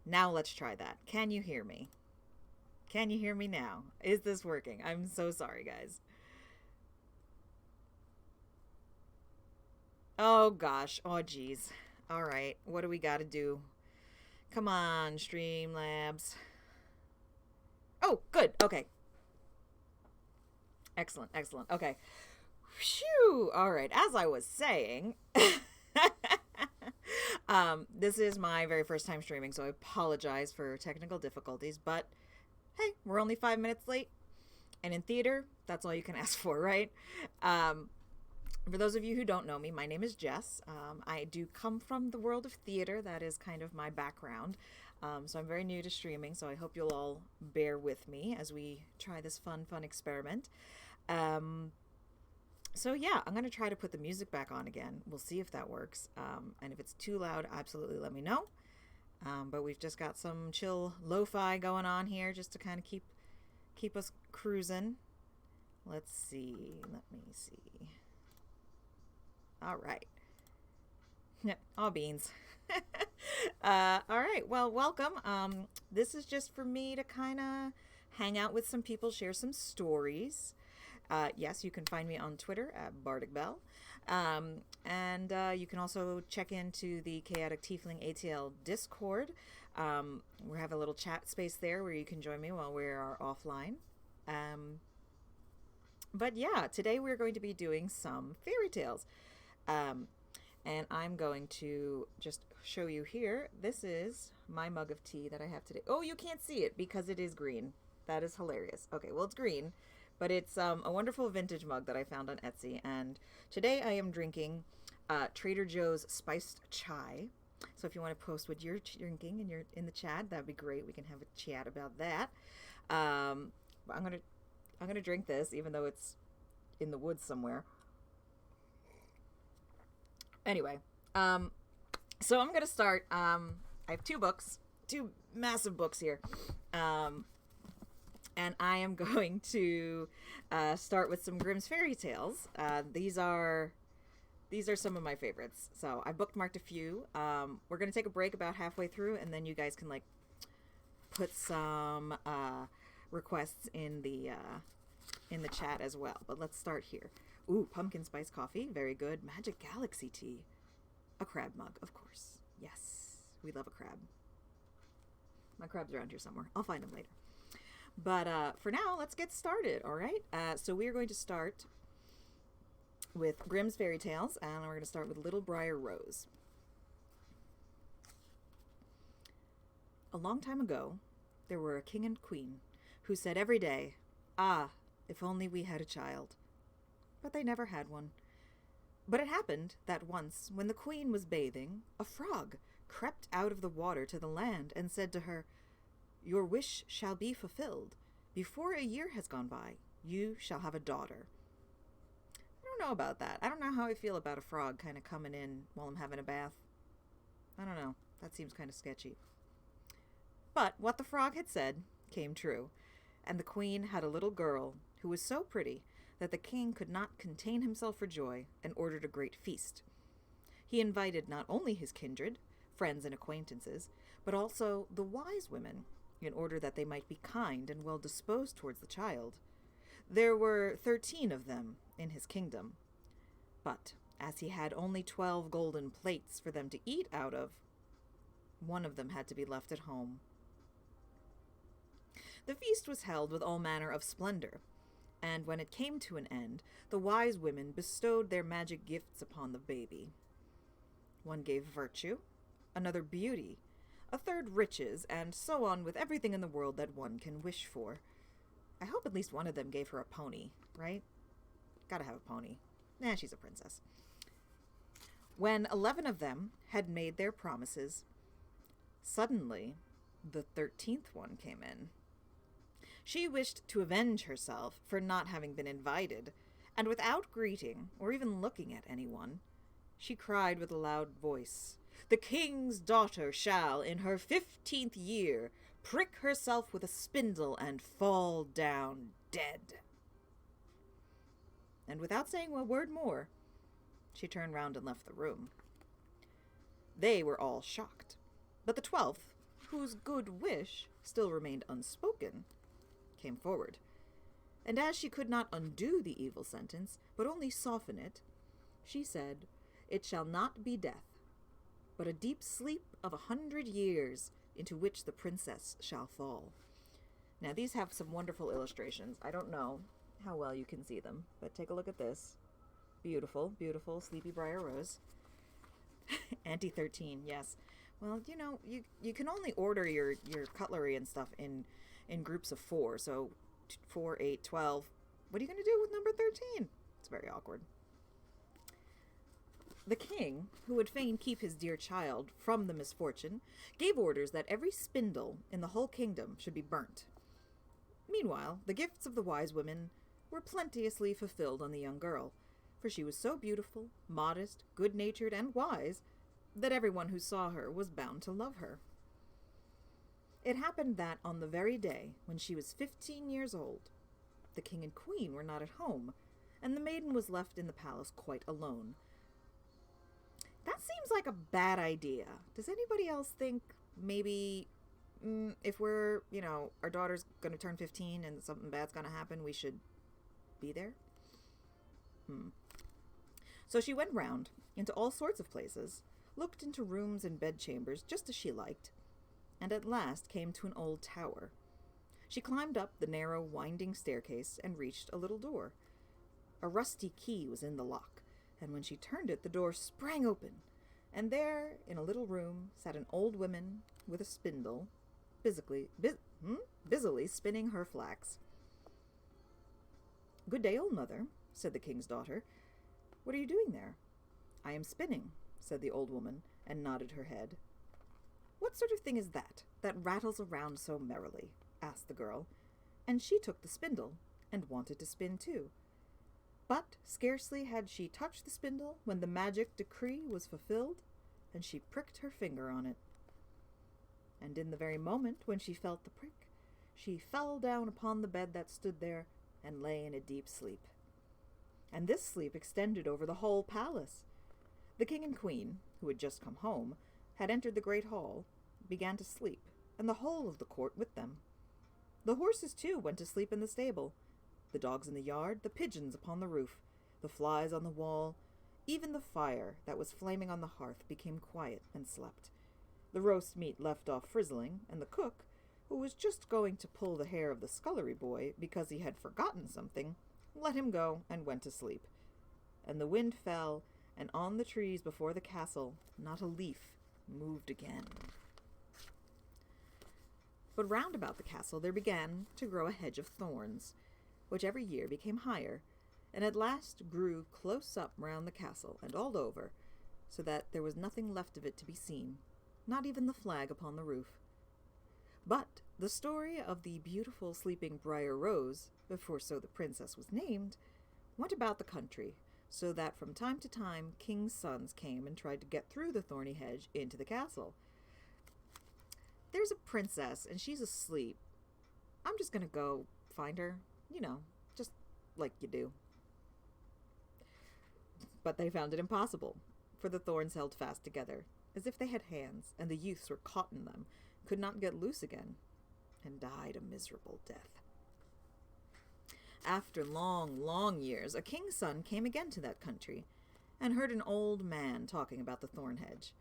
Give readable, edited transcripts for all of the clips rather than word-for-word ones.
Now let's try that. Can you hear me? Can you hear me now? Is this working? I'm so sorry, guys. Oh gosh. Oh geez. All right. What do we got to do? Come on, Streamlabs. Oh, good. Okay. Excellent. Excellent. Okay. Phew. All right. As I was saying, this is my very first time streaming, so I apologize for technical difficulties. But hey, we're only 5 minutes late, and in theater, that's all you can ask for, right? Um, for those of you who don't know me, my name is Jess. I do come from the world of theater. That is kind of my background. So I'm very new to streaming, so I hope you'll all bear with me as we try this fun experiment. Um, so yeah, I'm going to try to put the music back on again. We'll see if that works. And if it's too loud, absolutely let me know. But we've just got some chill lo-fi going on here just to kind of keep us cruising. Let's see. Let me see. All right. All beans. All right. Well, welcome. This is just for me to kind of hang out with some people, share some stories. Yes, you can find me on Twitter at BardicBelle. And you can also check into the Chaotic Tiefling ATL Discord. We have a little chat space there where you can join me while we are offline. But yeah, today we're going to be doing some fairy tales. Um, and I'm going to just show you here. This is my mug of tea that I have today. Oh, you can't see it because it is green. That is hilarious. Okay, well, it's green, but it's a wonderful vintage mug that I found on Etsy. And today I am drinking Trader Joe's spiced chai. So if you want to post what you're drinking and you're in the chat, that'd be great. We can have a chat about that. But I'm gonna drink this, even though it's in the woods somewhere. Anyway, so I'm gonna start. I have two books, two massive books here, and I am going to start with some Grimm's fairy tales. These are some of my favorites. So I bookmarked a few. We're gonna take a break about halfway through, and then you guys can like put some requests in the chat as well. But let's start here. Ooh, pumpkin spice coffee, very good. Magic Galaxy tea, a crab mug, of course. Yes, we love a crab. My crab's around here somewhere. I'll find them later. But for now, let's get started. All right. So we are going to start with Grimm's fairy tales, and we're going to start with Little Briar Rose. A long time ago, there were a king and queen who said every day, "Ah, if only we had a child." But they never had one. But it happened that once, when the queen was bathing, a frog crept out of the water to the land and said to her, "Your wish shall be fulfilled. Before a year has gone by, you shall have a daughter." I don't know about that. I don't know how I feel about a frog kind of coming in while I'm having a bath. I don't know. That seems kind of sketchy. But what the frog had said came true, and the queen had a little girl who was so pretty that the king could not contain himself for joy and ordered a great feast. He invited not only his kindred, friends, and acquaintances, but also the wise women, in order that they might be kind and well disposed towards the child. There were 13 of them in his kingdom, but as he had only 12 golden plates for them to eat out of, one of them had to be left at home. The feast was held with all manner of splendor, and when it came to an end, the wise women bestowed their magic gifts upon the baby. One gave virtue, another beauty, a third riches, and so on with everything in the world that one can wish for. I hope at least one of them gave her a pony, right? Gotta have a pony. Nah, she's a princess. When 11 of them had made their promises, suddenly the 13th one came in. She wished to avenge herself for not having been invited, and without greeting or even looking at anyone, she cried with a loud voice, "The king's daughter shall, in her 15th year, prick herself with a spindle and fall down dead." And without saying a word more, she turned round and left the room. They were all shocked, but the 12th, whose good wish still remained unspoken, came forward. And as she could not undo the evil sentence, but only soften it, she said, "It shall not be death, but a deep sleep of 100 years, into which the princess shall fall." Now, these have some wonderful illustrations. I don't know how well you can see them, but take a look at this. Beautiful, beautiful Sleepy Briar Rose. Auntie 13, yes. Well, you know, you can only order your cutlery and stuff in groups of 4. So 4, 8, 12. What are you going to do with number 13? It's very awkward. The king, who would fain keep his dear child from the misfortune, gave orders that every spindle in the whole kingdom should be burnt. Meanwhile, the gifts of the wise women were plenteously fulfilled on the young girl, for she was so beautiful, modest, good-natured, and wise that everyone who saw her was bound to love her. It happened that on the very day when she was 15 years old, the king and queen were not at home, and the maiden was left in the palace quite alone. That seems like a bad idea. Does anybody else think maybe if we're, our daughter's going to turn 15 and something bad's going to happen, we should be there? So she went round into all sorts of places, looked into rooms and bedchambers just as she liked, and at last came to an old tower. She climbed up the narrow, winding staircase and reached a little door. A rusty key was in the lock, and when she turned it, the door sprang open, and there, in a little room, sat an old woman with a spindle, busily spinning her flax. "Good day, old mother," said the king's daughter. "What are you doing there?" "I am spinning," said the old woman, and nodded her head. "What sort of thing is that rattles around so merrily?" asked the girl, and she took the spindle and wanted to spin too. But scarcely had she touched the spindle when the magic decree was fulfilled, and she pricked her finger on it. And in the very moment when she felt the prick, she fell down upon the bed that stood there and lay in a deep sleep. And this sleep extended over the whole palace. The king and queen, who had just come home, had entered the great hall, began to sleep, and the whole of the court with them. The horses, too, went to sleep in the stable, the dogs in the yard, the pigeons upon the roof, the flies on the wall. Even the fire that was flaming on the hearth became quiet and slept. The roast meat left off frizzling, and the cook, who was just going to pull the hair of the scullery boy because he had forgotten something, let him go and went to sleep. And the wind fell, and on the trees before the castle not a leaf moved again. But round about the castle there began to grow a hedge of thorns, which every year became higher, and at last grew close up round the castle and all over, so that there was nothing left of it to be seen, not even the flag upon the roof. But the story of the beautiful sleeping Briar Rose, for so the princess was named, went about the country, so that from time to time kings' sons came and tried to get through the thorny hedge into the castle. "There's a princess, and she's asleep. I'm just going to go find her, just like you do." But they found it impossible, for the thorns held fast together, as if they had hands, and the youths were caught in them, could not get loose again, and died a miserable death. After long, long years, a king's son came again to that country, and heard an old man talking about the thorn hedge,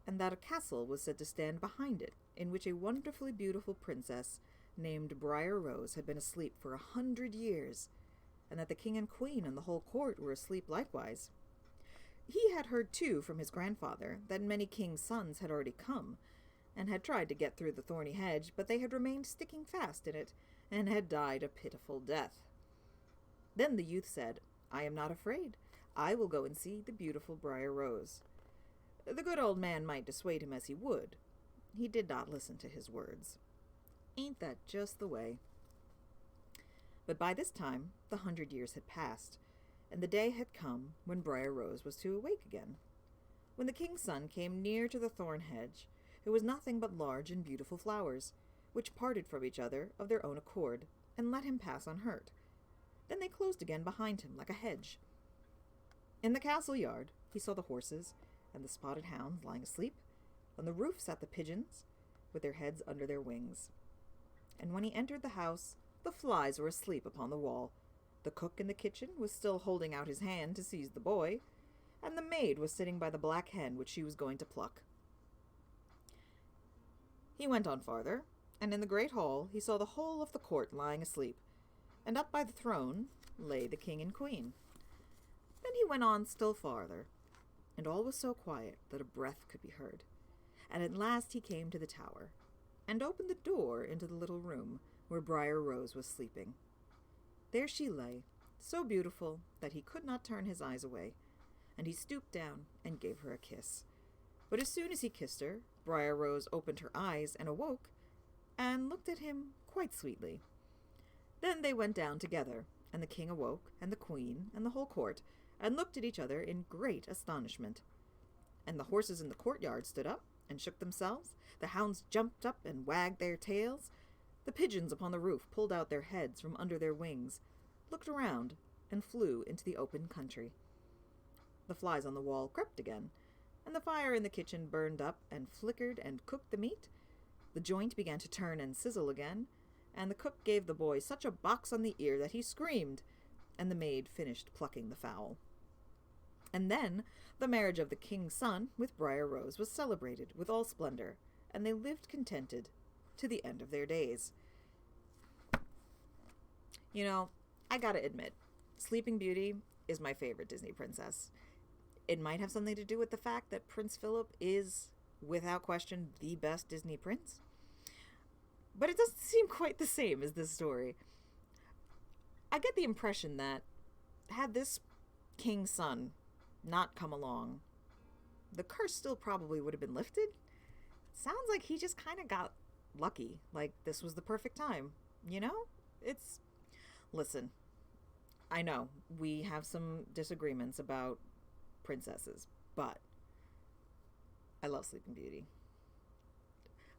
and that a castle was said to stand behind it, in which a wonderfully beautiful princess named Briar Rose had been asleep for 100 years, and that the king and queen and the whole court were asleep likewise. He had heard, too, from his grandfather, that many kings' sons had already come, and had tried to get through the thorny hedge, but they had remained sticking fast in it, and had died a pitiful death. Then the youth said, "I am not afraid. I will go and see the beautiful Briar Rose." The good old man might dissuade him as he would. He did not listen to his words. Ain't that just the way? But by this time the 100 years had passed, and the day had come when Briar Rose was to awake again. When the king's son came near to the thorn hedge, it was nothing but large and beautiful flowers, which parted from each other of their own accord, and let him pass unhurt. Then they closed again behind him like a hedge. In the castle yard he saw the horses and the spotted hounds lying asleep. On the roof sat the pigeons, with their heads under their wings. And when he entered the house, the flies were asleep upon the wall. The cook in the kitchen was still holding out his hand to seize the boy, and the maid was sitting by the black hen which she was going to pluck. He went on farther, and in the great hall he saw the whole of the court lying asleep, and up by the throne lay the king and queen. Then he went on still farther, and all was so quiet that a breath could be heard. And at last he came to the tower, and opened the door into the little room where Briar Rose was sleeping. There she lay, so beautiful that he could not turn his eyes away, and he stooped down and gave her a kiss. But as soon as he kissed her, Briar Rose opened her eyes and awoke, and looked at him quite sweetly. Then they went down together, and the king awoke, and the queen, and the whole court, and looked at each other in great astonishment. And the horses in the courtyard stood up and shook themselves, the hounds jumped up and wagged their tails, the pigeons upon the roof pulled out their heads from under their wings, looked around, and flew into the open country. The flies on the wall crept again, and the fire in the kitchen burned up and flickered and cooked the meat. The joint began to turn and sizzle again, and the cook gave the boy such a box on the ear that he screamed, and the maid finished plucking the fowl. And then the marriage of the king's son with Briar Rose was celebrated with all splendor, and they lived contented to the end of their days. You know, I gotta admit, Sleeping Beauty is my favorite Disney princess. It might have something to do with the fact that Prince Philip is, without question, the best Disney prince. But it doesn't seem quite the same as this story. I get the impression that had this king's son not come along, the curse still probably would have been lifted. Sounds like he just kind of got lucky. Like, this was the perfect time. You know? Listen, I know we have some disagreements about princesses, but I love Sleeping Beauty.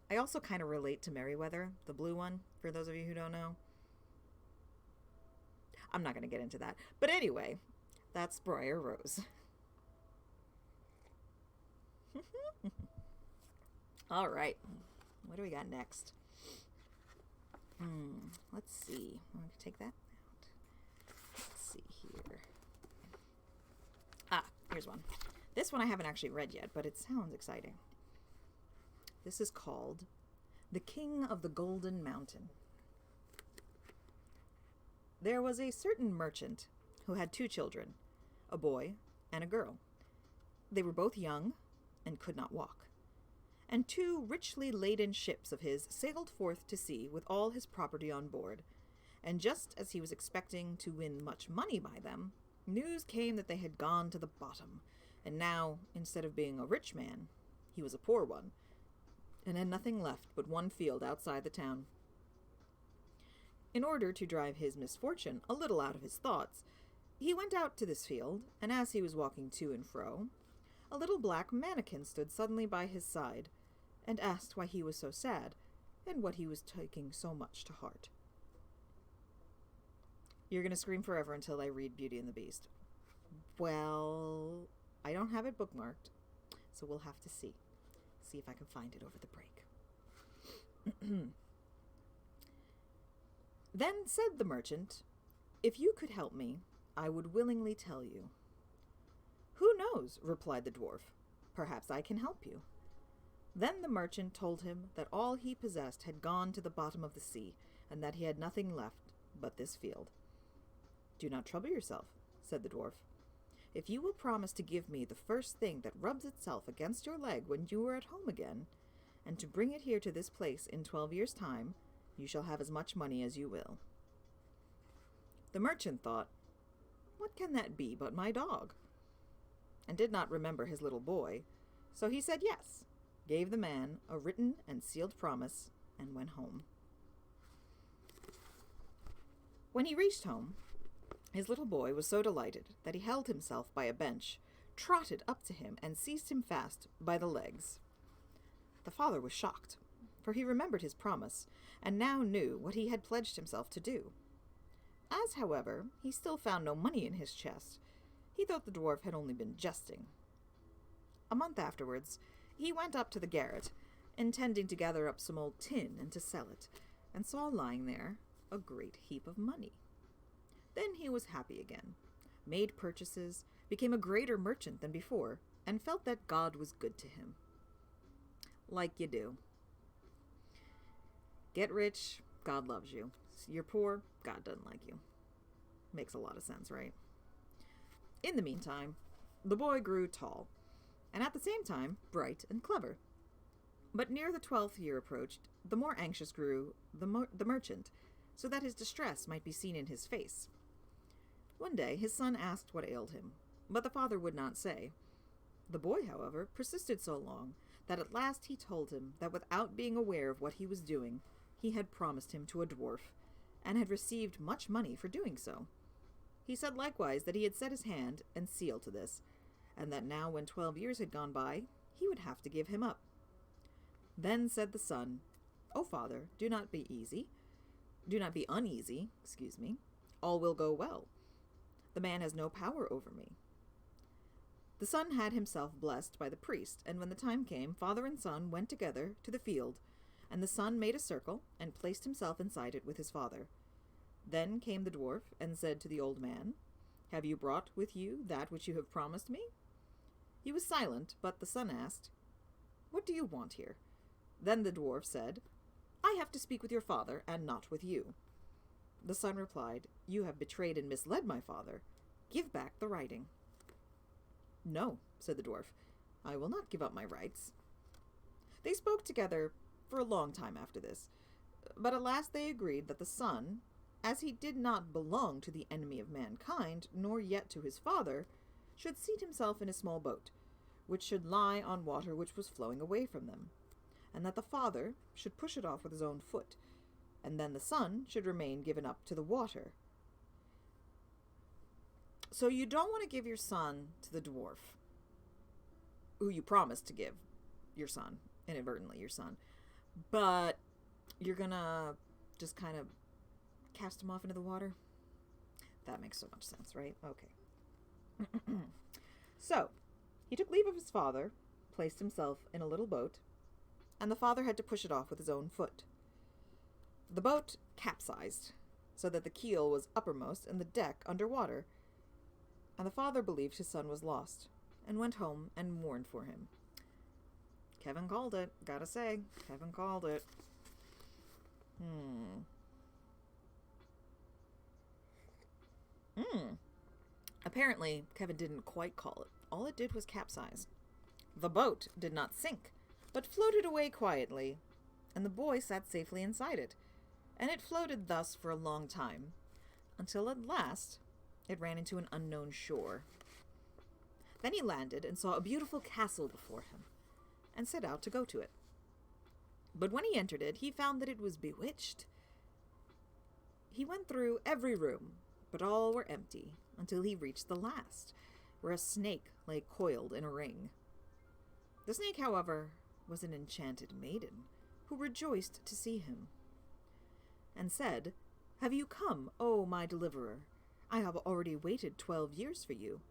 I also kind of relate to Merryweather, the blue one, for those of you who don't know. I'm not going to get into that. But anyway, that's Briar Rose. All right. What do we got next? Let's see. I'm going to take that out. Let's see here. Here's one. This one I haven't actually read yet, but it sounds exciting. This is called The King of the Golden Mountain. There was a certain merchant who had 2 children, a boy and a girl. They were both young and could not walk. And 2 richly laden ships of his sailed forth to sea with all his property on board. And just as he was expecting to win much money by them, news came that they had gone to the bottom, and now, instead of being a rich man, he was a poor one, and had nothing left but one field outside the town. In order to drive his misfortune a little out of his thoughts, he went out to this field, and as he was walking to and fro, a little black mannikin stood suddenly by his side, and asked why he was so sad, and what he was taking so much to heart. You're going to scream forever until I read Beauty and the Beast. Well, I don't have it bookmarked, so we'll have to see. See if I can find it over the break. Then said the merchant, "If you could help me, I would willingly tell you." "Who knows?" replied the dwarf. "Perhaps I can help you." Then the merchant told him that all he possessed had gone to the bottom of the sea, and that he had nothing left but this field. "Do not trouble yourself," said the dwarf. "If you will promise to give me the first thing that rubs itself against your leg when you are at home again, and to bring it here to this place in 12 years' time, you shall have as much money as you will." The merchant thought, "What can that be but my dog?" and did not remember his little boy, so he said yes, gave the man a written and sealed promise, and went home. When he reached home, his little boy was so delighted that he held himself by a bench, trotted up to him, and seized him fast by the legs. The father was shocked, for he remembered his promise, and now knew what he had pledged himself to do. As, however, he still found no money in his chest, he thought the dwarf had only been jesting. A month afterwards, he went up to the garret, intending to gather up some old tin and to sell it, and saw lying there a great heap of money. Then he was happy again, made purchases, became a greater merchant than before, and felt that God was good to him. Like you do. Get rich, God loves you. You're poor, God doesn't like you. Makes a lot of sense, right? In the meantime, the boy grew tall, and at the same time, bright and clever. But near the 12th year approached, the more anxious grew the merchant, so that his distress might be seen in his face. One day his son asked what ailed him, but the father would not say. The boy, however, persisted so long that at last he told him that without being aware of what he was doing, he had promised him to a dwarf, and had received much money for doing so. He said likewise that he had set his hand and seal to this, and that now when 12 years had gone by, he would have to give him up. Then said the son, "O father, do not be uneasy, all will go well. The man has no power over me." The son had himself blessed by the priest, and when the time came, father and son went together to the field, and the son made a circle, and placed himself inside it with his father. Then came the dwarf, and said to the old man, "Have you brought with you that which you have promised me?" He was silent, but the son asked, "What do you want here?" Then the dwarf said, "I have to speak with your father, and not with you." The son replied, "You have betrayed and misled my father. Give back the writing." "No," said the dwarf, "I will not give up my rights." They spoke together for a long time after this, but at last they agreed that the son, as he did not belong to the enemy of mankind, nor yet to his father, should seat himself in a small boat, which should lie on water which was flowing away from them, and that the father should push it off with his own foot, and then the son should remain given up to the water. So you don't want to give your son to the dwarf, who you promised to give your son, inadvertently your son, but you're gonna just kind of cast him off into the water? That makes so much sense, right? Okay. So, he took leave of his father, placed himself in a little boat, and the father had to push it off with his own foot. The boat capsized, so that the keel was uppermost and the deck under water, and the father believed his son was lost, and went home and mourned for him. Kevin called it, gotta say. Kevin called it. Apparently, Kevin didn't quite call it. All it did was capsize. The boat did not sink, but floated away quietly, and the boy sat safely inside it, and it floated thus for a long time, until at last it ran into an unknown shore. Then he landed and saw a beautiful castle before him, and set out to go to it. But when he entered it, he found that it was bewitched. He went through every room, but all were empty, until he reached the last, where a snake lay coiled in a ring. The snake, however, was an enchanted maiden, who rejoiced to see him, and said, "Have you come, O my deliverer? I have already waited 12 years for you.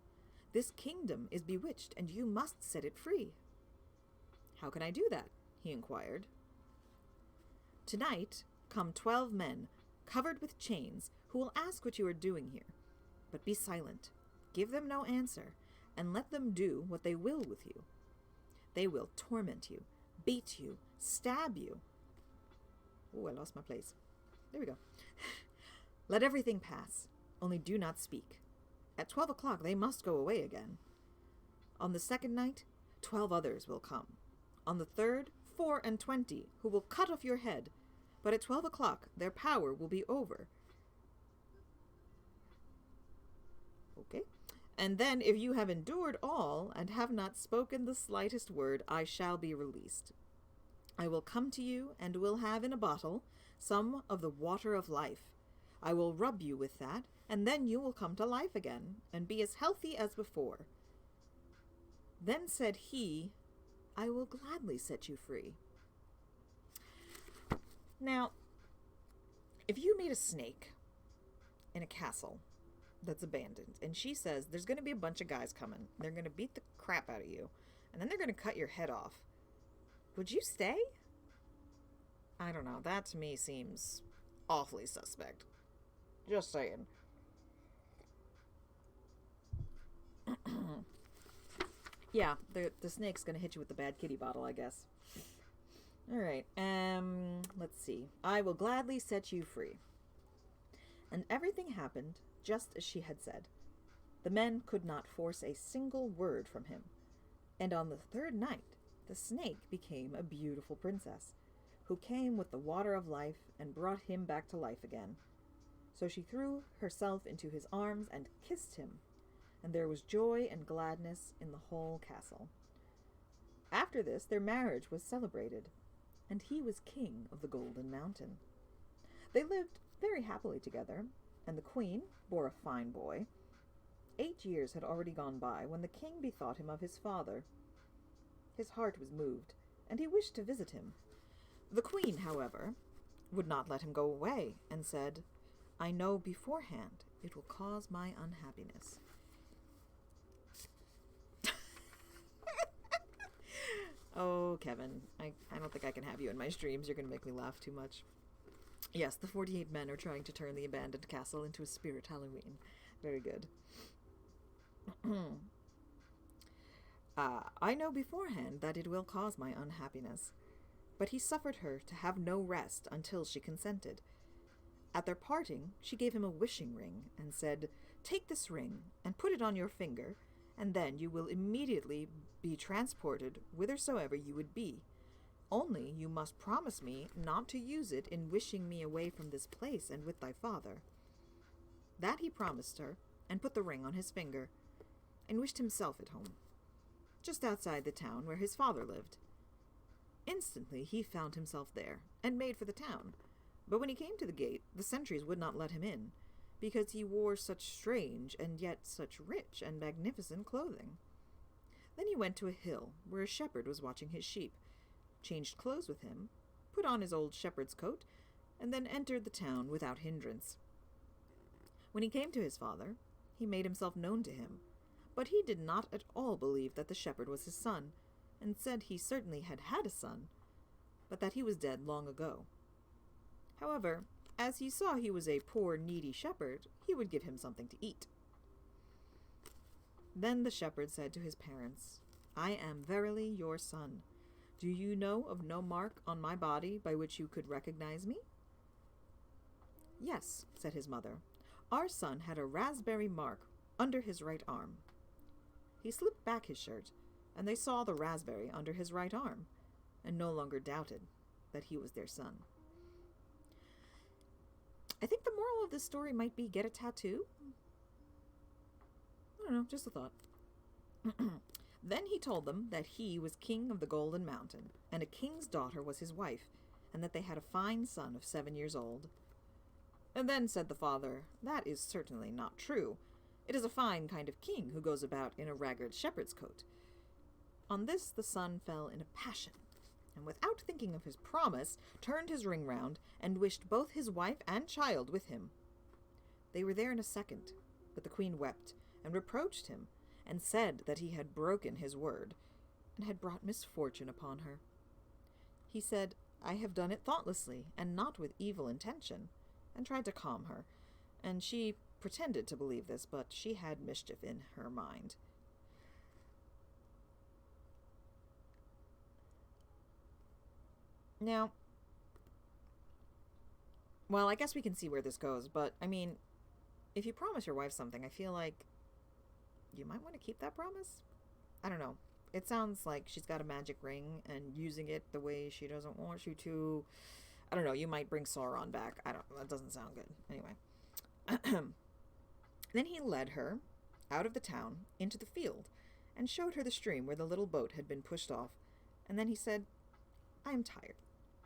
This kingdom is bewitched, and you must set it free." "How can I do that?" he inquired. "Tonight come 12 men, covered with chains, who will ask what you are doing here. But be silent, give them no answer, and let them do what they will with you. They will torment you, beat you, stab you." Oh, I lost my place. There we go. "Let everything pass, only do not speak. At 12 o'clock they must go away again. On the second night, 12 others will come. On the third, 24, who will cut off your head, but at 12 o'clock their power will be over." Okay. "And then, if you have endured all, and have not spoken the slightest word, I shall be released. I will come to you, and will have in a bottle some of the water of life. I will rub you with that, and then you will come to life again, and be as healthy as before." Then said he, "I will gladly set you free." Now, if you made a snake in a castle that's abandoned, and she says there's going to be a bunch of guys coming, they're going to beat the crap out of you, and then they're going to cut your head off, would you stay? I don't know. That to me seems awfully suspect. Just saying. Yeah, the snake's gonna hit you with the bad kitty bottle, I guess. All right. Let's see. I will gladly set you free. And everything happened just as she had said. The men could not force a single word from him. And on the third night, the snake became a beautiful princess, who came with the water of life and brought him back to life again. So she threw herself into his arms and kissed him, and there was joy and gladness in the whole castle. After this, their marriage was celebrated, and he was king of the Golden Mountain. They lived very happily together, and the queen bore a fine boy. 8 years had already gone by when the king bethought him of his father. His heart was moved, and he wished to visit him. The queen, however, would not let him go away, and said, "I know beforehand it will cause my unhappiness." Oh, Kevin, I don't think I can have you in my streams. You're going to make me laugh too much. Yes, the 48 men are trying to turn the abandoned castle into a spirit Halloween. Very good. I know beforehand that it will cause my unhappiness. But he suffered her to have no rest until she consented. At their parting, she gave him a wishing ring and said, "Take this ring and put it on your finger, and then you will immediately be transported whithersoever you would be. Only you must promise me not to use it in wishing me away from this place and with thy father." That he promised her, and put the ring on his finger, and wished himself at home, just outside the town where his father lived. Instantly he found himself there, and made for the town. But when he came to the gate, the sentries would not let him in, because he wore such strange and yet such rich and magnificent clothing. Then he went to a hill where a shepherd was watching his sheep, changed clothes with him, put on his old shepherd's coat, and then entered the town without hindrance. When he came to his father, he made himself known to him, but he did not at all believe that the shepherd was his son, and said he certainly had had a son, but that he was dead long ago. However, as he saw he was a poor, needy shepherd, he would give him something to eat. Then the shepherd said to his parents, "I am verily your son. Do you know of no mark on my body by which you could recognize me?" "Yes," said his mother. "Our son had a raspberry mark under his right arm." He slipped back his shirt, and they saw the raspberry under his right arm, and no longer doubted that he was their son. I think the moral of this story might be get a tattoo. I don't know, just a thought. Then he told them that he was king of the Golden Mountain, and a king's daughter was his wife, and that they had a fine son of 7 years old. And then said the father, "That is certainly not true. It is a fine kind of king who goes about in a ragged shepherd's coat." On this the son fell in a passion, and without thinking of his promise, turned his ring round, and wished both his wife and child with him. They were there in a second, but the queen wept, and reproached him, and said that he had broken his word, and had brought misfortune upon her. He said, "I have done it thoughtlessly, and not with evil intention," and tried to calm her, and she pretended to believe this, but she had mischief in her mind. Now, well, I guess we can see where this goes, but, I mean, if you promise your wife something, I feel like you might want to keep that promise? I don't know. It sounds like she's got a magic ring, and using it the way she doesn't want you to, I don't know, you might bring Sauron back. That doesn't sound good. Anyway. Then he led her out of the town into the field, and showed her the stream where the little boat had been pushed off, and then he said, "I am tired.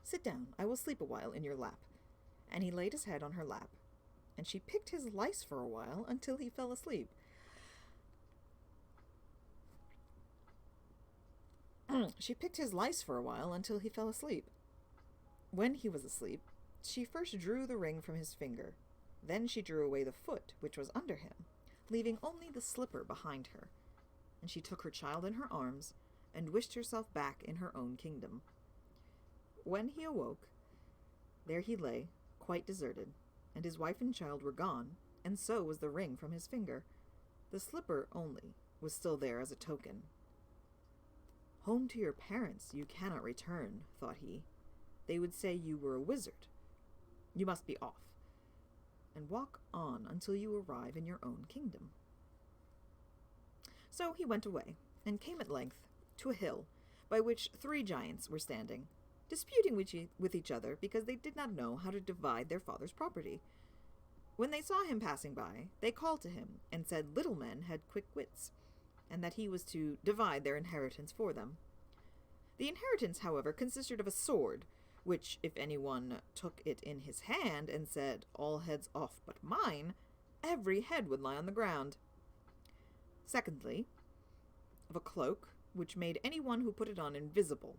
Sit down, I will sleep a while in your lap." And he laid his head on her lap, and she picked his lice for a while until he fell asleep. She picked his lice for a while until he fell asleep. When he was asleep, she first drew the ring from his finger. Then she drew away the foot which was under him, leaving only the slipper behind her. And she took her child in her arms, and wished herself back in her own kingdom. When he awoke, There he lay, quite deserted, and his wife and child were gone, and so was the ring from his finger. The slipper only was still there as a token. Home to your parents you cannot return, thought he. They would say you were a wizard. You must be off, and walk on until you arrive in your own kingdom. So he went away, and came at length to a hill, by which 3 giants were standing, disputing with each other because they did not know how to divide their father's property. When they saw him passing by, they called to him, and said little men had quick wits, and that he was to divide their inheritance for them. The inheritance, however, consisted of a sword, which, if anyone took it in his hand and said, "All heads off but mine," every head would lie on the ground. Secondly, of a cloak, which made anyone who put it on invisible.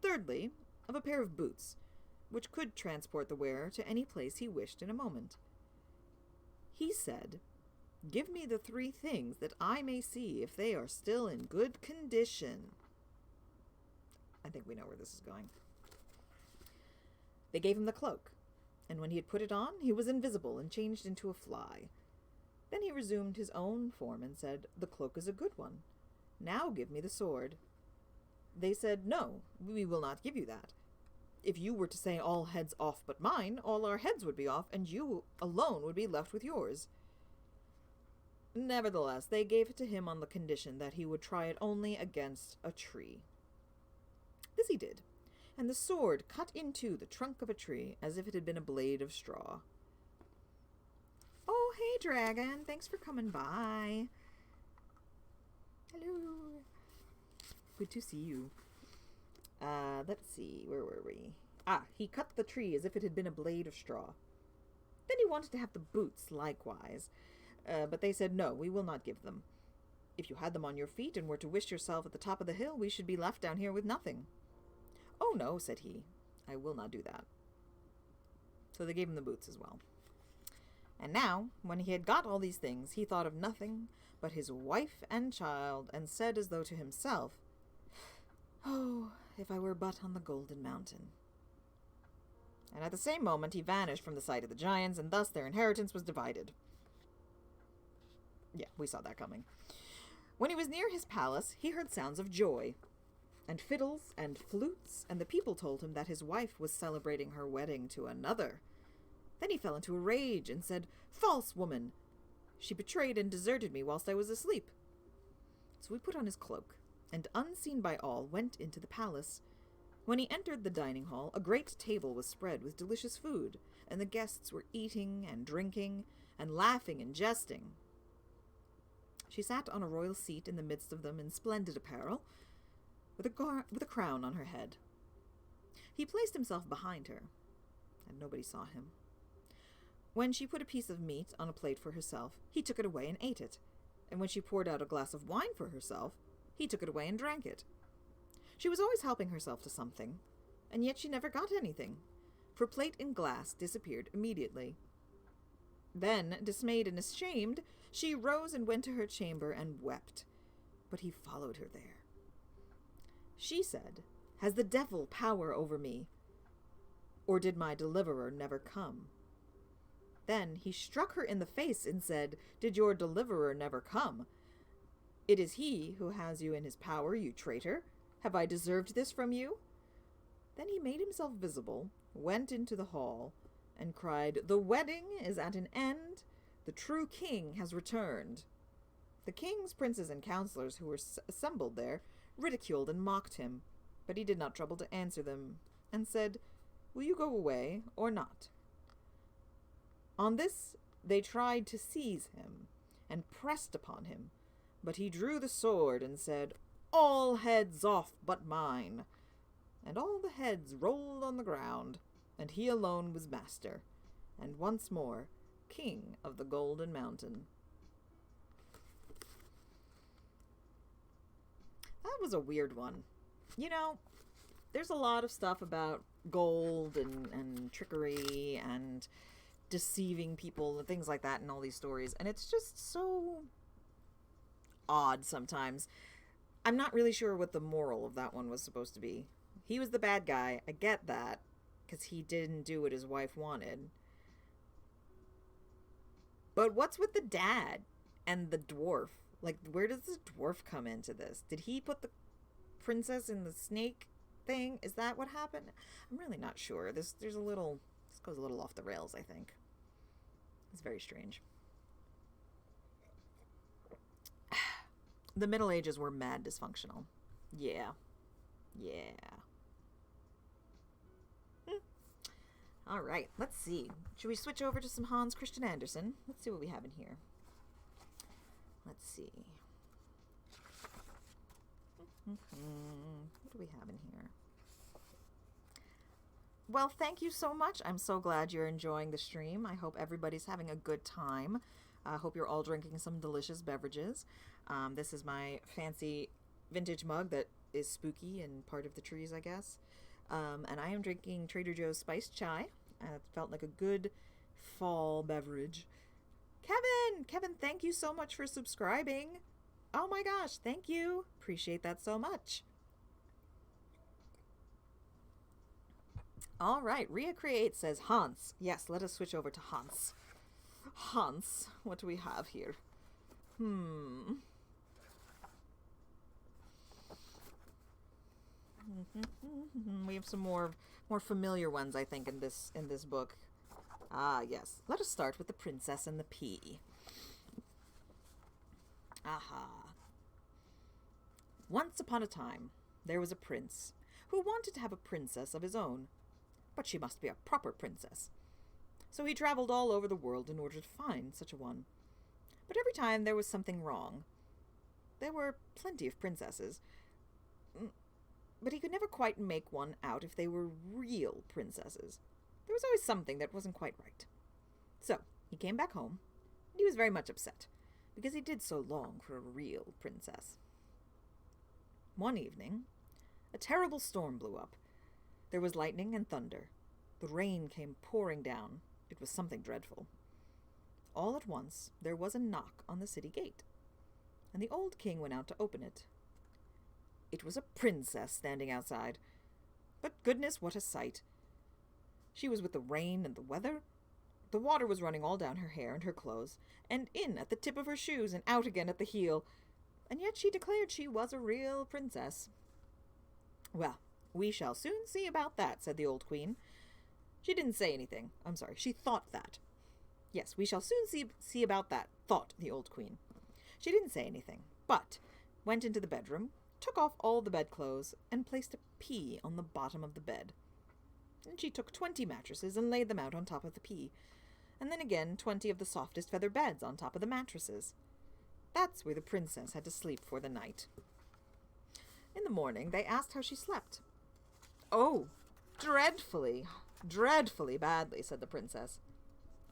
Thirdly, of a pair of boots, which could transport the wearer to any place he wished in a moment. He said, "Give me the 3 things that I may see if they are still in good condition." I think we know where this is going. They gave him the cloak, and when he had put it on, he was invisible and changed into a fly. Then he resumed his own form and said, "The cloak is a good one. Now give me the sword." They said, "No, we will not give you that. If you were to say 'all heads off but mine,' all our heads would be off, and you alone would be left with yours." Nevertheless, they gave it to him on the condition that he would try it only against a tree. This he did, and the sword cut into the trunk of a tree as if it had been a blade of straw. Oh, hey, dragon. Thanks for coming by. Hello. Good to see you. Let's see. Where were we? He cut the tree as if it had been a blade of straw. Then he wanted to have the boots likewise. But they said, "No, we will not give them. If you had them on your feet and were to wish yourself at the top of the hill, we should be left down here with nothing." "Oh, no," said he. "I will not do that." So they gave him the boots as well. And now, when he had got all these things, he thought of nothing but his wife and child, and said as though to himself, "Oh, if I were but on the Golden Mountain." And at the same moment he vanished from the sight of the giants, and thus their inheritance was divided. Yeah, we saw that coming. When he was near his palace, he heard sounds of joy, and fiddles and flutes, and the people told him that his wife was celebrating her wedding to another. Then he fell into a rage and said, "False woman! She betrayed and deserted me whilst I was asleep." So he put on his cloak, and unseen by all, went into the palace. When he entered the dining hall, a great table was spread with delicious food, and the guests were eating and drinking, and laughing and jesting. She sat on a royal seat in the midst of them in splendid apparel, with a crown on her head. He placed himself behind her, and nobody saw him. When she put a piece of meat on a plate for herself, he took it away and ate it, and when she poured out a glass of wine for herself, he took it away and drank it. She was always helping herself to something, and yet she never got anything, for plate and glass disappeared immediately. Then, dismayed and ashamed, she rose and went to her chamber and wept, but he followed her there. She said, "Has the devil power over me? Or did my deliverer never come?" Then he struck her in the face and said, "Did your deliverer never come? It is he who has you in his power, you traitor. Have I deserved this from you?" Then he made himself visible, went into the hall, and cried, "The wedding is at an end. The true king has returned." The kings, princes, and counselors who were assembled there ridiculed and mocked him, but he did not trouble to answer them, and said, "Will you go away or not?" On this they tried to seize him, and pressed upon him, but he drew the sword and said, "All heads off but mine." And all the heads rolled on the ground, and he alone was master, and once more king of the Golden Mountain. That was a weird one. You know, there's a lot of stuff about gold and trickery and deceiving people and things like that in all these stories, and it's just so odd sometimes. I'm not really sure what the moral of that one was supposed to be. He was the bad guy, I get that, because he didn't do what his wife wanted. But what's with the dad and the dwarf? Like, where does the dwarf come into this? Did he put the princess in the snake thing? Is that what happened? I'm really not sure. This goes a little off the rails, I think. It's very strange. The Middle Ages were mad dysfunctional. Yeah. All right, let's see. Should we switch over to some Hans Christian Andersen? Let's see what we have in here. Let's see. What do we have in here? Well, thank you so much. I'm so glad you're enjoying the stream. I hope everybody's having a good time. I hope you're all drinking some delicious beverages. This is my fancy vintage mug that is spooky and part of the trees, I guess. And I am drinking Trader Joe's spiced chai. It felt like a good fall beverage. Kevin, thank you so much for subscribing. Oh my gosh, thank you. Appreciate that so much. All right, Ria Create says Hans. Yes, let us switch over to Hans. Hans, what do we have here? We have some more familiar ones, I think, in this book. Ah, yes. Let us start with The Princess and the Pea. Aha. Once upon a time, there was a prince who wanted to have a princess of his own, but she must be a proper princess. So he traveled all over the world in order to find such a one. But every time there was something wrong. There were plenty of princesses, but he could never quite make one out if they were real princesses. There was always something that wasn't quite right. So he came back home, and he was very much upset, because he did so long for a real princess. One evening, a terrible storm blew up. There was lightning and thunder. The rain came pouring down. It was something dreadful. All at once, there was a knock on the city gate, and the old king went out to open it. It was a princess standing outside. But goodness, what a sight! She was with the rain and the weather. The water was running all down her hair and her clothes, and in at the tip of her shoes and out again at the heel, and yet she declared she was a real princess. Well, we shall soon see about that, said the old queen. She didn't say anything. I'm sorry, she thought that. Yes, we shall soon see about that, thought the old queen. She didn't say anything, but went into the bedroom, took off all the bedclothes, and placed a pea on the bottom of the bed. Then she took 20 mattresses and laid them out on top of the pea, and then again 20 of the softest feather beds on top of the mattresses. That's where the princess had to sleep for the night. In the morning, they asked how she slept. Oh, dreadfully badly, said the princess.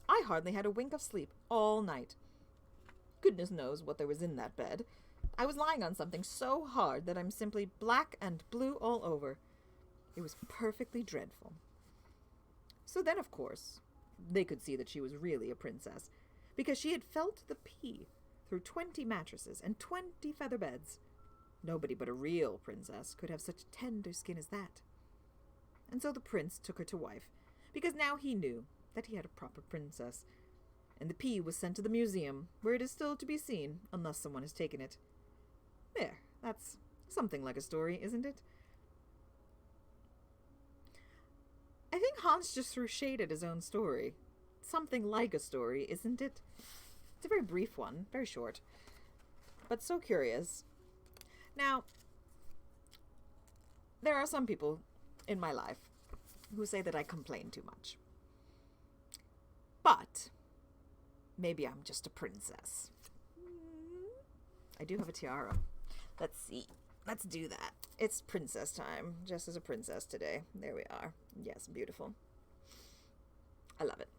I hardly had a wink of sleep all night. Goodness knows what there was in that bed. I was lying on something so hard that I'm simply black and blue all over. It was perfectly dreadful. So then, of course, they could see that she was really a princess, because she had felt the pea through 20 mattresses and 20 feather beds. Nobody but a real princess could have such tender skin as that. And so the prince took her to wife, because now he knew that he had a proper princess, and the pea was sent to the museum, where it is still to be seen, unless someone has taken it. There, that's something like a story, isn't it? I think Hans just threw shade at his own story. Something like a story, isn't it? It's a very brief one, very short, but so curious. Now, there are some people in my life who say that I complain too much. But maybe I'm just a princess. I do have a tiara. Let's see. Let's do that. It's princess time. Just as a princess today. There we are. Yes, beautiful. I love it.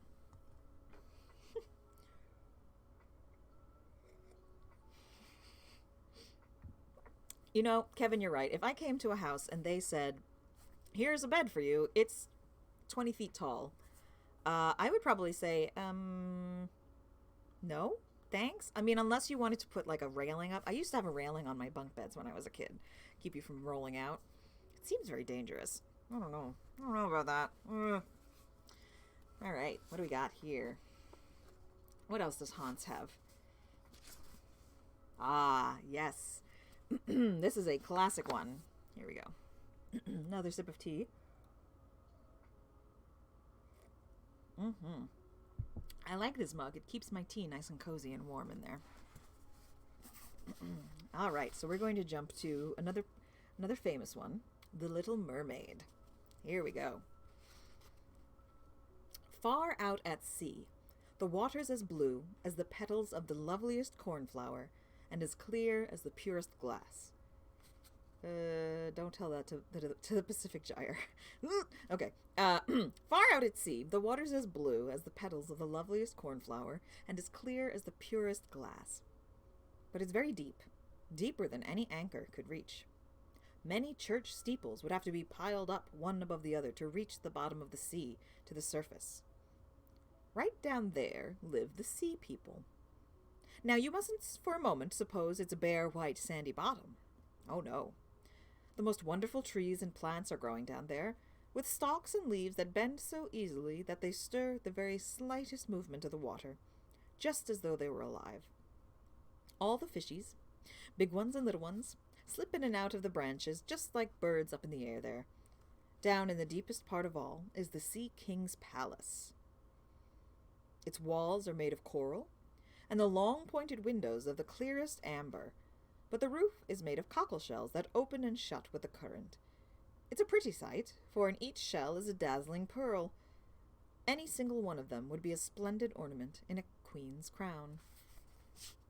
You know, Kevin, you're right. If I came to a house and they said, here's a bed for you, it's 20 feet tall, I would probably say, no, thanks. I mean, unless you wanted to put like a railing up. I used to have a railing on my bunk beds when I was a kid. Keep you from rolling out. It seems very dangerous. I don't know. I don't know about that. Ugh. All right, what do we got here? What else does Hans have? Ah, yes. This is a classic one. Here we go. Another sip of tea. Mm-hmm. I like this mug. It keeps my tea nice and cozy and warm in there. All right, so we're going to jump to another famous one, The Little Mermaid. Here we go. Far out at sea, the water's as blue as the petals of the loveliest cornflower and as clear as the purest glass. Don't tell that to the Pacific Gyre. Okay. Far out at sea, the water's as blue as the petals of the loveliest cornflower and as clear as the purest glass. But it's very deep, deeper than any anchor could reach. Many church steeples would have to be piled up one above the other to reach the bottom of the sea to the surface. Right down there live the sea people. Now, you mustn't for a moment suppose it's a bare, white, sandy bottom. Oh, no. The most wonderful trees and plants are growing down there, with stalks and leaves that bend so easily that they stir the very slightest movement of the water, just as though they were alive. All the fishies, big ones and little ones, slip in and out of the branches just like birds up in the air there. Down in the deepest part of all is the Sea King's palace. Its walls are made of coral, and the long pointed windows of the clearest amber, but the roof is made of cockle shells that open and shut with the current. It's a pretty sight, for in each shell is a dazzling pearl. Any single one of them would be a splendid ornament in a queen's crown.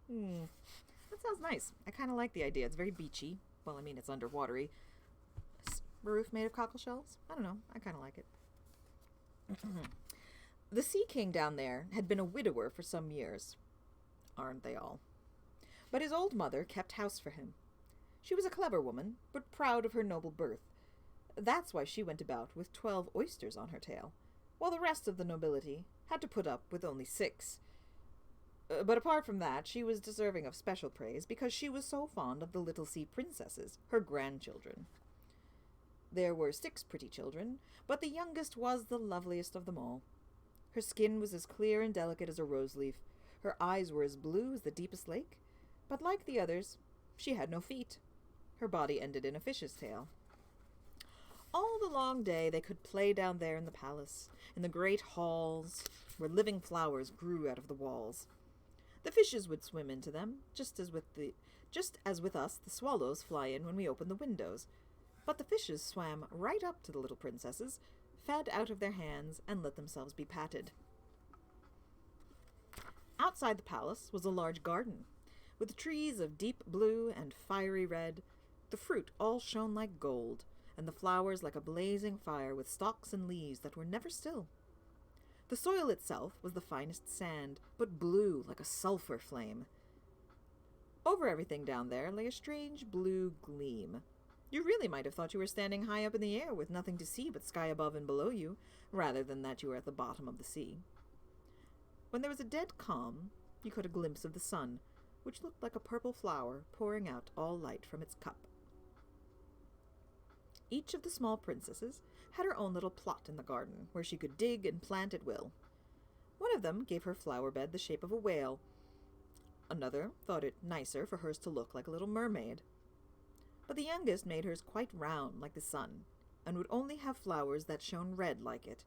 That sounds nice. I kind of like the idea. It's very beachy. Well, I mean, it's underwatery. Roof made of cockle shells? I don't know. I kind of like it. The Sea King down there had been a widower for some years. Aren't they all? But his old mother kept house for him. She was a clever woman, but proud of her noble birth. That's why she went about with 12 oysters on her tail, while the rest of the nobility had to put up with only 6. But apart from that, she was deserving of special praise because she was so fond of the little sea princesses, her grandchildren. There were 6 pretty children, but the youngest was the loveliest of them all. Her skin was as clear and delicate as a rose leaf. Her eyes were as blue as the deepest lake, but like the others, she had no feet. Her body ended in a fish's tail. All the long day they could play down there in the palace, in the great halls, where living flowers grew out of the walls. The fishes would swim into them, just as with us the swallows fly in when we open the windows. But the fishes swam right up to the little princesses, fed out of their hands, and let themselves be patted. Outside the palace was a large garden, with trees of deep blue and fiery red. The fruit all shone like gold, and the flowers like a blazing fire with stalks and leaves that were never still. The soil itself was the finest sand, but blue like a sulphur flame. Over everything down there lay a strange blue gleam. You really might have thought you were standing high up in the air with nothing to see but sky above and below you, rather than that you were at the bottom of the sea. When there was a dead calm, you caught a glimpse of the sun, which looked like a purple flower pouring out all light from its cup. Each of the small princesses had her own little plot in the garden, where she could dig and plant at will. One of them gave her flower bed the shape of a whale. Another thought it nicer for hers to look like a little mermaid. But the youngest made hers quite round like the sun, and would only have flowers that shone red like it.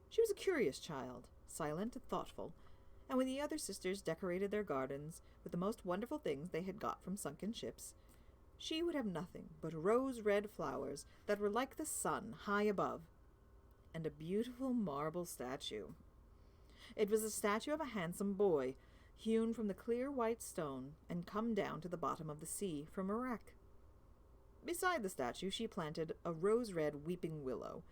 She was a curious child, silent and thoughtful, and when the other sisters decorated their gardens with the most wonderful things they had got from sunken ships, she would have nothing but rose-red flowers that were like the sun high above, and a beautiful marble statue. It was a statue of a handsome boy, hewn from the clear white stone and come down to the bottom of the sea from a wreck. Beside the statue she planted a rose-red weeping willow,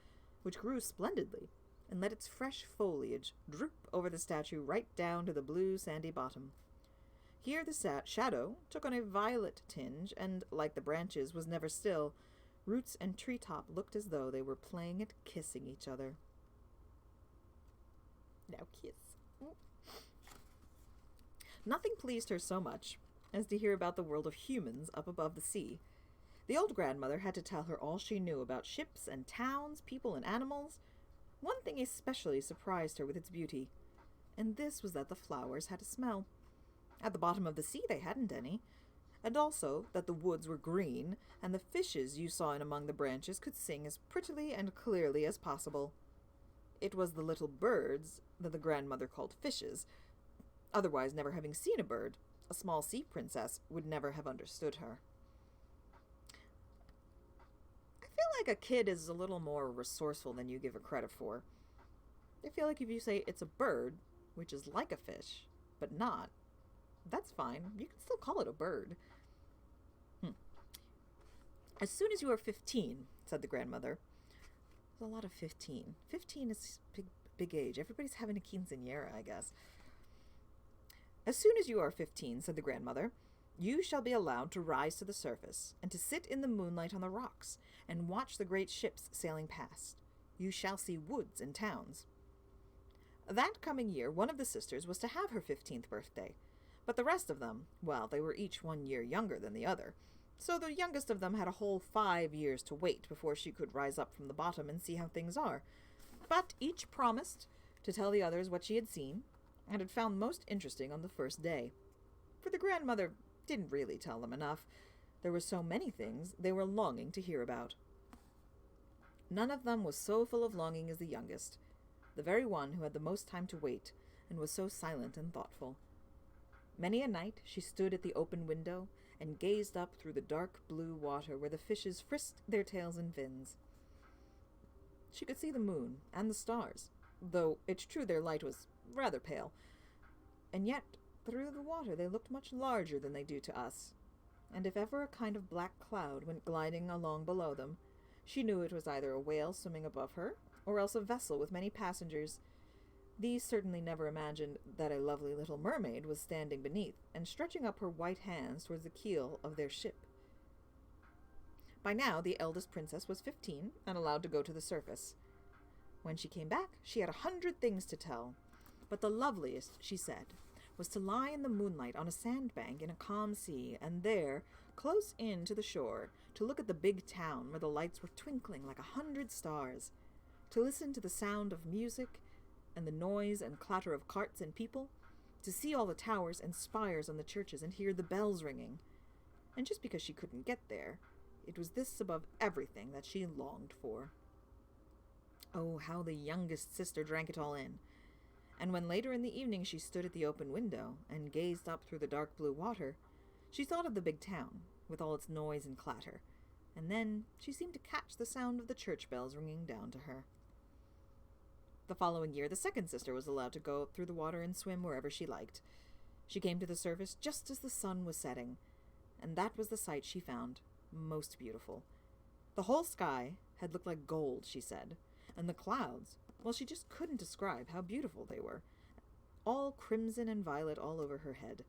which grew splendidly, and let its fresh foliage droop over the statue right down to the blue sandy bottom. Here the shadow took on a violet tinge, and, like the branches, was never still. Roots and treetop looked as though they were playing at kissing each other. Now kiss. Nothing pleased her so much as to hear about the world of humans up above the sea. The old grandmother had to tell her all she knew about ships and towns, people and animals. One thing especially surprised her with its beauty, and this was that the flowers had a smell. At the bottom of the sea they hadn't any, and also that the woods were green, and the fishes you saw in among the branches could sing as prettily and clearly as possible. It was the little birds that the grandmother called fishes. Otherwise, never having seen a bird, a small sea princess would never have understood her. I feel like a kid is a little more resourceful than you give her credit for. I feel like if you say it's a bird, which is like a fish, but not, that's fine. You can still call it a bird. As soon as you are 15, said the grandmother. There's a lot of 15. 15 is big age. Everybody's having a quinceañera, I guess. As soon as you are 15, said the grandmother, you shall be allowed to rise to the surface, and to sit in the moonlight on the rocks, and watch the great ships sailing past. You shall see woods and towns. That coming year, one of the sisters was to have her 15th birthday, but the rest of them, well, they were each 1 year younger than the other, so the youngest of them had a whole 5 years to wait before she could rise up from the bottom and see how things are. But each promised to tell the others what she had seen, and had found most interesting on the first day. For the grandmother didn't really tell them enough. There were so many things they were longing to hear about. None of them was so full of longing as the youngest, the very one who had the most time to wait, and was so silent and thoughtful. Many a night she stood at the open window, and gazed up through the dark blue water where the fishes frisked their tails and fins. She could see the moon and the stars, though it's true their light was rather pale, and yet through the water they looked much larger than they do to us, and if ever a kind of black cloud went gliding along below them, she knew it was either a whale swimming above her, or else a vessel with many passengers. These certainly never imagined that a lovely little mermaid was standing beneath and stretching up her white hands towards the keel of their ship. By now, the eldest princess was 15 and allowed to go to the surface. When she came back, she had 100 things to tell, but the loveliest, she said, was to lie in the moonlight on a sandbank in a calm sea, and there, close in to the shore, to look at the big town where the lights were twinkling like 100 stars, to listen to the sound of music and the noise and clatter of carts and people, to see all the towers and spires on the churches and hear the bells ringing. And just because she couldn't get there, it was this above everything that she longed for. Oh, how the youngest sister drank it all in. And when later in the evening she stood at the open window and gazed up through the dark blue water, she thought of the big town, with all its noise and clatter, and then she seemed to catch the sound of the church bells ringing down to her. The following year, the second sister was allowed to go through the water and swim wherever she liked. She came to the surface just as the sun was setting, and that was the sight she found most beautiful. The whole sky had looked like gold, she said, and the clouds, well, she just couldn't describe how beautiful they were, all crimson and violet all over her head.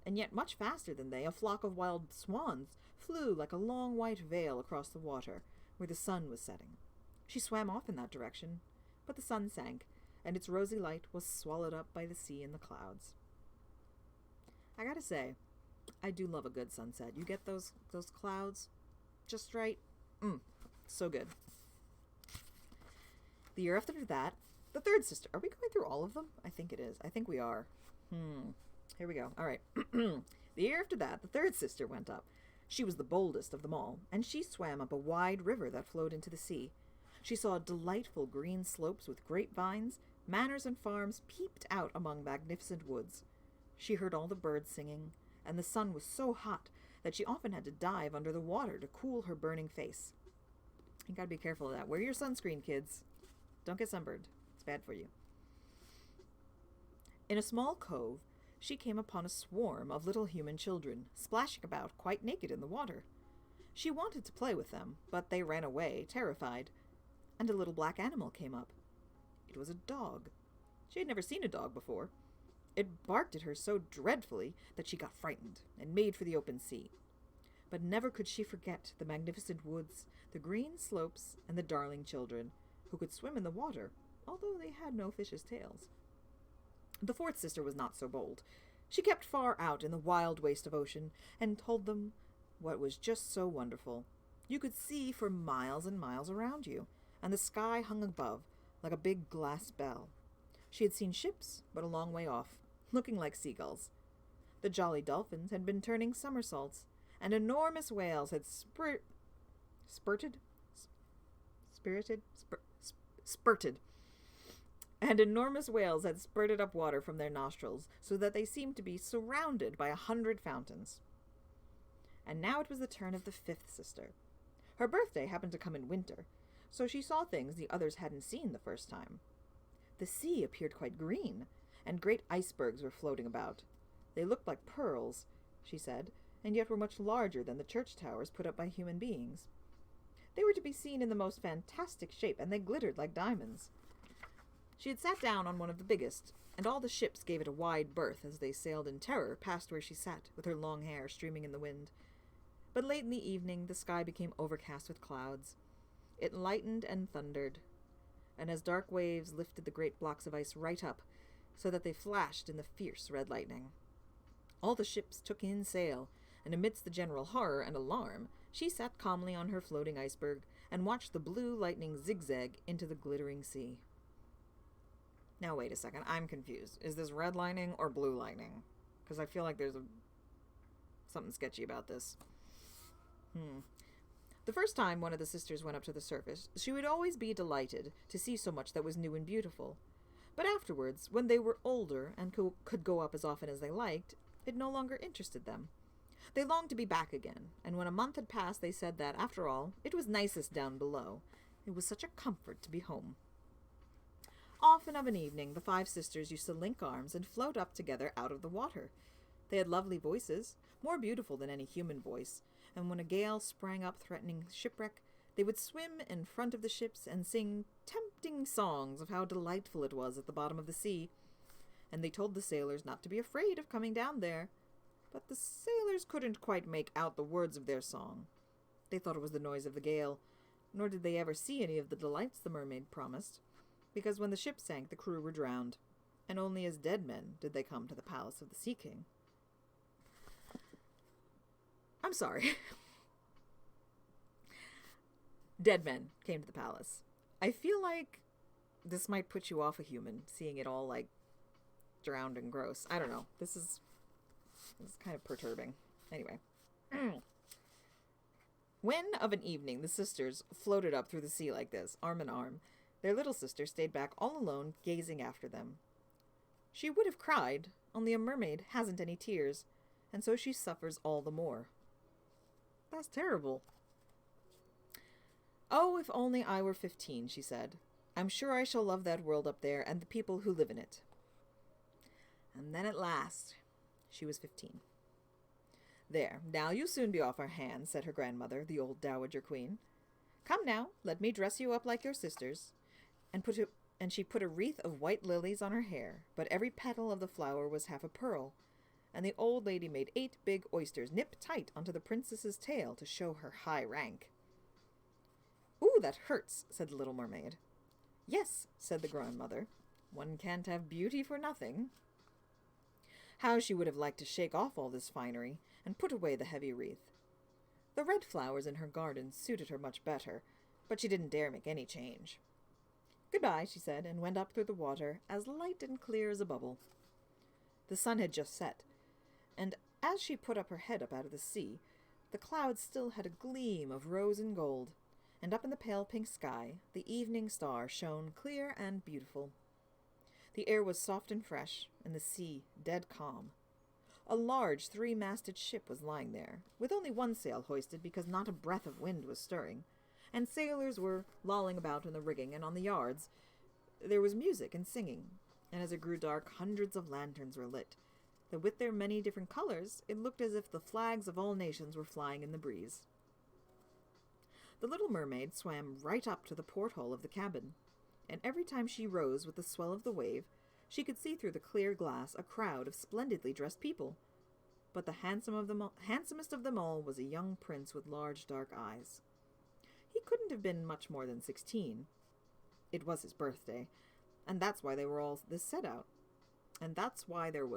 And yet much faster than they, a flock of wild swans flew like a long white veil across the water, where the sun was setting. She swam off in that direction, but the sun sank, and its rosy light was swallowed up by the sea and the clouds. I gotta say, I do love a good sunset. You get those clouds just right. So good. The year after that, the third sister. Are we going through all of them? I think it is. I think we are. Here we go. All right. The year after that, the third sister went up. She was the boldest of them all, and she swam up a wide river that flowed into the sea. She saw delightful green slopes with grapevines, manors and farms peeped out among magnificent woods. She heard all the birds singing, and the sun was so hot that she often had to dive under the water to cool her burning face. You gotta be careful of that. Wear your sunscreen, kids. Don't get sunburned. It's bad for you. In a small cove, she came upon a swarm of little human children, splashing about quite naked in the water. She wanted to play with them, but they ran away, terrified, and a little black animal came up. It was a dog. She had never seen a dog before. It barked at her so dreadfully that she got frightened and made for the open sea. But never could she forget the magnificent woods, the green slopes, and the darling children, who could swim in the water, although they had no fish's tails. The fourth sister was not so bold. She kept far out in the wild waste of ocean, and told them what was just so wonderful. You could see for miles and miles around you, and the sky hung above like a big glass bell. She had seen ships, but a long way off, looking like seagulls. The jolly dolphins had been turning somersaults, and enormous whales had spurted, and enormous whales had spurted up water from their nostrils, so that they seemed to be surrounded by 100 fountains. And now it was the turn of the fifth sister. Her birthday happened to come in winter, so she saw things the others hadn't seen the first time. The sea appeared quite green, and great icebergs were floating about. They looked like pearls, she said, and yet were much larger than the church towers put up by human beings. They were to be seen in the most fantastic shape, and they glittered like diamonds. She had sat down on one of the biggest, and all the ships gave it a wide berth as they sailed in terror past where she sat, with her long hair streaming in the wind. But late in the evening the sky became overcast with clouds. It lightened and thundered, and as dark waves lifted the great blocks of ice right up, so that they flashed in the fierce red lightning. All the ships took in sail, and amidst the general horror and alarm, she sat calmly on her floating iceberg and watched the blue lightning zigzag into the glittering sea. Now wait a second, I'm confused. Is this red lightning or blue lightning? Because I feel like there's something sketchy about this. The first time one of the sisters went up to the surface, she would always be delighted to see so much that was new and beautiful. But afterwards, when they were older and could go up as often as they liked, it no longer interested them. They longed to be back again, and when a month had passed they said that, after all, it was nicest down below. It was such a comfort to be home. Often of an evening the 5 sisters used to link arms and float up together out of the water. They had lovely voices, more beautiful than any human voice, and when a gale sprang up threatening shipwreck, they would swim in front of the ships and sing tempting songs of how delightful it was at the bottom of the sea. And they told the sailors not to be afraid of coming down there. But the sailors couldn't quite make out the words of their song. They thought it was the noise of the gale, nor did they ever see any of the delights the mermaid promised, because when the ship sank the crew were drowned, and only as dead men did they come to the palace of the Sea King. I'm sorry. Dead men came to the palace. I feel like this might put you off a human, seeing it all, like, drowned and gross. I don't know. This is kind of perturbing. Anyway. When, of an evening, the sisters floated up through the sea like this, arm in arm, their little sister stayed back all alone, gazing after them. She would have cried, only a mermaid hasn't any tears, and so she suffers all the more. That's terrible. Oh, if only I were 15, she said. I'm sure I shall love that world up there and the people who live in it. And then at last, she was 15. There, now you'll soon be off our hands, said her grandmother, the old dowager queen. Come now, let me dress you up like your sisters. And she put a wreath of white lilies on her hair, but every petal of the flower was half a pearl, and the old lady made 8 big oysters nip tight onto the princess's tail to show her high rank. Ooh, that hurts, said the little mermaid. Yes, said the grandmother. One can't have beauty for nothing. How she would have liked to shake off all this finery and put away the heavy wreath. The red flowers in her garden suited her much better, but she didn't dare make any change. Goodbye, she said, and went up through the water, as light and clear as a bubble. The sun had just set, and as she put up her head up out of the sea, the clouds still had a gleam of rose and gold, and up in the pale pink sky the evening star shone clear and beautiful. The air was soft and fresh, and the sea dead calm. A large 3-masted ship was lying there, with only one sail hoisted because not a breath of wind was stirring, and sailors were lolling about in the rigging and on the yards. There was music and singing, and as it grew dark, hundreds of lanterns were lit, that with their many different colors, it looked as if the flags of all nations were flying in the breeze. The little mermaid swam right up to the porthole of the cabin, and every time she rose with the swell of the wave, she could see through the clear glass a crowd of splendidly dressed people. But the handsomest of them all was a young prince with large dark eyes. He couldn't have been much more than 16. It was his birthday, and that's why there was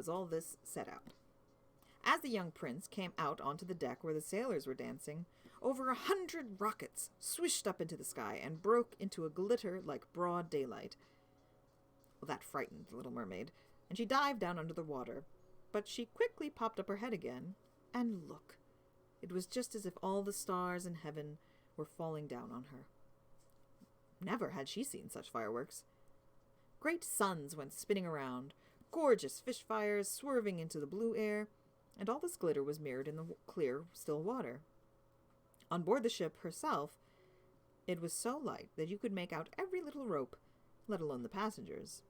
all this set out. As the young prince came out onto the deck where the sailors were dancing, over 100 rockets swished up into the sky and broke into a glitter like broad daylight. Well, that frightened the little mermaid, and she dived down under the water. But she quickly popped up her head again, and look, it was just as if all the stars in heaven were falling down on her. Never had she seen such fireworks. Great suns went spinning around, gorgeous fish fires swerving into the blue air, and all this glitter was mirrored in the clear, still water. On board the ship herself, it was so light that you could make out every little rope, let alone the passengers.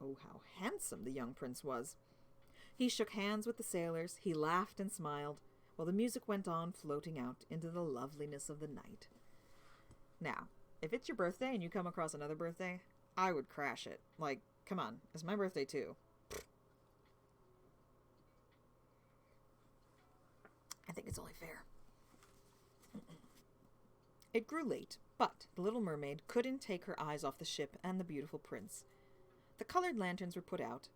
Oh, how handsome the young prince was! He shook hands with the sailors, he laughed and smiled, while the music went on floating out into the loveliness of the night. Now, if it's your birthday and you come across another birthday, I would crash it. Like, come on, it's my birthday too. I think it's only fair. It grew late, but the little mermaid couldn't take her eyes off the ship and the beautiful prince. The colored lanterns were put out,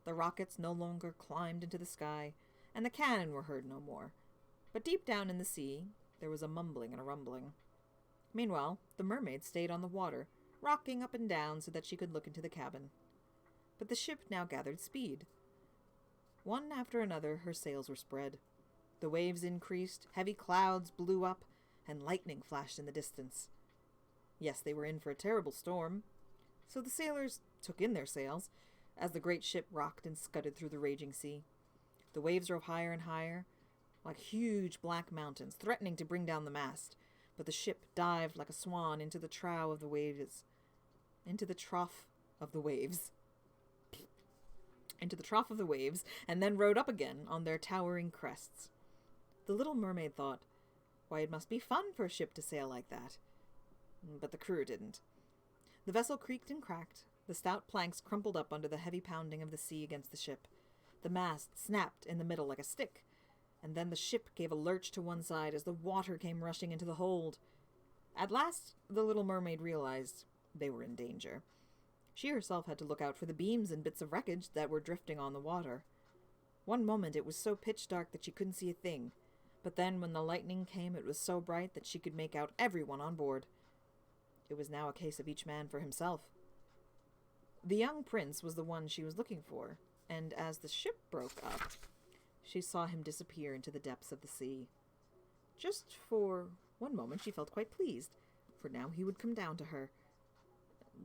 the rockets no longer climbed into the sky, and the cannon were heard no more. But deep down in the sea, there was a mumbling and a rumbling. Meanwhile, the mermaid stayed on the water, rocking up and down so that she could look into the cabin. But the ship now gathered speed. One after another, her sails were spread. The waves increased, heavy clouds blew up, and lightning flashed in the distance. Yes, they were in for a terrible storm. So the sailors took in their sails, as the great ship rocked and scudded through the raging sea. The waves rose higher and higher, like huge black mountains, threatening to bring down the mast. But the ship dived like a swan into the trough of the waves. Into the trough of the waves, and then rode up again on their towering crests. The little mermaid thought, why, it must be fun for a ship to sail like that. But the crew didn't. The vessel creaked and cracked. The stout planks crumpled up under the heavy pounding of the sea against the ship. The mast snapped in the middle like a stick, and then the ship gave a lurch to one side as the water came rushing into the hold. At last, the little mermaid realized they were in danger. She herself had to look out for the beams and bits of wreckage that were drifting on the water. One moment it was so pitch dark that she couldn't see a thing, but then when the lightning came it was so bright that she could make out everyone on board. It was now a case of each man for himself. The young prince was the one she was looking for, and as the ship broke up, she saw him disappear into the depths of the sea. Just for one moment she felt quite pleased, for now he would come down to her.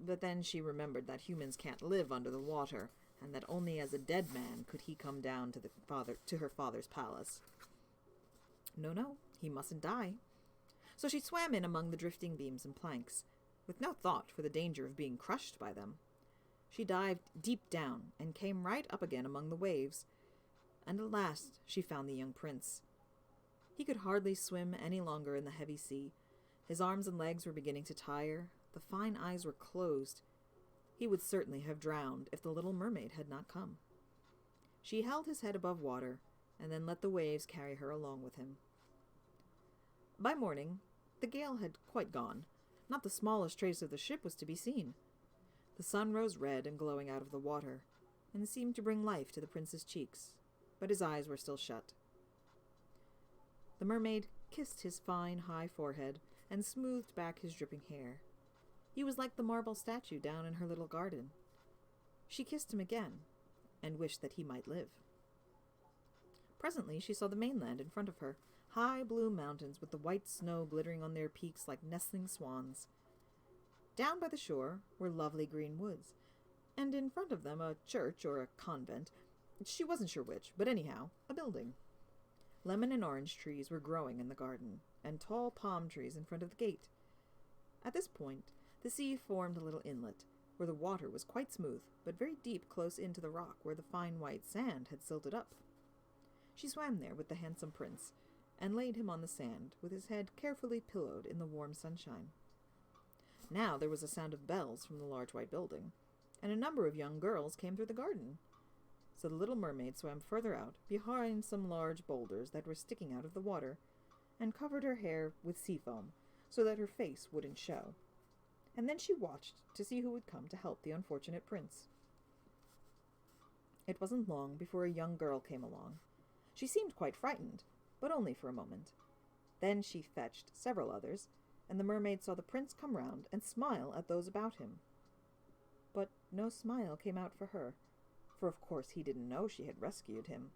But then she remembered that humans can't live under the water, and that only as a dead man could he come down to her father's palace. No, he mustn't die. So she swam in among the drifting beams and planks, with no thought for the danger of being crushed by them. She dived deep down and came right up again among the waves, and at last she found the young prince. He could hardly swim any longer in the heavy sea. His arms and legs were beginning to tire. The fine eyes were closed. He would certainly have drowned if the little mermaid had not come. She held his head above water, and then let the waves carry her along with him. By morning, the gale had quite gone. Not the smallest trace of the ship was to be seen. The sun rose red and glowing out of the water, and seemed to bring life to the prince's cheeks, but his eyes were still shut. The mermaid kissed his fine, high forehead and smoothed back his dripping hair. He was like the marble statue down in her little garden. She kissed him again, and wished that he might live. Presently she saw the mainland in front of her, high blue mountains with the white snow glittering on their peaks like nestling swans. Down by the shore were lovely green woods, and in front of them a church or a convent. She wasn't sure which, but anyhow, a building. Lemon and orange trees were growing in the garden, and tall palm trees in front of the gate. At this point, the sea formed a little inlet, where the water was quite smooth, but very deep close into the rock where the fine white sand had silted up. She swam there with the handsome prince, and laid him on the sand, with his head carefully pillowed in the warm sunshine. Now there was a sound of bells from the large white building, and a number of young girls came through the garden. So the little mermaid swam further out, behind some large boulders that were sticking out of the water, and covered her hair with sea foam, so that her face wouldn't show. And then she watched to see who would come to help the unfortunate prince. It wasn't long before a young girl came along. She seemed quite frightened, but only for a moment. Then she fetched several others, and the mermaid saw the prince come round and smile at those about him. But no smile came out for her, for of course he didn't know she had rescued him.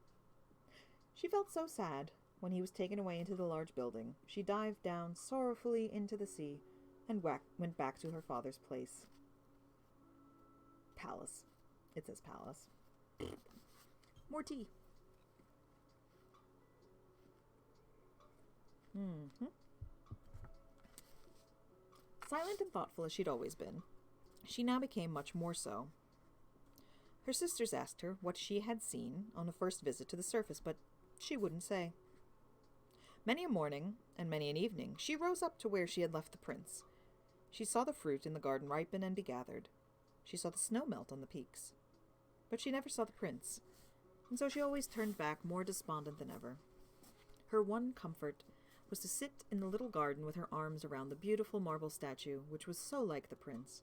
She felt so sad. When he was taken away into the large building, she dived down sorrowfully into the sea and went back to her father's place. Palace. It says palace. More tea. Silent and thoughtful as she'd always been, she now became much more so. Her sisters asked her what she had seen on a first visit to the surface, but she wouldn't say. Many a morning and many an evening she rose up to where she had left the prince. She saw the fruit in the garden ripen and be gathered. She saw the snow melt on the peaks. But she never saw the prince, and so she always turned back more despondent than ever. Her one comfort was to sit in the little garden with her arms around the beautiful marble statue, which was so like the prince.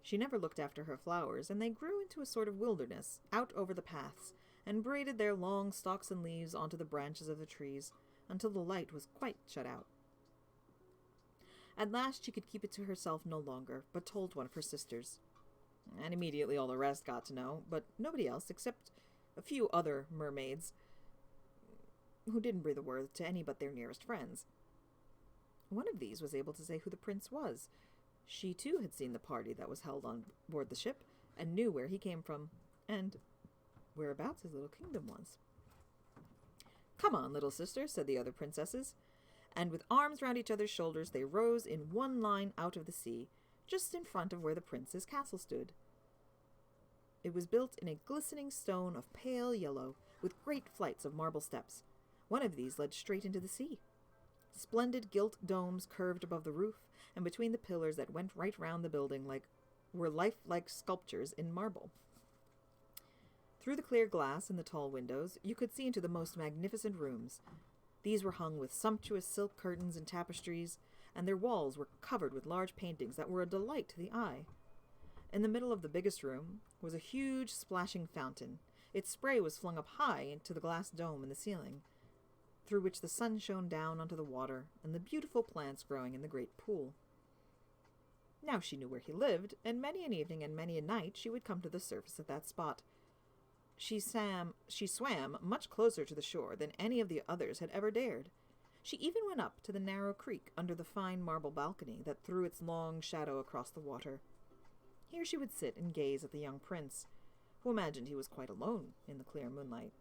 She never looked after her flowers, and they grew into a sort of wilderness, out over the paths, and braided their long stalks and leaves onto the branches of the trees, until the light was quite shut out. At last she could keep it to herself no longer, but told one of her sisters. And immediately all the rest got to know, but nobody else, except a few other mermaids, who didn't breathe a word to any but their nearest friends. One of these was able to say who the prince was. She too had seen the party that was held on board the ship, and knew where he came from, and whereabouts his little kingdom was. "Come on, little sister," said the other princesses, and with arms round each other's shoulders they rose in one line out of the sea, just in front of where the prince's castle stood. It was built in a glistening stone of pale yellow, with great flights of marble steps. One of these led straight into the sea. Splendid gilt domes curved above the roof, and between the pillars that went right round the building were lifelike sculptures in marble. Through the clear glass in the tall windows, you could see into the most magnificent rooms. These were hung with sumptuous silk curtains and tapestries, and their walls were covered with large paintings that were a delight to the eye. In the middle of the biggest room was a huge splashing fountain. Its spray was flung up high into the glass dome in the ceiling, through which the sun shone down onto the water and the beautiful plants growing in the great pool. Now she knew where he lived, and many an evening and many a night she would come to the surface of that spot. She swam much closer to the shore than any of the others had ever dared. She even went up to the narrow creek under the fine marble balcony that threw its long shadow across the water. Here she would sit and gaze at the young prince, who imagined he was quite alone in the clear moonlight.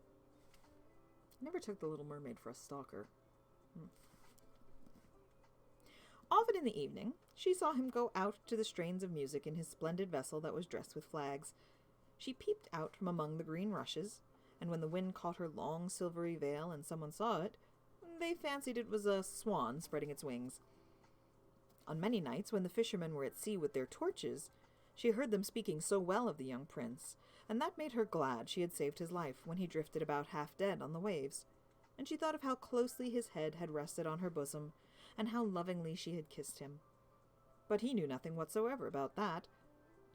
I never took the little mermaid for a stalker. Often in the evening, she saw him go out to the strains of music in his splendid vessel that was dressed with flags. She peeped out from among the green rushes, and when the wind caught her long silvery veil and someone saw it, they fancied it was a swan spreading its wings. On many nights, when the fishermen were at sea with their torches, she heard them speaking so well of the young prince, and that made her glad she had saved his life when he drifted about half dead on the waves, and she thought of how closely his head had rested on her bosom, and how lovingly she had kissed him. But he knew nothing whatsoever about that,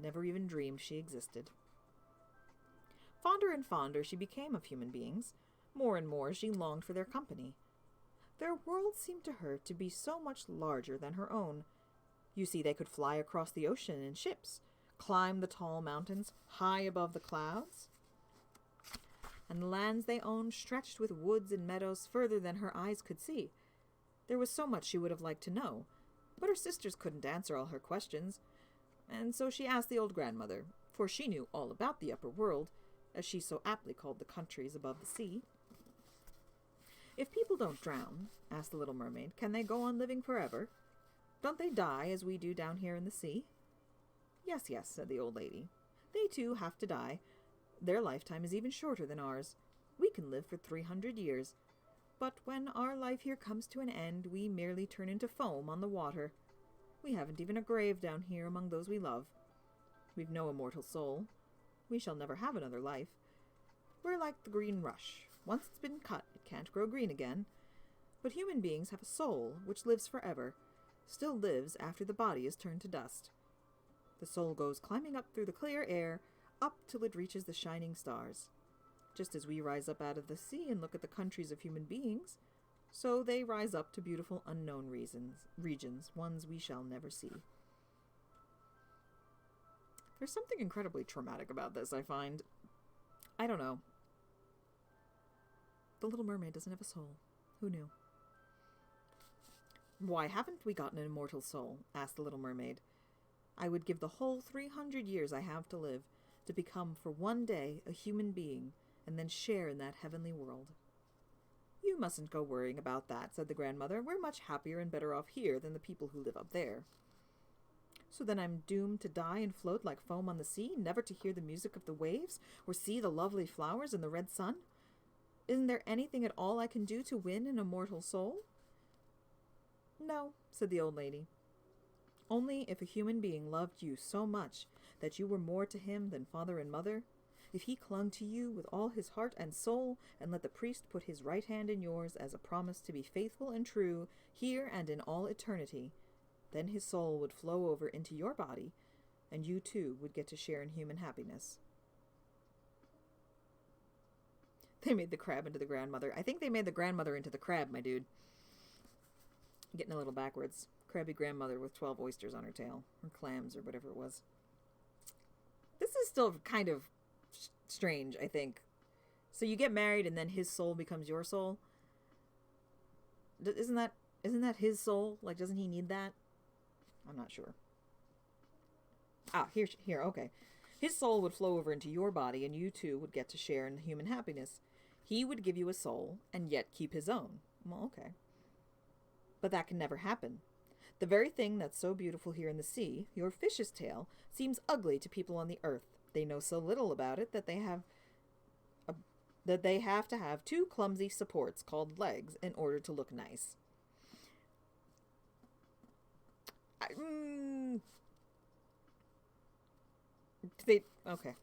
never even dreamed she existed. Fonder and fonder she became of human beings. More and more she longed for their company. Their world seemed to her to be so much larger than her own. You see, they could fly across the ocean in ships, climb the tall mountains high above the clouds, and the lands they owned stretched with woods and meadows further than her eyes could see. There was so much she would have liked to know, but her sisters couldn't answer all her questions, and so she asked the old grandmother, for she knew all about the upper world, as she so aptly called the countries above the sea. "If people don't drown," asked the little mermaid, "can they go on living forever? Don't they die as we do down here in the sea?" "Yes, yes," said the old lady. "They too have to die. Their lifetime is even shorter than ours. We can live for 300 years. But when our life here comes to an end, we merely turn into foam on the water. We haven't even a grave down here among those we love. We've no immortal soul. We shall never have another life. We're like the green rush. Once it's been cut, it can't grow green again. But human beings have a soul which lives forever, still lives after the body is turned to dust. The soul goes climbing up through the clear air, up till it reaches the shining stars. Just as we rise up out of the sea and look at the countries of human beings, so they rise up to beautiful unknown regions, ones we shall never see. There's something incredibly traumatic about this, I find. I don't know. The Little Mermaid doesn't have a soul. Who knew? Why haven't we gotten an immortal soul? Asked the Little Mermaid. I would give the whole 300 years I have to live to become for one day a human being and then share in that heavenly world. You mustn't go worrying about that, said the grandmother. We're much happier and better off here than the people who live up there. So then I'm doomed to die and float like foam on the sea, never to hear the music of the waves or see the lovely flowers and the red sun? Isn't there anything at all I can do to win an immortal soul? No, said the old lady. Only if a human being loved you so much that you were more to him than father and mother, if he clung to you with all his heart and soul and let the priest put his right hand in yours as a promise to be faithful and true here and in all eternity, then his soul would flow over into your body, and you too would get to share in human happiness. They made the crab into the grandmother. I think they made the grandmother into the crab, my dude. Getting a little backwards. Crabby grandmother with 12 oysters on her tail. Or clams, or whatever it was. This is still kind of strange, I think. So you get married, and then his soul becomes your soul? Isn't that his soul? Like, doesn't he need that? I'm not sure. Ah, here, okay. His soul would flow over into your body, and you too would get to share in human happiness. He would give you a soul, and yet keep his own. Well, okay. But that can never happen. The very thing that's so beautiful here in the sea, your fish's tail, seems ugly to people on the earth. They know so little about it that they have to have two clumsy supports called legs in order to look nice. Okay.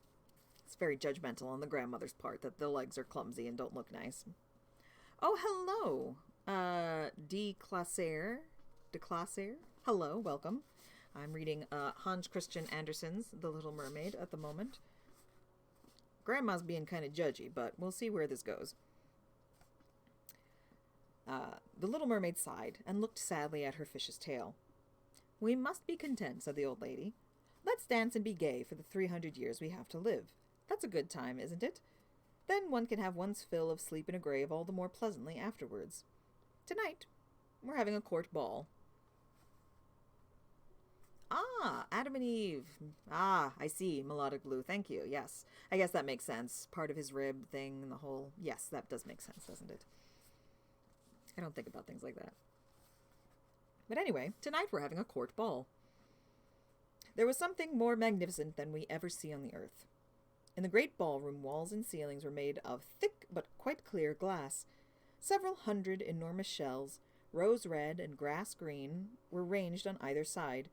It's very judgmental on the grandmother's part that the legs are clumsy and don't look nice. Oh, hello, De Classer. Hello, welcome. I'm reading Hans Christian Andersen's The Little Mermaid at the moment. Grandma's being kind of judgy, but we'll see where this goes. The Little Mermaid sighed and looked sadly at her fish's tail. We must be content, said the old lady. Let's dance and be gay for the 300 years we have to live. That's a good time, isn't it? Then one can have one's fill of sleep in a grave all the more pleasantly afterwards. Tonight, we're having a court ball. Ah, Adam and Eve. Ah, I see, melodic blue. Thank you, yes. I guess that makes sense. Part of his rib thing and the whole... Yes, that does make sense, doesn't it? I don't think about things like that. But anyway, tonight we're having a court ball. There was something more magnificent than we ever see on the earth. In the great ballroom, walls and ceilings were made of thick but quite clear glass. Several hundred enormous shells, rose red and grass green, were ranged on either side,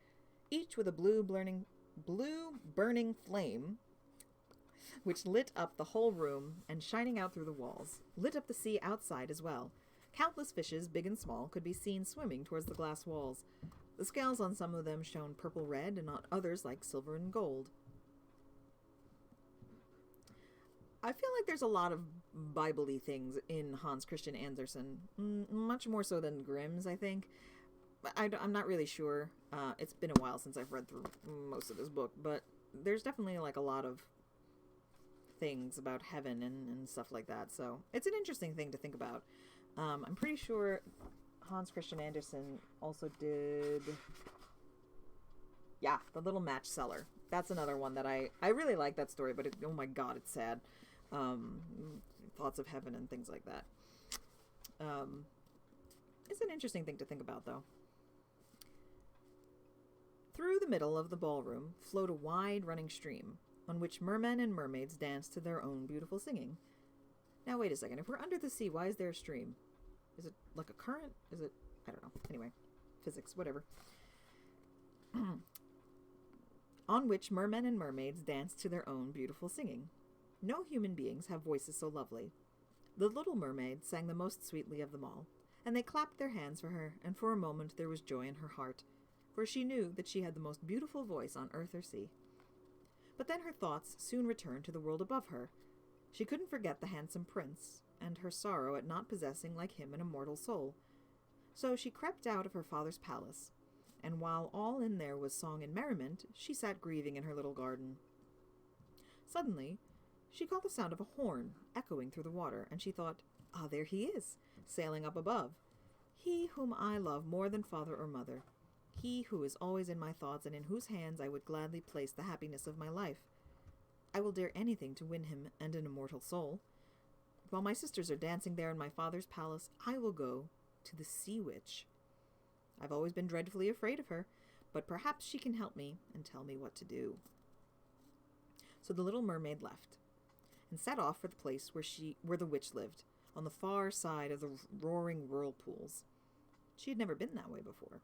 each with a blue burning flame, which lit up the whole room and, shining out through the walls, lit up the sea outside as well. Countless fishes, big and small, could be seen swimming towards the glass walls. The scales on some of them shone purple-red, and on others like silver and gold. I feel like there's a lot of Bible-y things in Hans Christian Andersen, much more so than Grimm's, I think. I'm not really sure. It's been a while since I've read through most of his book, but there's definitely like a lot of things about heaven and stuff like that, so it's an interesting thing to think about. I'm pretty sure Hans Christian Andersen also did... Yeah, The Little Match Seller. That's another one that I really like that story, but oh my god, it's sad. Thoughts of heaven and things like that. It's an interesting thing to think about, though. Through the middle of the ballroom flowed a wide running stream, on which mermen and mermaids danced to their own beautiful singing. Now, wait a second. If we're under the sea, why is there a stream? Is it like a current? Is it... I don't know. Anyway. Physics. Whatever. On which mermen and mermaids danced to their own beautiful singing. No human beings have voices so lovely. The little mermaid sang the most sweetly of them all, and they clapped their hands for her, and for a moment there was joy in her heart, for she knew that she had the most beautiful voice on earth or sea. But then her thoughts soon returned to the world above her. She couldn't forget the handsome prince, and her sorrow at not possessing like him an immortal soul. So she crept out of her father's palace, and while all in there was song and merriment, she sat grieving in her little garden. Suddenly, she caught the sound of a horn echoing through the water, and she thought, "Ah, there he is, sailing up above. He whom I love more than father or mother. He who is always in my thoughts and in whose hands I would gladly place the happiness of my life. I will dare anything to win him and an immortal soul. While my sisters are dancing there in my father's palace, I will go to the Sea Witch. I've always been dreadfully afraid of her, but perhaps she can help me and tell me what to do." So the little mermaid left, and set off for the place where the witch lived, on the far side of the roaring whirlpools. She had never been that way before.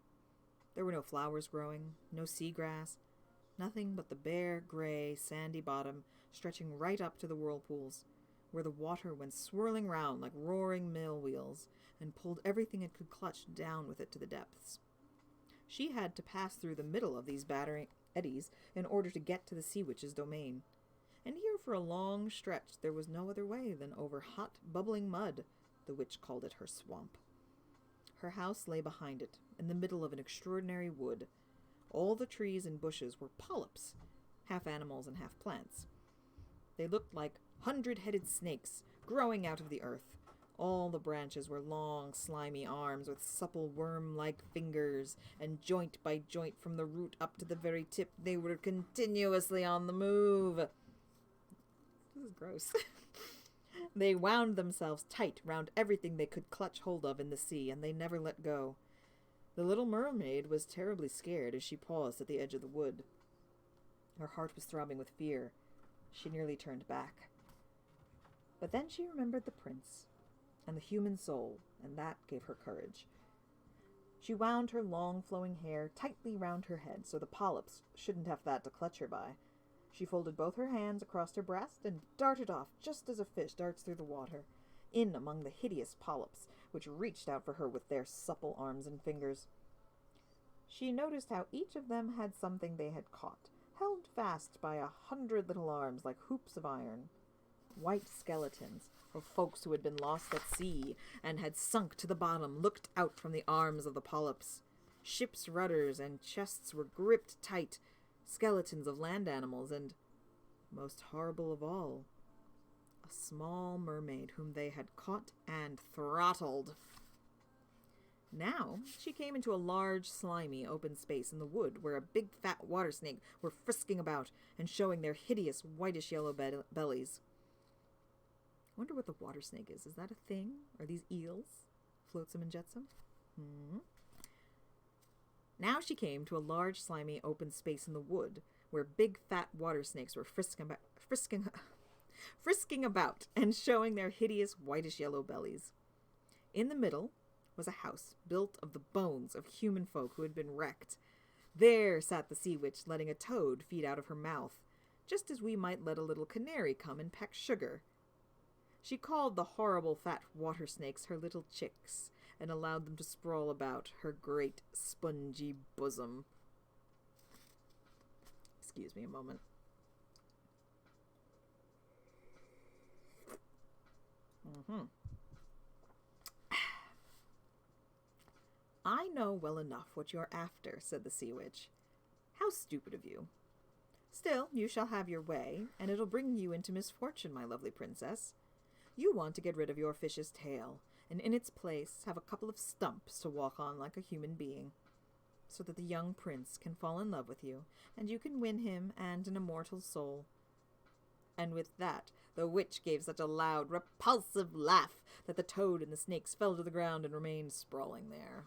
There were no flowers growing, no seagrass, nothing but the bare, gray, sandy bottom stretching right up to the whirlpools, where the water went swirling round like roaring mill wheels and pulled everything it could clutch down with it to the depths. She had to pass through the middle of these battering eddies in order to get to the Sea Witch's domain. And here for a long stretch there was no other way than over hot, bubbling mud. The witch called it her swamp. Her house lay behind it, in the middle of an extraordinary wood. All the trees and bushes were polyps, half animals and half plants. They looked like 100-headed snakes growing out of the earth. All the branches were long, slimy arms with supple worm-like fingers, and joint by joint from the root up to the very tip they were continuously on the move. This is gross. They wound themselves tight round everything they could clutch hold of in the sea, and they never let go. The little mermaid was terribly scared as she paused at the edge of the wood. Her heart was throbbing with fear. She nearly turned back. But then she remembered the prince and the human soul, and that gave her courage. She wound her long flowing hair tightly round her head so the polyps shouldn't have that to clutch her by. She folded both her hands across her breast and darted off just as a fish darts through the water, in among the hideous polyps which reached out for her with their supple arms and fingers. She noticed how each of them had something they had caught, held fast by 100 little arms like hoops of iron. White skeletons of folks who had been lost at sea and had sunk to the bottom looked out from the arms of the polyps. Ships' rudders and chests were gripped tight, skeletons of land animals, and, most horrible of all, a small mermaid whom they had caught and throttled. Now she came into a large, slimy, open space in the wood where a big, fat water snake were frisking about and showing their hideous, whitish-yellow bellies. I wonder what the water snake is. Is that a thing? Are these eels? Flotsam and jetsam? Now she came to a large, slimy, open space in the wood where big, fat water snakes were frisking about and showing their hideous, whitish-yellow bellies. In the middle was a house built of the bones of human folk who had been wrecked. There sat the sea witch, letting a toad feed out of her mouth, just as we might let a little canary come and peck sugar. She called the horrible fat water snakes her little chicks, and allowed them to sprawl about her great spongy bosom. Excuse me a moment. "I know well enough what you're after," said the sea witch. "How stupid of you. Still, you shall have your way, and it'll bring you into misfortune, my lovely princess. You want to get rid of your fish's tail, and in its place have a couple of stumps to walk on like a human being, so that the young prince can fall in love with you, and you can win him and an immortal soul." And with that, the witch gave such a loud, repulsive laugh that the toad and the snakes fell to the ground and remained sprawling there.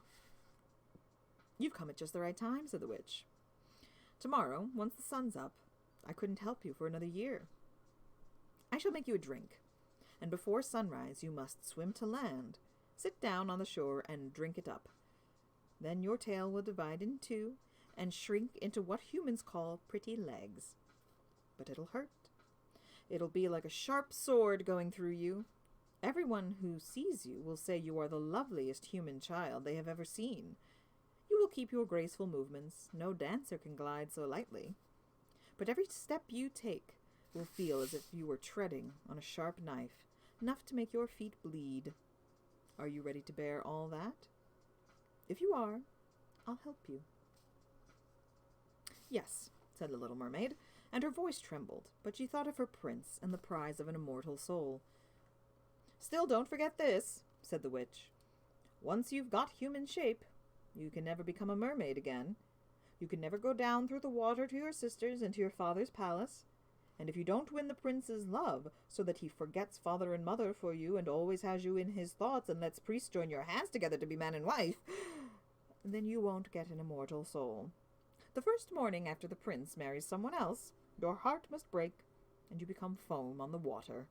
"You've come at just the right time," said the witch. "Tomorrow, once the sun's up, I couldn't help you for another year. I shall make you a drink, and before sunrise you must swim to land, sit down on the shore, and drink it up. Then your tail will divide in two and shrink into what humans call pretty legs. But it'll hurt. It'll be like a sharp sword going through you. Everyone who sees you will say you are the loveliest human child they have ever seen. You will keep your graceful movements. No dancer can glide so lightly. But every step you take will feel as if you were treading on a sharp knife, enough to make your feet bleed. Are you ready to bear all that? If you are, I'll help you." "Yes," said the little mermaid, and her voice trembled, but she thought of her prince and the prize of an immortal soul. "Still, don't forget this," said the witch. "Once you've got human shape, you can never become a mermaid again. You can never go down through the water to your sisters and to your father's palace. And if you don't win the prince's love, so that he forgets father and mother for you and always has you in his thoughts and lets priests join your hands together to be man and wife, then you won't get an immortal soul. The first morning after the prince marries someone else, your heart must break, and you become foam on the water."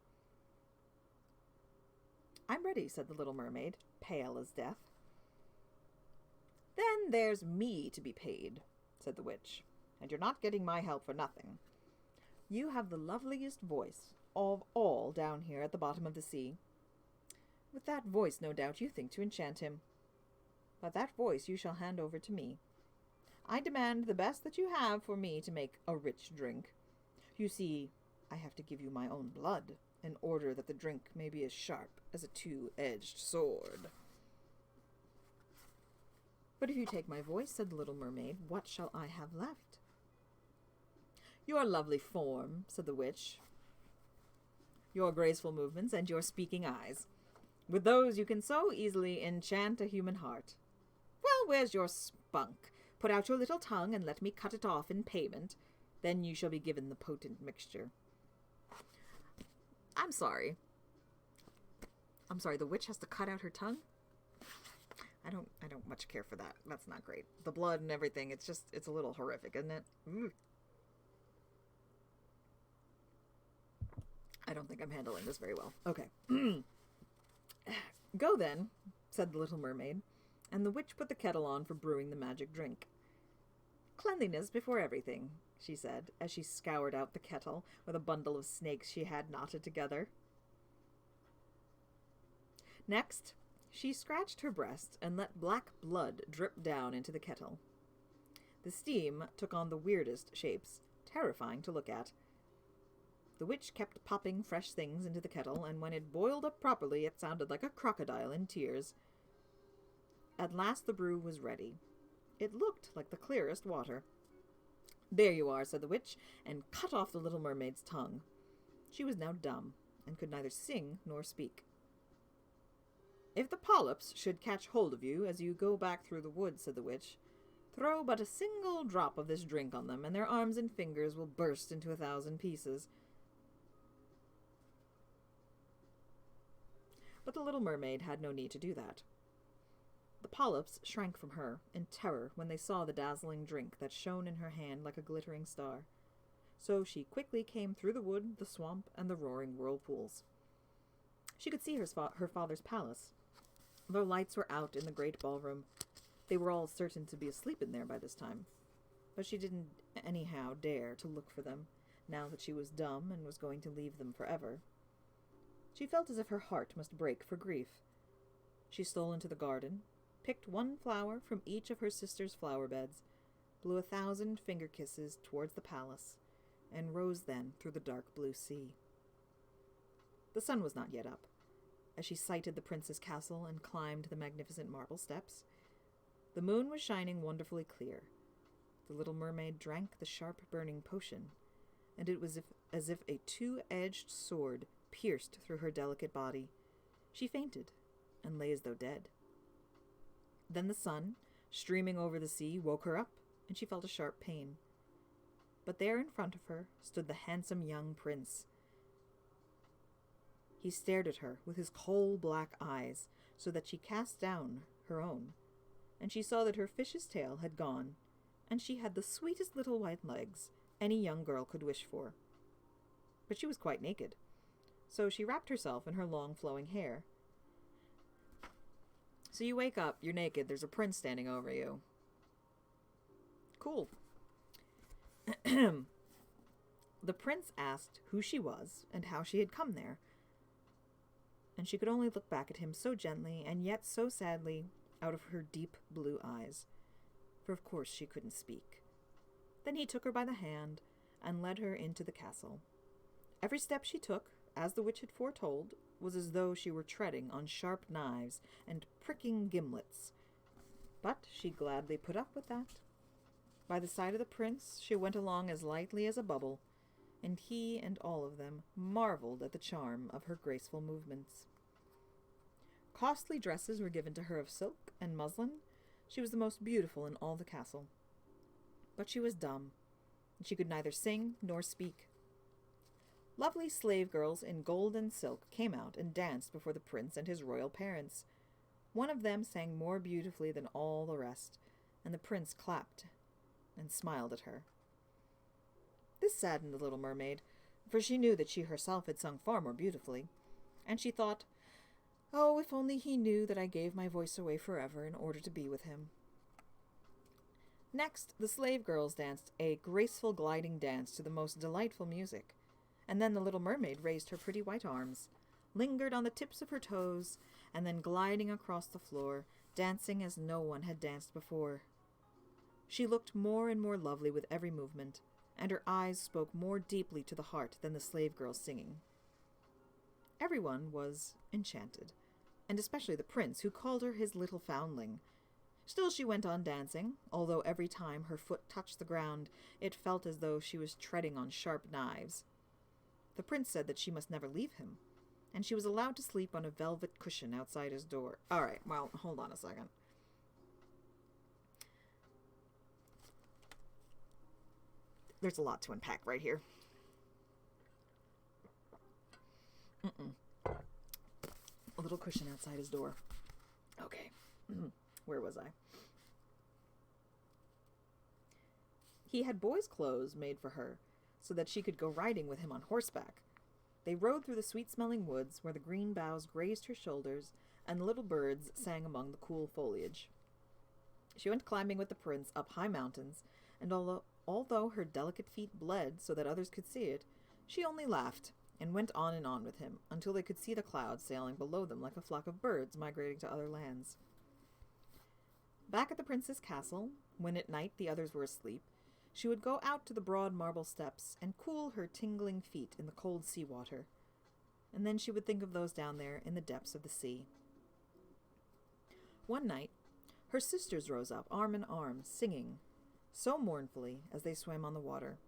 "I'm ready," said the little mermaid, pale as death. "Then there's me to be paid," said the witch, "and you're not getting my help for nothing. You have the loveliest voice of all down here at the bottom of the sea. With that voice, no doubt, you think to enchant him. But that voice you shall hand over to me. I demand the best that you have for me to make a rich drink. You see, I have to give you my own blood, in order that the drink may be as sharp as a two-edged sword." "But if you take my voice," said the little mermaid, "what shall I have left?" "Your lovely form," said the witch, "your graceful movements, and your speaking eyes. With those you can so easily enchant a human heart. Well, where's your spunk? Put out your little tongue and let me cut it off in payment. Then you shall be given the potent mixture." I'm sorry, the witch has to cut out her tongue? I don't much care for that. That's not great. The blood and everything, it's a little horrific, isn't it? I don't think I'm handling this very well. Okay. "Go then," said the little mermaid, and the witch put the kettle on for brewing the magic drink. "Cleanliness before everything," she said, as she scoured out the kettle with a bundle of snakes she had knotted together. Next, she scratched her breast and let black blood drip down into the kettle. The steam took on the weirdest shapes, terrifying to look at. The witch kept popping fresh things into the kettle, and when it boiled up properly, it sounded like a crocodile in tears. At last the brew was ready. It looked like the clearest water. "There you are," said the witch, and cut off the little mermaid's tongue. She was now dumb, and could neither sing nor speak. "If the polyps should catch hold of you as you go back through the wood," said the witch, "throw but a single drop of this drink on them, and their arms and fingers will burst into 1,000 pieces." But the little mermaid had no need to do that. The polyps shrank from her in terror when they saw the dazzling drink that shone in her hand like a glittering star. So she quickly came through the wood, the swamp, and the roaring whirlpools. She could see her father's palace. The lights were out in the great ballroom. They were all certain to be asleep in there by this time. But she didn't anyhow dare to look for them, now that she was dumb and was going to leave them forever. She felt as if her heart must break for grief. She stole into the garden, picked one flower from each of her sister's flower beds, blew 1,000 finger kisses towards the palace, and rose then through the dark blue sea. The sun was not yet up, as she sighted the prince's castle and climbed the magnificent marble steps. The moon was shining wonderfully clear. The little mermaid drank the sharp burning potion, and it was as if a two-edged sword pierced through her delicate body. She fainted, and lay as though dead. Then the sun, streaming over the sea, woke her up, and she felt a sharp pain. But there in front of her stood the handsome young prince. He stared at her with his coal-black eyes, so that she cast down her own, and she saw that her fish's tail had gone, and she had the sweetest little white legs any young girl could wish for. But she was quite naked, so she wrapped herself in her long flowing hair. So you wake up, you're naked, there's a prince standing over you. Cool. The prince asked who she was and how she had come there, and she could only look back at him so gently and yet so sadly out of her deep blue eyes, for of course she couldn't speak. Then he took her by the hand and led her into the castle. Every step she took, as the witch had foretold, was as though she were treading on sharp knives and pricking gimlets. But she gladly put up with that. By the side of the prince she went along as lightly as a bubble, and he and all of them marveled at the charm of her graceful movements. Costly dresses were given to her of silk and muslin. She was the most beautiful in all the castle. But she was dumb, and she could neither sing nor speak. Lovely slave girls in gold and silk came out and danced before the prince and his royal parents. One of them sang more beautifully than all the rest, and the prince clapped and smiled at her. This saddened the little mermaid, for she knew that she herself had sung far more beautifully, and she thought, "Oh, if only he knew that I gave my voice away forever in order to be with him." Next, the slave girls danced a graceful gliding dance to the most delightful music, and then the little mermaid raised her pretty white arms, lingered on the tips of her toes, and then gliding across the floor, dancing as no one had danced before. She looked more and more lovely with every movement, and her eyes spoke more deeply to the heart than the slave girls singing. Everyone was enchanted, and especially the prince, who called her his little foundling. Still she went on dancing, although every time her foot touched the ground, it felt as though she was treading on sharp knives. The prince said that she must never leave him, and she was allowed to sleep on a velvet cushion outside his door. All right, well, hold on a second. There's a lot to unpack right here. A little cushion outside his door. Okay. Where was I? He had boy's clothes made for her, so that she could go riding with him on horseback. They rode through the sweet-smelling woods where the green boughs grazed her shoulders and the little birds sang among the cool foliage. She went climbing with the prince up high mountains, and although her delicate feet bled so that others could see it, she only laughed and went on and on with him until they could see the clouds sailing below them like a flock of birds migrating to other lands. Back at the prince's castle, when at night the others were asleep, she would go out to the broad marble steps and cool her tingling feet in the cold sea water, and then she would think of those down there in the depths of the sea. One night, her sisters rose up, arm in arm, singing, so mournfully as they swam on the water.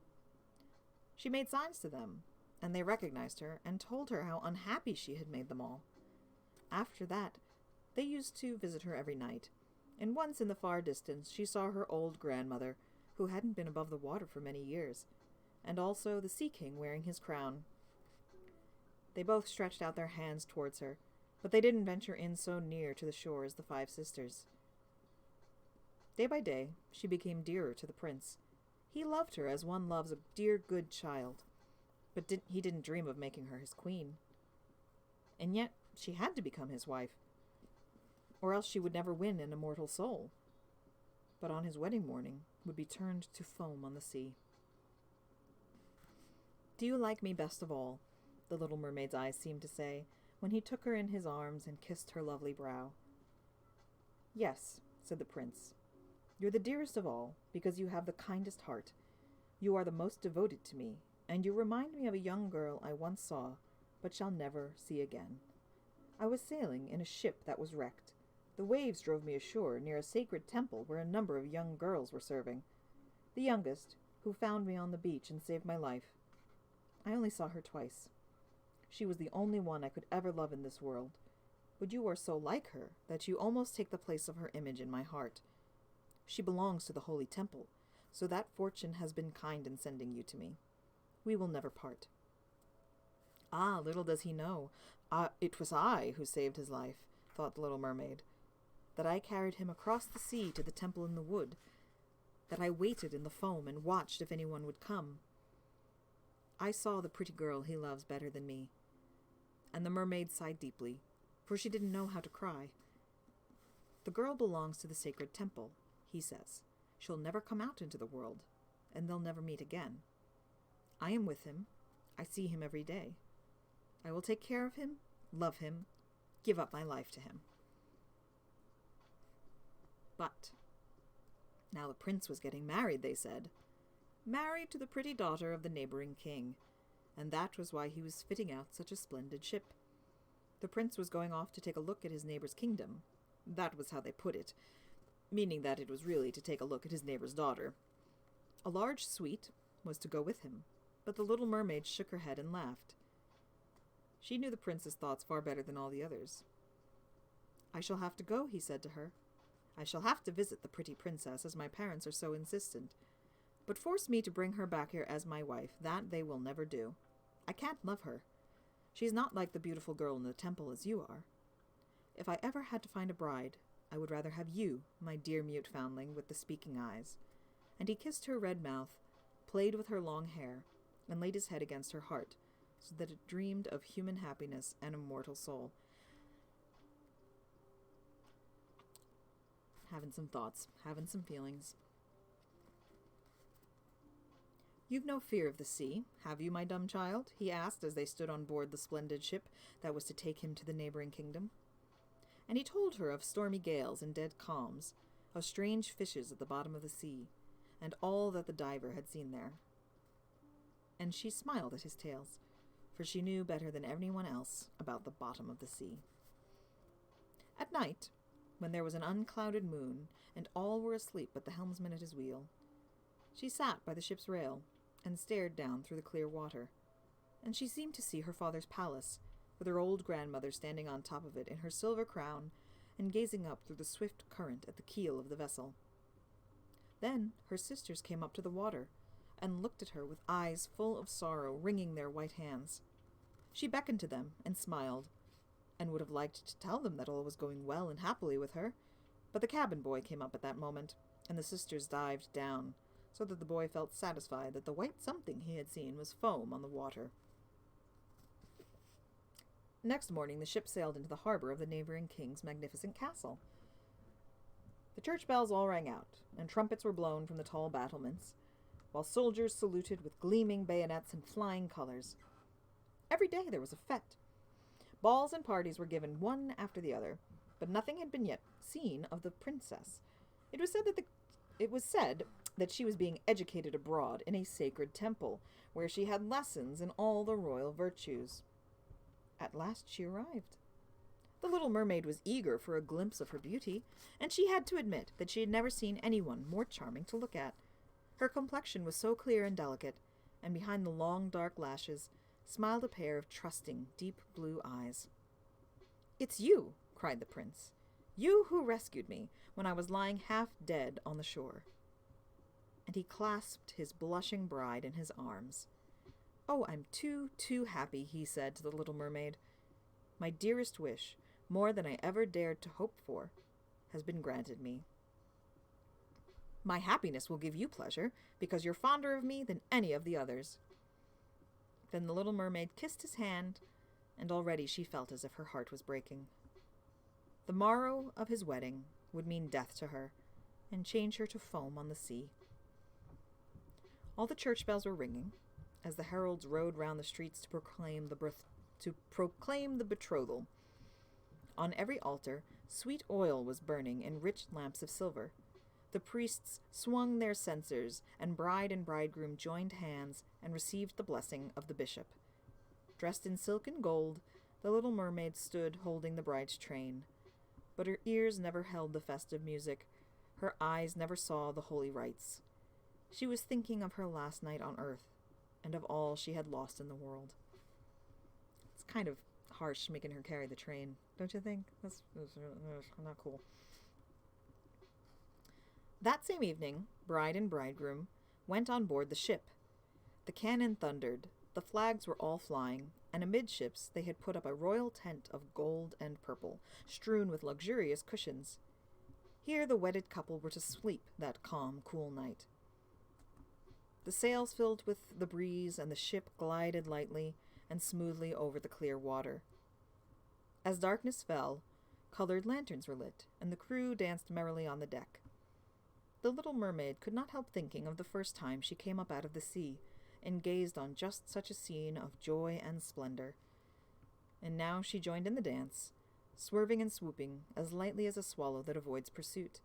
She made signs to them, and they recognized her and told her how unhappy she had made them all. After that, they used to visit her every night, and once in the far distance she saw her old grandmother, who hadn't been above the water for many years, and also the Sea King wearing his crown. They both stretched out their hands towards her, but they didn't venture in so near to the shore as the 5 sisters. Day by day, she became dearer to the prince. He loved her as one loves a dear, good child, but he didn't dream of making her his queen. And yet, she had to become his wife, or else she would never win an immortal soul, but on his wedding morning would be turned to foam on the sea. "Do you like me best of all?" the little mermaid's eyes seemed to say, when he took her in his arms and kissed her lovely brow. "Yes," said the prince. "You're the dearest of all, because you have the kindest heart. You are the most devoted to me, and you remind me of a young girl I once saw, but shall never see again. I was sailing in a ship that was wrecked. The waves drove me ashore near a sacred temple where a number of young girls were serving. The youngest, who found me on the beach and saved my life. I only saw her twice. She was the only one I could ever love in this world, but you are so like her that you almost take the place of her image in my heart. She belongs to the holy temple, so that fortune has been kind in sending you to me. We will never part." Ah, little does he know, it was I who saved his life, thought the little mermaid, that I carried him across the sea to the temple in the wood, that I waited in the foam and watched if anyone would come. I saw the pretty girl he loves better than me. And the mermaid sighed deeply, for she didn't know how to cry. "The girl belongs to the sacred temple," he says. "She'll never come out into the world, and they'll never meet again. I am with him. I see him every day. I will take care of him, love him, give up my life to him." But now the prince was getting married, they said. Married to the pretty daughter of the neighboring king. and that was why he was fitting out such a splendid ship. The prince was going off to take a look at his neighbor's kingdom. That was how they put it, meaning that it was really to take a look at his neighbor's daughter. A large suite was to go with him, but the little mermaid shook her head and laughed. She knew the prince's thoughts far better than all the others. "I shall have to go," he said to her. "I shall have to visit the pretty princess, as my parents are so insistent. But force me to bring her back here as my wife, that they will never do. I can't love her. She is not like the beautiful girl in the temple as you are. If I ever had to find a bride, I would rather have you, my dear mute foundling with the speaking eyes." And he kissed her red mouth, played with her long hair, and laid his head against her heart, so that it dreamed of human happiness and immortal soul. Having some thoughts, having some feelings. "You've no fear of the sea, have you, my dumb child?" he asked as they stood on board the splendid ship that was to take him to the neighboring kingdom. And he told her of stormy gales and dead calms, of strange fishes at the bottom of the sea, and all that the diver had seen there. And she smiled at his tales, for she knew better than anyone else about the bottom of the sea. At night, when there was an unclouded moon, and all were asleep but the helmsman at his wheel, she sat by the ship's rail and stared down through the clear water, and she seemed to see her father's palace, with her old grandmother standing on top of it in her silver crown and gazing up through the swift current at the keel of the vessel. Then her sisters came up to the water and looked at her with eyes full of sorrow, wringing their white hands. She beckoned to them and smiled, and would have liked to tell them that all was going well and happily with her, but the cabin boy came up at that moment, and the sisters dived down, so that the boy felt satisfied that the white something he had seen was foam on the water. Next morning the ship sailed into the harbor of the neighboring king's magnificent castle. The church bells all rang out, and trumpets were blown from the tall battlements, while soldiers saluted with gleaming bayonets and flying colors. Every day there was a fete. Balls and parties were given one after the other, but nothing had been yet seen of the princess. It was said that she was being educated abroad in a sacred temple, where she had lessons in all the royal virtues. At last she arrived. The little mermaid was eager for a glimpse of her beauty, and she had to admit that she had never seen anyone more charming to look at. Her complexion was so clear and delicate, and behind the long dark lashes smiled a pair of trusting, deep blue eyes. "It's you," cried the prince. "You who rescued me when I was lying half dead on the shore." And he clasped his blushing bride in his arms. "Oh, I'm too happy," he said to the little mermaid. "My dearest wish, more than I ever dared to hope for, has been granted me. My happiness will give you pleasure, because you're fonder of me than any of the others." Then the little mermaid kissed his hand, and already she felt as if her heart was breaking. The morrow of his wedding would mean death to her, and change her to foam on the sea. All the church bells were ringing, as the heralds rode round the streets to proclaim the betrothal. On every altar, sweet oil was burning in rich lamps of silver. The priests swung their censers, and bride and bridegroom joined hands and received the blessing of the bishop. Dressed in silk and gold, the little mermaid stood holding the bride's train. But her ears never held the festive music. Her eyes never saw the holy rites. She was thinking of her last night on earth, and of all she had lost in the world. It's kind of harsh making her carry the train, don't you think? That's not cool. That same evening, bride and bridegroom went on board the ship. The cannon thundered, the flags were all flying, and amidships they had put up a royal tent of gold and purple, strewn with luxurious cushions. Here the wedded couple were to sleep that calm, cool night. The sails filled with the breeze, and the ship glided lightly and smoothly over the clear water. As darkness fell, colored lanterns were lit, and the crew danced merrily on the deck. The little mermaid could not help thinking of the first time she came up out of the sea, and gazed on just such a scene of joy and splendor. And now she joined in the dance, swerving and swooping as lightly as a swallow that avoids pursuit,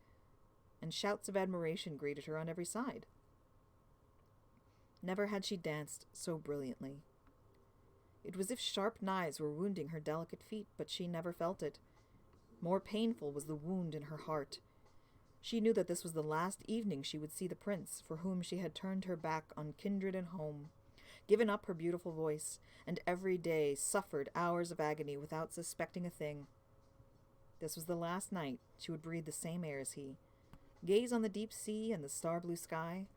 and shouts of admiration greeted her on every side. Never had she danced so brilliantly. It was as if sharp knives were wounding her delicate feet, but she never felt it. More painful was the wound in her heart. She knew that this was the last evening she would see the prince, for whom she had turned her back on kindred and home, given up her beautiful voice, and every day suffered hours of agony without suspecting a thing. This was the last night she would breathe the same air as he, gaze on the deep sea and the star-blue sky.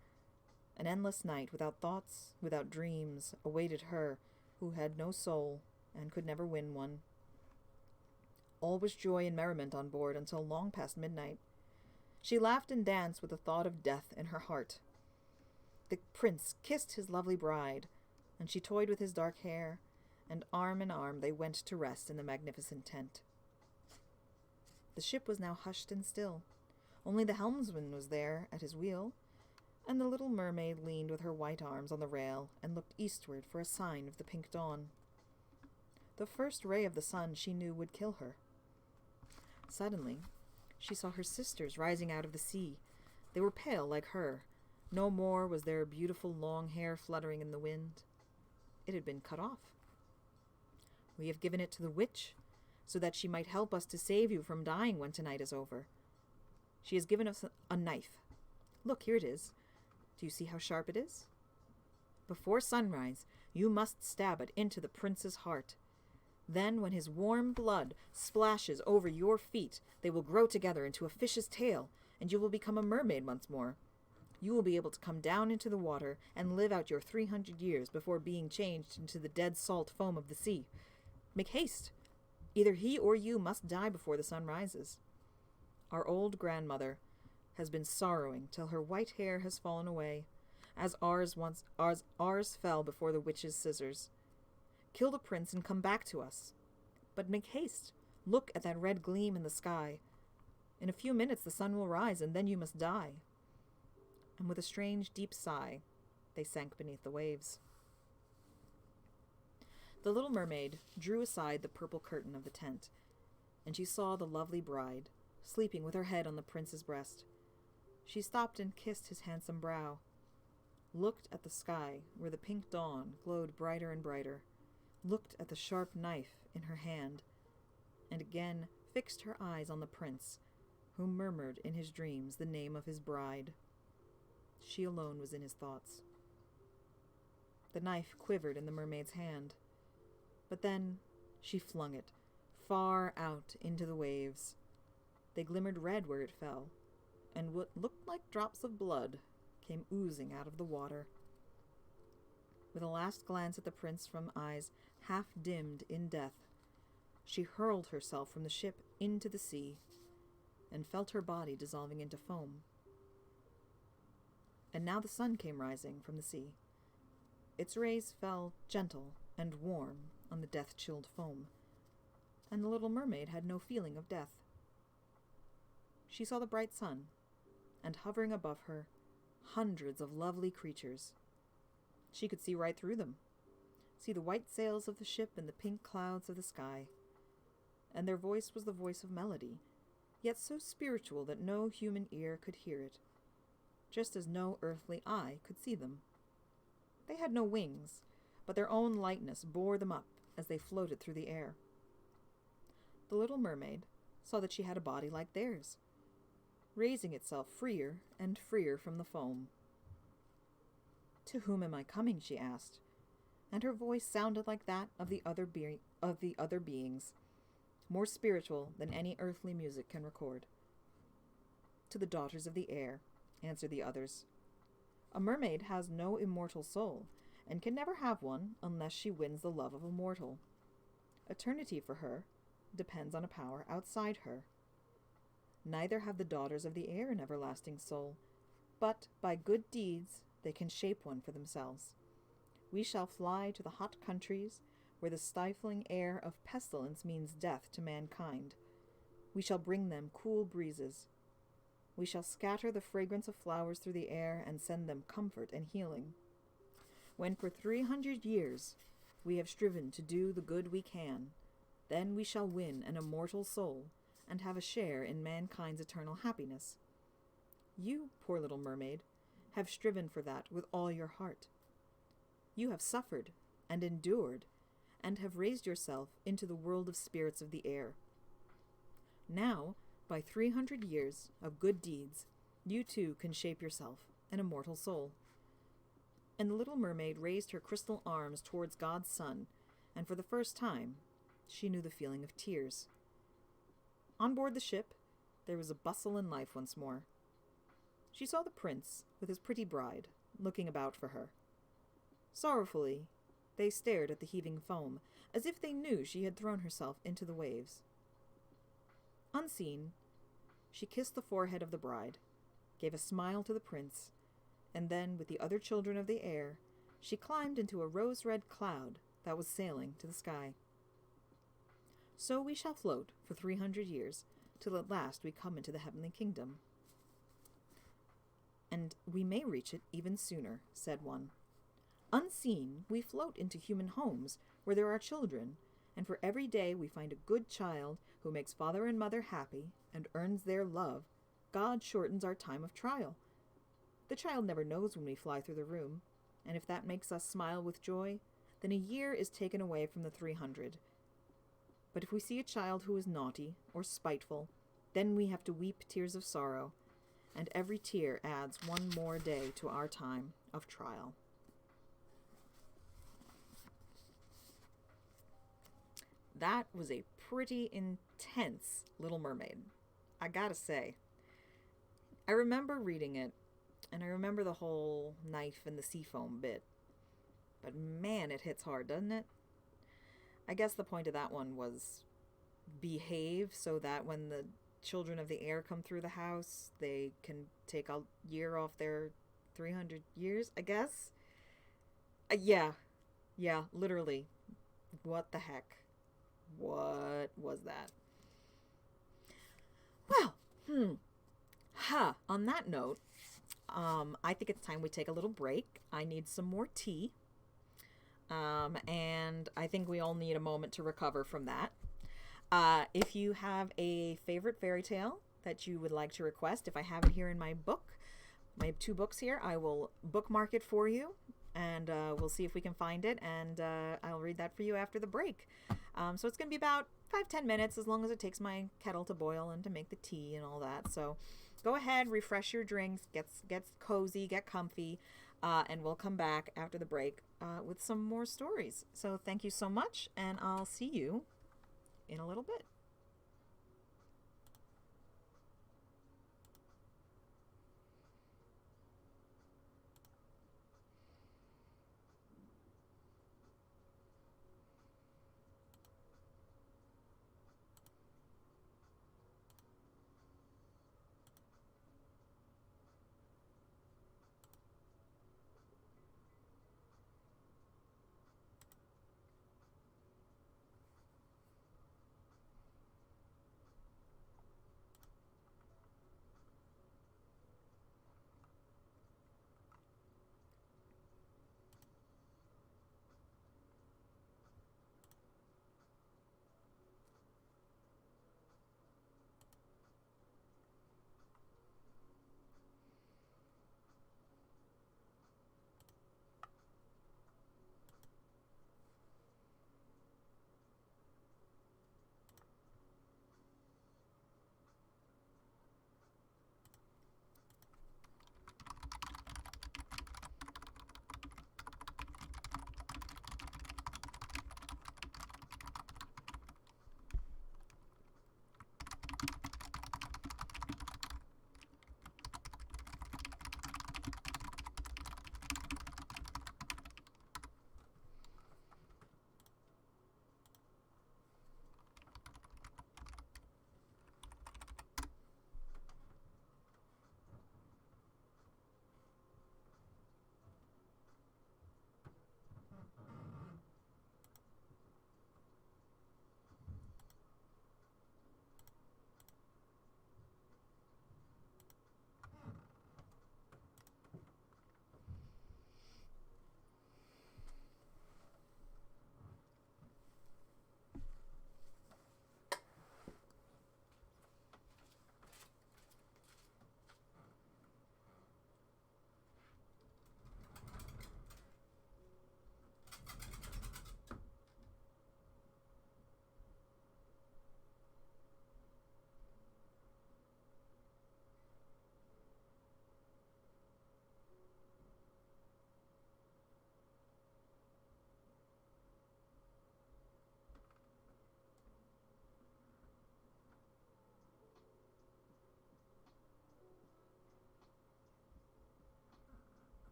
An endless night, without thoughts, without dreams, awaited her who had no soul and could never win one. All was joy and merriment on board until long past midnight. She laughed and danced with the thought of death in her heart. The prince kissed his lovely bride, and she toyed with his dark hair, and arm in arm they went to rest in the magnificent tent. The ship was now hushed and still. Only the helmsman was there at his wheel, and the little mermaid leaned with her white arms on the rail and looked eastward for a sign of the pink dawn. The first ray of the sun she knew would kill her. Suddenly, she saw her sisters rising out of the sea. They were pale like her. No more was their beautiful long hair fluttering in the wind. It had been cut off. "We have given it to the witch, so that she might help us to save you from dying when tonight is over. She has given us a knife. Look, here it is. Do you see how sharp it is? Before sunrise, you must stab it into the prince's heart. Then, when his warm blood splashes over your feet, they will grow together into a fish's tail, and you will become a mermaid once more. You will be able to come down into the water and live out your 300 years before being changed into the dead salt foam of the sea. Make haste. Either he or you must die before the sun rises. Our old grandmother has been sorrowing till her white hair has fallen away, as ours fell before the witch's scissors. Kill the prince and come back to us. But make haste. Look at that red gleam in the sky. In a few minutes the sun will rise, and then you must die." And with a strange, deep sigh, they sank beneath the waves. The little mermaid drew aside the purple curtain of the tent, and she saw the lovely bride, sleeping with her head on the prince's breast. She stopped and kissed his handsome brow, looked at the sky where the pink dawn glowed brighter and brighter, looked at the sharp knife in her hand, and again fixed her eyes on the prince, who murmured in his dreams the name of his bride. She alone was in his thoughts. The knife quivered in the mermaid's hand, but then she flung it far out into the waves. They glimmered red where it fell, and what looked like drops of blood came oozing out of the water. With a last glance at the prince from eyes half-dimmed in death, she hurled herself from the ship into the sea, and felt her body dissolving into foam. And now the sun came rising from the sea. Its rays fell gentle and warm on the death-chilled foam, and the little mermaid had no feeling of death. She saw the bright sun, and hovering above her, hundreds of lovely creatures. She could see right through them, see the white sails of the ship and the pink clouds of the sky. And their voice was the voice of melody, yet so spiritual that no human ear could hear it, just as no earthly eye could see them. They had no wings, but their own lightness bore them up as they floated through the air. The little mermaid saw that she had a body like theirs, raising itself freer and freer from the foam. "To whom am I coming?" she asked, and her voice sounded like that of the other beings, more spiritual than any earthly music can record. "To the daughters of the air," answered the others. "A mermaid has no immortal soul, and can never have one unless she wins the love of a mortal. Eternity for her depends on a power outside her. Neither have the daughters of the air an everlasting soul, but by good deeds they can shape one for themselves. We shall fly to the hot countries where the stifling air of pestilence means death to mankind. We shall bring them cool breezes. We shall scatter the fragrance of flowers through the air and send them comfort and healing. When for 300 years we have striven to do the good we can, then we shall win an immortal soul and have a share in mankind's eternal happiness. You, poor little mermaid, have striven for that with all your heart. You have suffered and endured, and have raised yourself into the world of spirits of the air. Now, by 300 years of good deeds, you too can shape yourself an immortal soul." And the little mermaid raised her crystal arms towards God's Son, and for the first time, she knew the feeling of tears. On board the ship, there was a bustle and life once more. She saw the prince with his pretty bride, looking about for her. Sorrowfully, they stared at the heaving foam, as if they knew she had thrown herself into the waves. Unseen, she kissed the forehead of the bride, gave a smile to the prince, and then, with the other children of the air, she climbed into a rose-red cloud that was sailing to the sky. So we shall float for 300 years, till at last we come into the heavenly kingdom. And we may reach it even sooner, said one. Unseen, we float into human homes where there are children, and for every day we find a good child who makes father and mother happy and earns their love, God shortens our time of trial. The child never knows when we fly through the room, and if that makes us smile with joy, then a year is taken away from the 300. But if we see a child who is naughty or spiteful, then we have to weep tears of sorrow, and every tear adds one more day to our time of trial. That was a pretty intense Little Mermaid, I gotta say. I remember reading it, and I remember the whole knife and the sea foam bit. But man, it hits hard, doesn't it? I guess the point of that one was behave so that when the children of the air come through the house, they can take a year off their 300 years, I guess? Yeah, literally. What the heck? What was that? Well, on that note, I think it's time we take a little break. I need some more tea. And I think we all need a moment to recover from that. If you have a favorite fairy tale that you would like to request, if I have it here in my book, my 2 books here, I will bookmark it for you, and we'll see if we can find it, and I'll read that for you after the break. So it's going to be about 5-10 minutes, as long as it takes my kettle to boil and to make the tea and all that. So go ahead, refresh your drinks, get cozy, get comfy, and we'll come back after the break with some more stories. So thank you so much, and I'll see you in a little bit.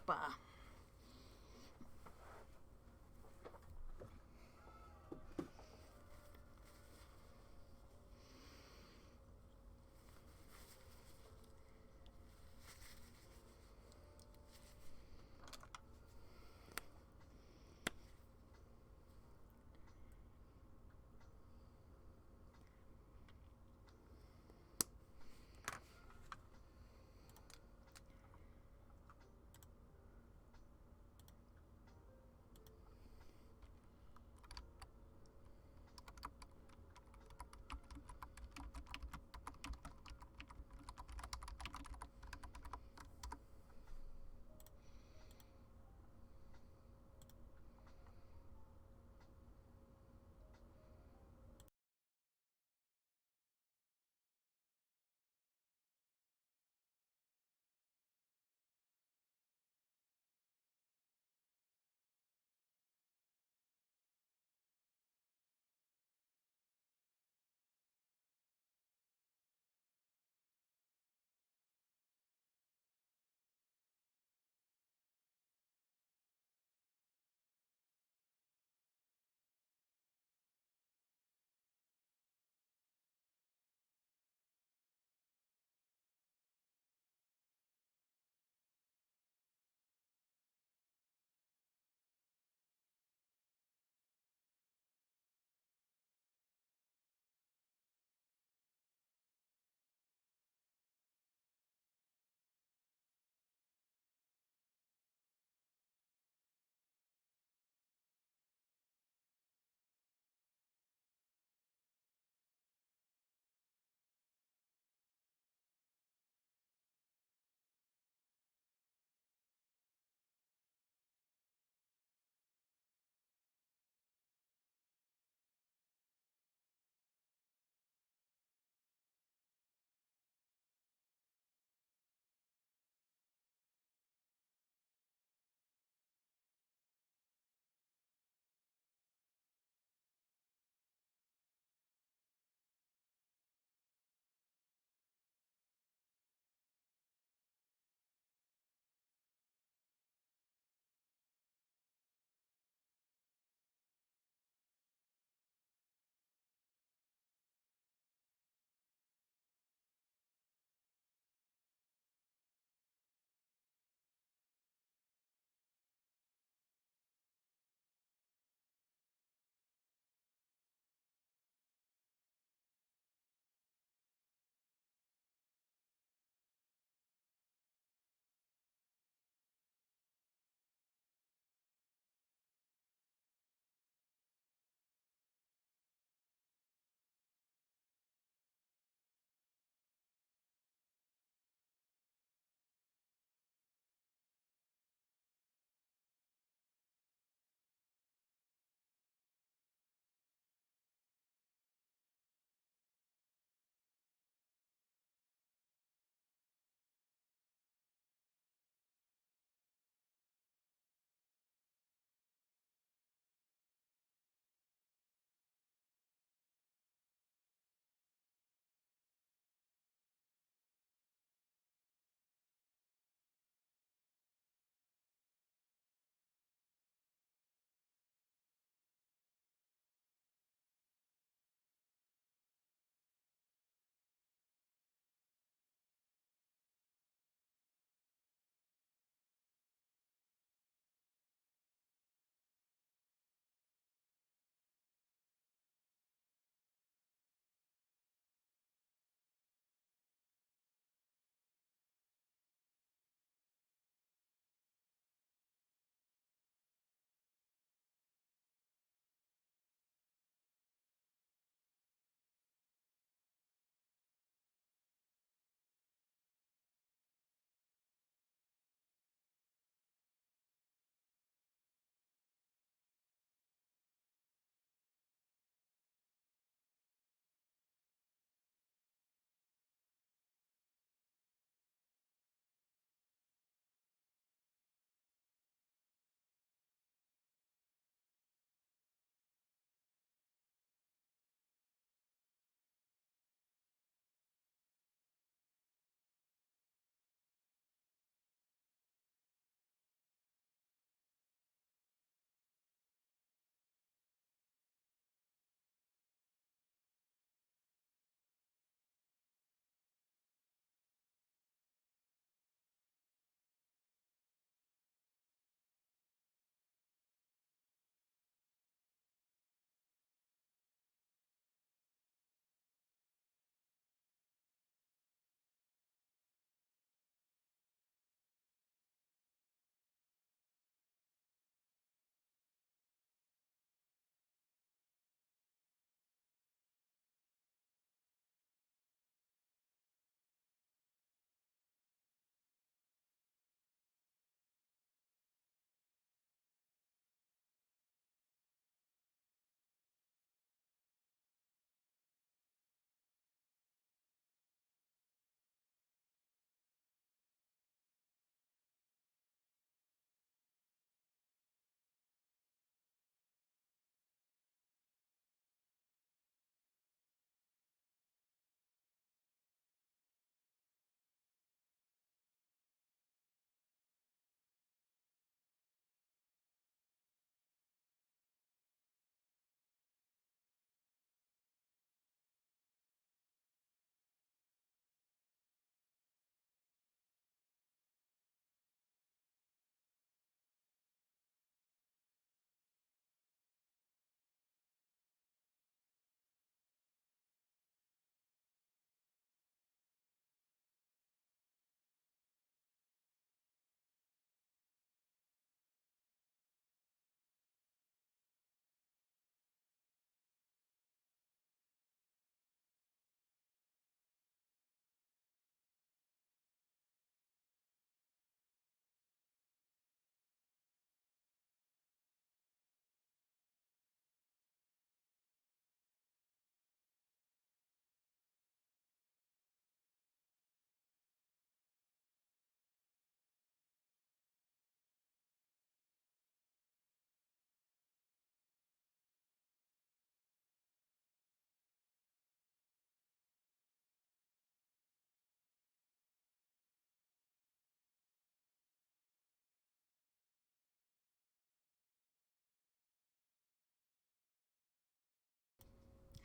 Bah.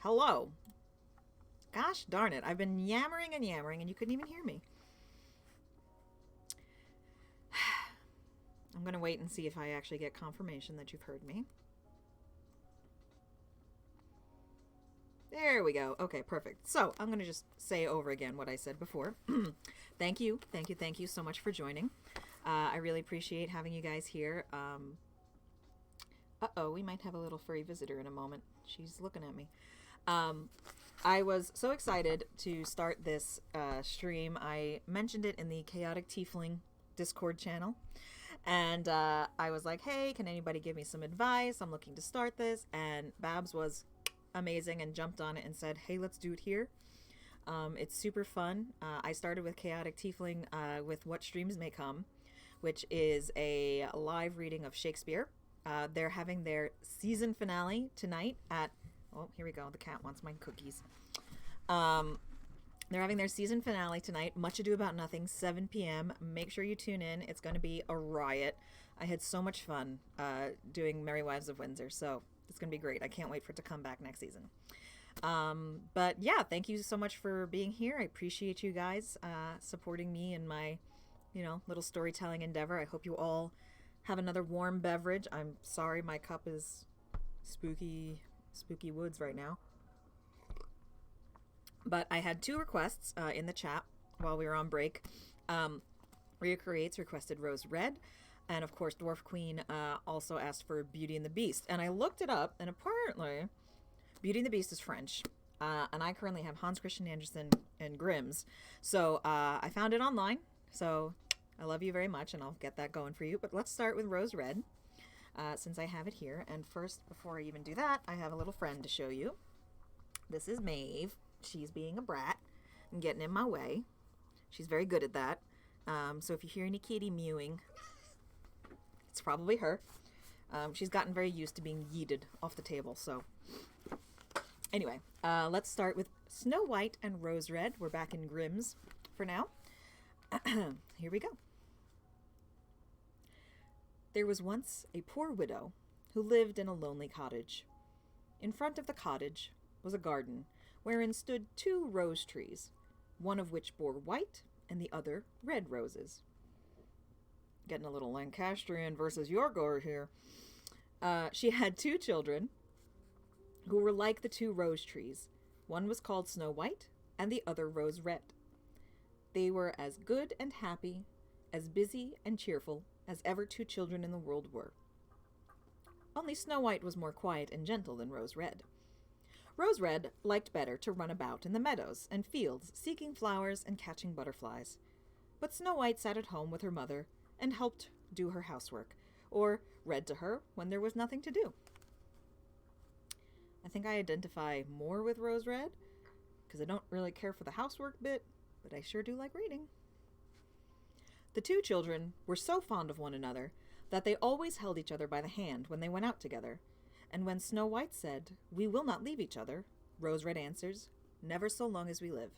Hello. Gosh darn it. I've been yammering and you couldn't even hear me. I'm going to wait and see if I actually get confirmation that you've heard me. There we go. Okay, perfect. So I'm going to just say over again what I said before. Thank you so much for joining. I really appreciate having you guys here. Uh-oh, we might have a little furry visitor in a moment. She's looking at me. I was so excited to start this stream. I mentioned it in the Chaotic Tiefling Discord channel. And I was like, hey, can anybody give me some advice? I'm looking to start this. And Babs was amazing and jumped on it and said, hey, let's do it here. It's super fun. I started with Chaotic Tiefling with What Streams May Come, which is a live reading of Shakespeare. They're having their season finale tonight at... Oh, here we go. The cat wants my cookies. They're having their season finale tonight. Much Ado About Nothing, 7 p.m. Make sure you tune in. It's going to be a riot. I had so much fun doing Merry Wives of Windsor, so it's going to be great. I can't wait for it to come back next season. But yeah, thank you so much for being here. I appreciate you guys supporting me in my, little storytelling endeavor. I hope you all have another warm beverage. I'm sorry my cup is spooky woods right now. But I had 2 requests in the chat while we were on break. Rhea Creates requested Rose Red. And of course, Dwarf Queen also asked for Beauty and the Beast. And I looked it up, and apparently Beauty and the Beast is French. And I currently have Hans Christian Andersen and Grimm's. So I found it online. So I love you very much, and I'll get that going for you. But let's start with Rose Red, since I have it here. And first, before I even do that, I have a little friend to show you. This is Maeve. She's being a brat and getting in my way. She's very good at that. So if you hear any kitty mewing, it's probably her. She's gotten very used to being yeeted off the table. So anyway, let's start with Snow White and Rose Red. We're back in Grimm's for now. Here we go. There was once a poor widow who lived in a lonely cottage. In front of the cottage was a garden wherein stood 2 rose trees, one of which bore white and the other red roses. Getting a little Lancastrian versus York here. She had 2 children who were like the 2 rose trees. One was called Snow White and the other Rose Red. They were as good and happy, as busy and cheerful as ever 2 children in the world were. Only Snow White was more quiet and gentle than Rose Red. Rose Red liked better to run about in the meadows and fields, seeking flowers and catching butterflies. But Snow White sat at home with her mother and helped do her housework, or read to her when there was nothing to do. I think I identify more with Rose Red, because I don't really care for the housework bit, but I sure do like reading. The 2 children were so fond of one another that they always held each other by the hand when they went out together. And when Snow White said, "We will not leave each other," Rose Red answers, "Never so long as we live."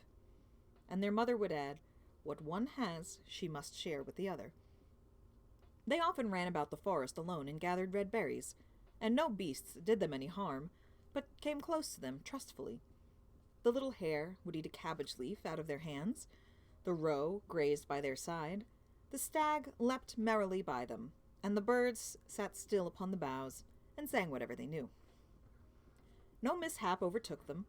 And their mother would add, "What one has, she must share with the other." They often ran about the forest alone and gathered red berries, and no beasts did them any harm, but came close to them trustfully. The little hare would eat a cabbage leaf out of their hands, the roe grazed by their side, the stag leapt merrily by them, and the birds sat still upon the boughs and sang whatever they knew. No mishap overtook them.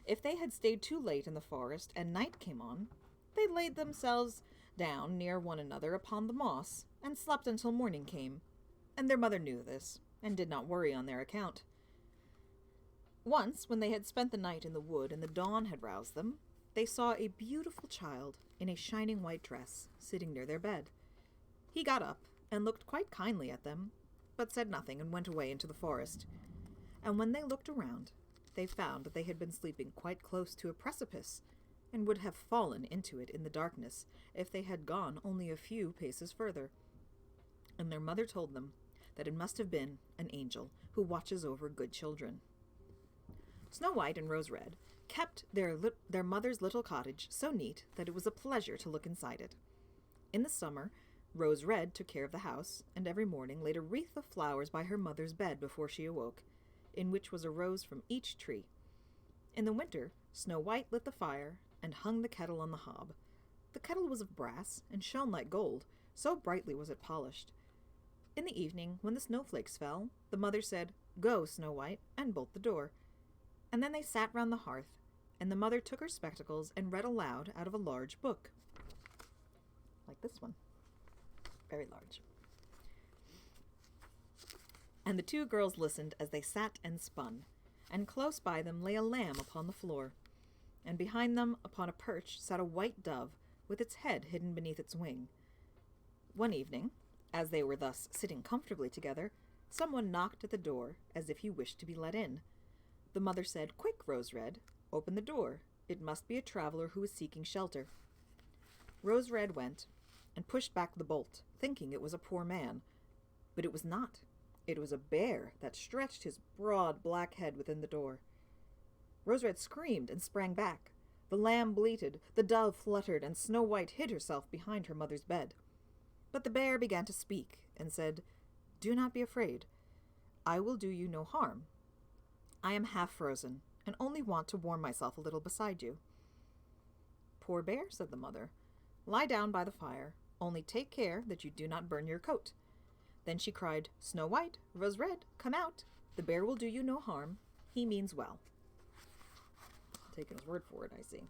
If they had stayed too late in the forest and night came on, they laid themselves down near one another upon the moss and slept until morning came, and their mother knew this and did not worry on their account. Once, when they had spent the night in the wood and the dawn had roused them, they saw a beautiful child in a shining white dress sitting near their bed. He got up and looked quite kindly at them, but said nothing and went away into the forest. And when they looked around, they found that they had been sleeping quite close to a precipice, and would have fallen into it in the darkness if they had gone only a few paces further. And their mother told them that it must have been an angel who watches over good children. Snow White and Rose Red kept their mother's little cottage so neat that it was a pleasure to look inside it. In the summer, Rose Red took care of the house, and every morning laid a wreath of flowers by her mother's bed before she awoke, in which was a rose from each tree. In the winter, Snow White lit the fire and hung the kettle on the hob. The kettle was of brass and shone like gold, so brightly was it polished. In the evening, when the snowflakes fell, the mother said, "Go, Snow White, and bolt the door." And then they sat round the hearth, and the mother took her spectacles and read aloud out of a large book. Like this one. Very large. And the two girls listened as they sat and spun, and close by them lay a lamb upon the floor, and behind them upon a perch sat a white dove with its head hidden beneath its wing. One evening, as they were thus sitting comfortably together, someone knocked at the door as if he wished to be let in. The mother said, "Quick, Rose Red, open the door. It must be a traveler who is seeking shelter." Rose Red went and pushed back the bolt, thinking it was a poor man. But it was not. It was a bear that stretched his broad black head within the door. Rose Red screamed and sprang back. The lamb bleated, the dove fluttered, and Snow White hid herself behind her mother's bed. But the bear began to speak and said, "Do not be afraid. I will do you no harm. I am half frozen and only want to warm myself a little beside you." "Poor bear," said the mother, "lie down by the fire. Only take care that you do not burn your coat." Then she cried, "Snow White, Rose Red, come out. The bear will do you no harm. He means well." Taking his word for it, I see.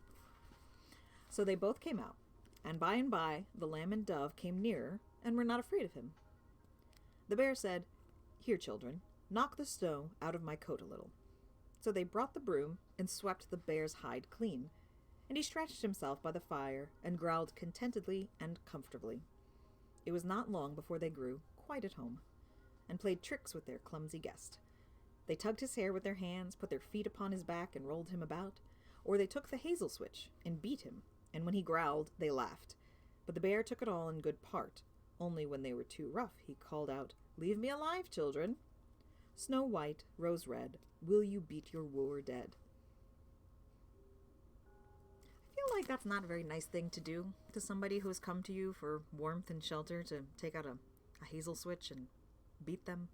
So they both came out, and by the lamb and dove came nearer and were not afraid of him. The bear said, "Here, children, knock the snow out of my coat a little." So they brought the broom and swept the bear's hide clean, and he stretched himself by the fire and growled contentedly and comfortably. It was not long before they grew quite at home, and played tricks with their clumsy guest. They tugged his hair with their hands, put their feet upon his back and rolled him about, or they took the hazel switch and beat him, and when he growled, they laughed. But the bear took it all in good part. Only when they were too rough, he called out, "Leave me alive, children. Snow White, Rose Red, will you beat your wooer dead?" I feel like that's not a very nice thing to do to somebody who has come to you for warmth and shelter, to take out a hazel switch and beat them.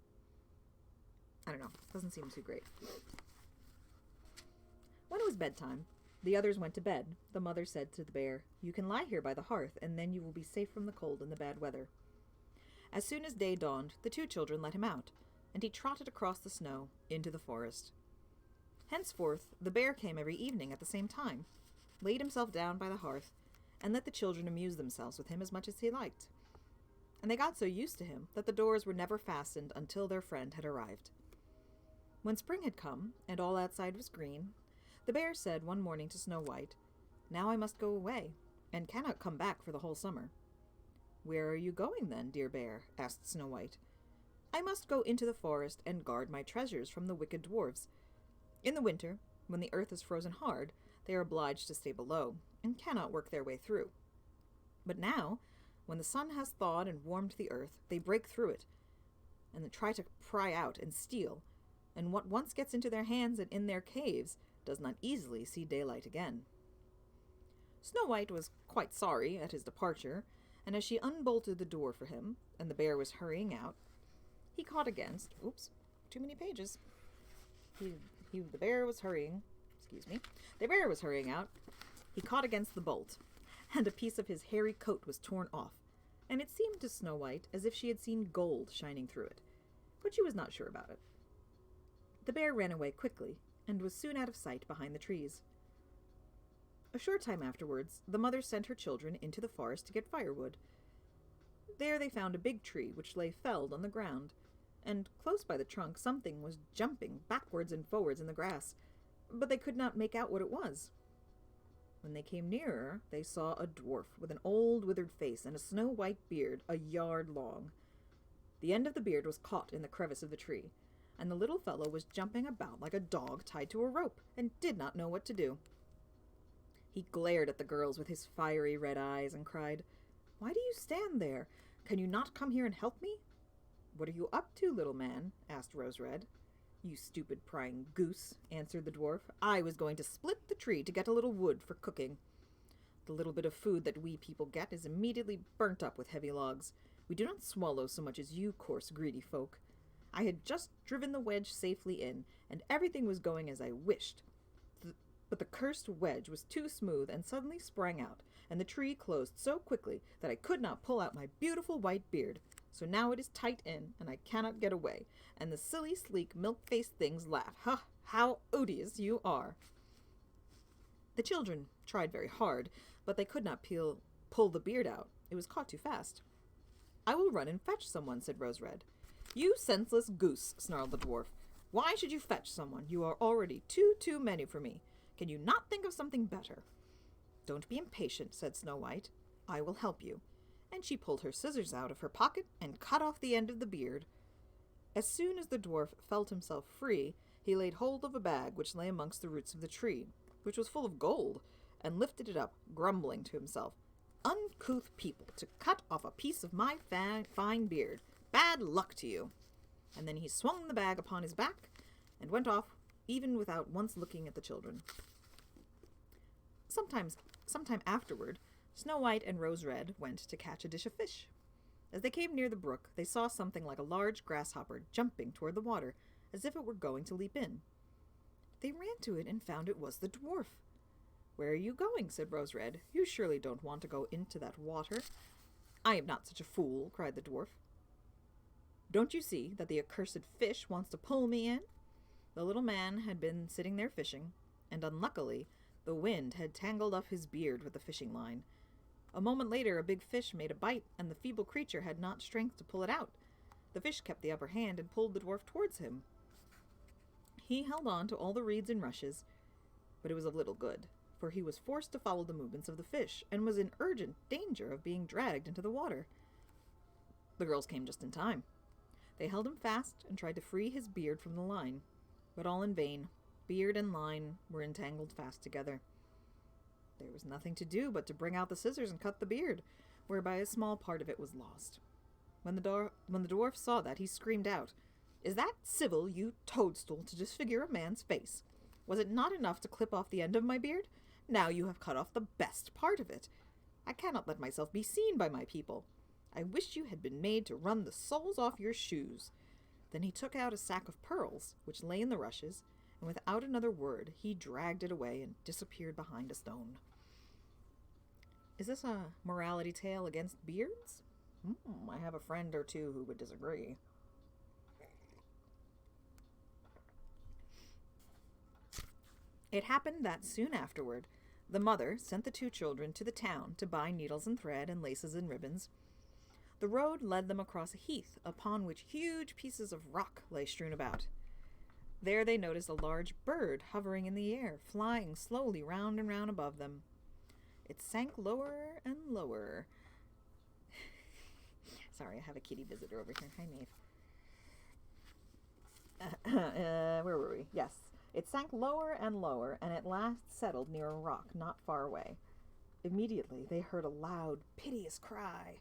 I don't know. Doesn't seem too great. When it was bedtime, the others went to bed. The mother said to the bear, "You can lie here by the hearth, and then you will be safe from the cold and the bad weather." As soon as day dawned, the two children let him out, and he trotted across the snow into the forest. Henceforth, the bear came every evening at the same time, laid himself down by the hearth, and let the children amuse themselves with him as much as he liked. And they got so used to him that the doors were never fastened until their friend had arrived. When spring had come, and all outside was green, the bear said one morning to Snow White, "Now I must go away, and cannot come back for the whole summer." "Where are you going then, dear bear?" asked Snow White. "I must go into the forest and guard my treasures from the wicked dwarfs. In the winter, when the earth is frozen hard, they are obliged to stay below, and cannot work their way through. But now, when the sun has thawed and warmed the earth, they break through it, and they try to pry out and steal, and what once gets into their hands and in their caves does not easily see daylight again." Snow White was quite sorry at his departure, and as she unbolted the door for him, and the bear was hurrying out, he caught against... Oops, too many pages. The bear was hurrying... Excuse me. The bear was hurrying out. He caught against the bolt, and a piece of his hairy coat was torn off, and it seemed to Snow White as if she had seen gold shining through it, but she was not sure about it. The bear ran away quickly, and was soon out of sight behind the trees. A short time afterwards, the mother sent her children into the forest to get firewood. There they found a big tree which lay felled on the ground, and close by the trunk something was jumping backwards and forwards in the grass, but they could not make out what it was. When they came nearer, they saw a dwarf with an old withered face and a snow-white beard a yard long. The end of the beard was caught in the crevice of the tree, and the little fellow was jumping about like a dog tied to a rope, and did not know what to do. He glared at the girls with his fiery red eyes and cried, "Why do you stand there? Can you not come here and help me?" "What are you up to, little man?" asked Rose Red. "You stupid prying goose," answered the dwarf. "I was going to split the tree to get a little wood for cooking. The little bit of food that we people get is immediately burnt up with heavy logs. We do not swallow so much as you coarse, greedy folk. I had just driven the wedge safely in, and everything was going as I wished. But the cursed wedge was too smooth and suddenly sprang out, and the tree closed so quickly that I could not pull out my beautiful white beard. So now it is tight in, and I cannot get away, and the silly, sleek, milk-faced things laugh. Ha! How odious you are! The children tried very hard, but they could not pull the beard out. It was caught too fast. I will run and fetch someone, said Rose Red. You senseless goose, snarled the dwarf. Why should you fetch someone? You are already too many for me. Can you not think of something better? Don't be impatient, said Snow White. I will help you. And she pulled her scissors out of her pocket and cut off the end of the beard. As soon as the dwarf felt himself free, he laid hold of a bag which lay amongst the roots of the tree, which was full of gold, and lifted it up, grumbling to himself. Uncouth people, to cut off a piece of my fine beard. Bad luck to you. And then he swung the bag upon his back and went off, even without once looking at the children. Sometime afterward, Snow White and Rose Red went to catch a dish of fish. As they came near the brook, they saw something like a large grasshopper jumping toward the water, as if it were going to leap in. They ran to it and found it was the dwarf. Where are you going? Said Rose Red. You surely don't want to go into that water. I am not such a fool, cried the dwarf. Don't you see that the accursed fish wants to pull me in? The little man had been sitting there fishing, and unluckily the wind had tangled up his beard with the fishing line. A moment later a big fish made a bite, and the feeble creature had not strength to pull it out. The fish kept the upper hand and pulled the dwarf towards him. He held on to all the reeds and rushes, but it was of little good, for he was forced to follow the movements of the fish, and was in urgent danger of being dragged into the water. The girls came just in time. They held him fast and tried to free his beard from the line, but all in vain. Beard and line were entangled fast together. There was nothing to do but to bring out the scissors and cut the beard, whereby a small part of it was lost. When the dwarf saw that, he screamed out, Is that civil, you toadstool, to disfigure a man's face? Was it not enough to clip off the end of my beard? Now you have cut off the best part of it. I cannot let myself be seen by my people. I wish you had been made to run the soles off your shoes. Then he took out a sack of pearls, which lay in the rushes, and without another word he dragged it away and disappeared behind a stone. Is this a morality tale against beards? I have a friend or two who would disagree. It happened that soon afterward, the mother sent the two children to the town to buy needles and thread and laces and ribbons. The road led them across a heath upon which huge pieces of rock lay strewn about. There they noticed a large bird hovering in the air, flying slowly round and round above them. It sank lower and lower. Sorry, I have a kitty visitor over here. Hi, Maeve. Where were we? Yes. It sank lower and lower, and at last settled near a rock not far away. Immediately they heard a loud, piteous cry.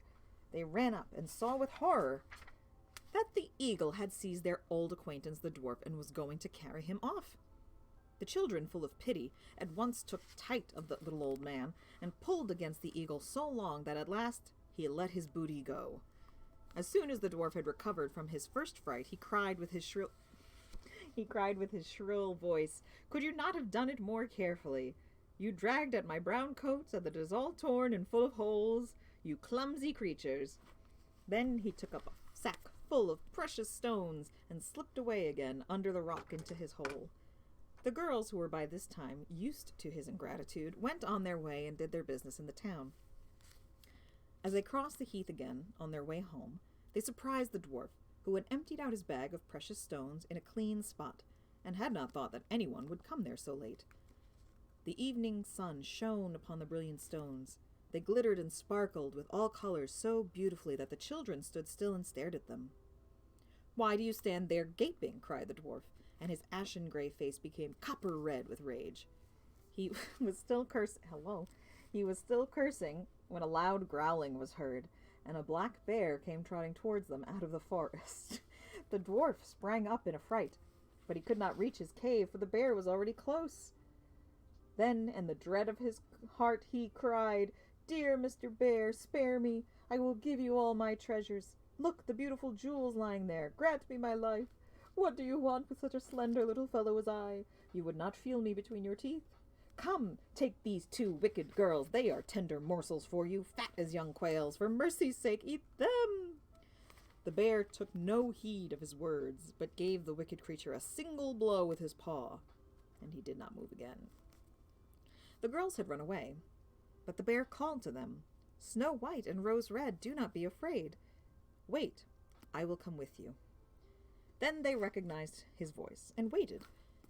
They ran up and saw with horror that the eagle had seized their old acquaintance the dwarf and was going to carry him off. The children, full of pity, at once took tight of the little old man and pulled against the eagle so long that at last he let his booty go. As soon as the dwarf had recovered from his first fright, he cried with his shrill voice, Could you not have done it more carefully? You dragged at my brown coat so that it is all torn and full of holes, you clumsy creatures. Then he took up a sack full of precious stones and slipped away again under the rock into his hole. The girls, who were by this time used to his ingratitude, went on their way and did their business in the town. As they crossed the heath again on their way home, they surprised the dwarf, who had emptied out his bag of precious stones in a clean spot, and had not thought that anyone would come there so late. The evening sun shone upon the brilliant stones. They glittered and sparkled with all colors so beautifully that the children stood still and stared at them. Why do you stand there gaping? Cried the dwarf, and his ashen gray face became copper red with rage. He was still cursing when a loud growling was heard, and a black bear came trotting towards them out of the forest. The dwarf sprang up in a fright, but he could not reach his cave, for the bear was already close. Then, in the dread of his heart, he cried, Dear Mr. Bear, spare me. I will give you all my treasures. Look, the beautiful jewels lying there. Grant me my life. What do you want with such a slender little fellow as I? You would not feel me between your teeth. Come, take these 2 wicked girls. They are tender morsels for you, fat as young quails. For mercy's sake, eat them. The bear took no heed of his words, but gave the wicked creature a single blow with his paw, and he did not move again. The girls had run away, but the bear called to them, Snow White and Rose Red, do not be afraid. Wait, I will come with you. Then they recognized his voice and waited,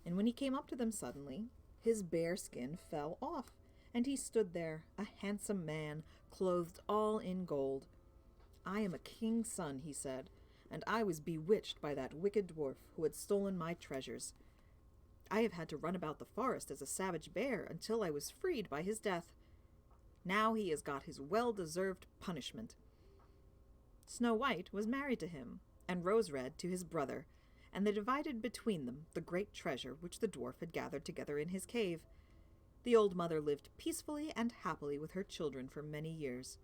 and when he came up to them suddenly, his bear skin fell off, and he stood there, a handsome man, clothed all in gold. I am a king's son, he said, and I was bewitched by that wicked dwarf who had stolen my treasures. I have had to run about the forest as a savage bear until I was freed by his death. Now he has got his well-deserved punishment. Snow White was married to him, and Rose Red to his brother, and they divided between them the great treasure which the dwarf had gathered together in his cave. The old mother lived peacefully and happily with her children for many years.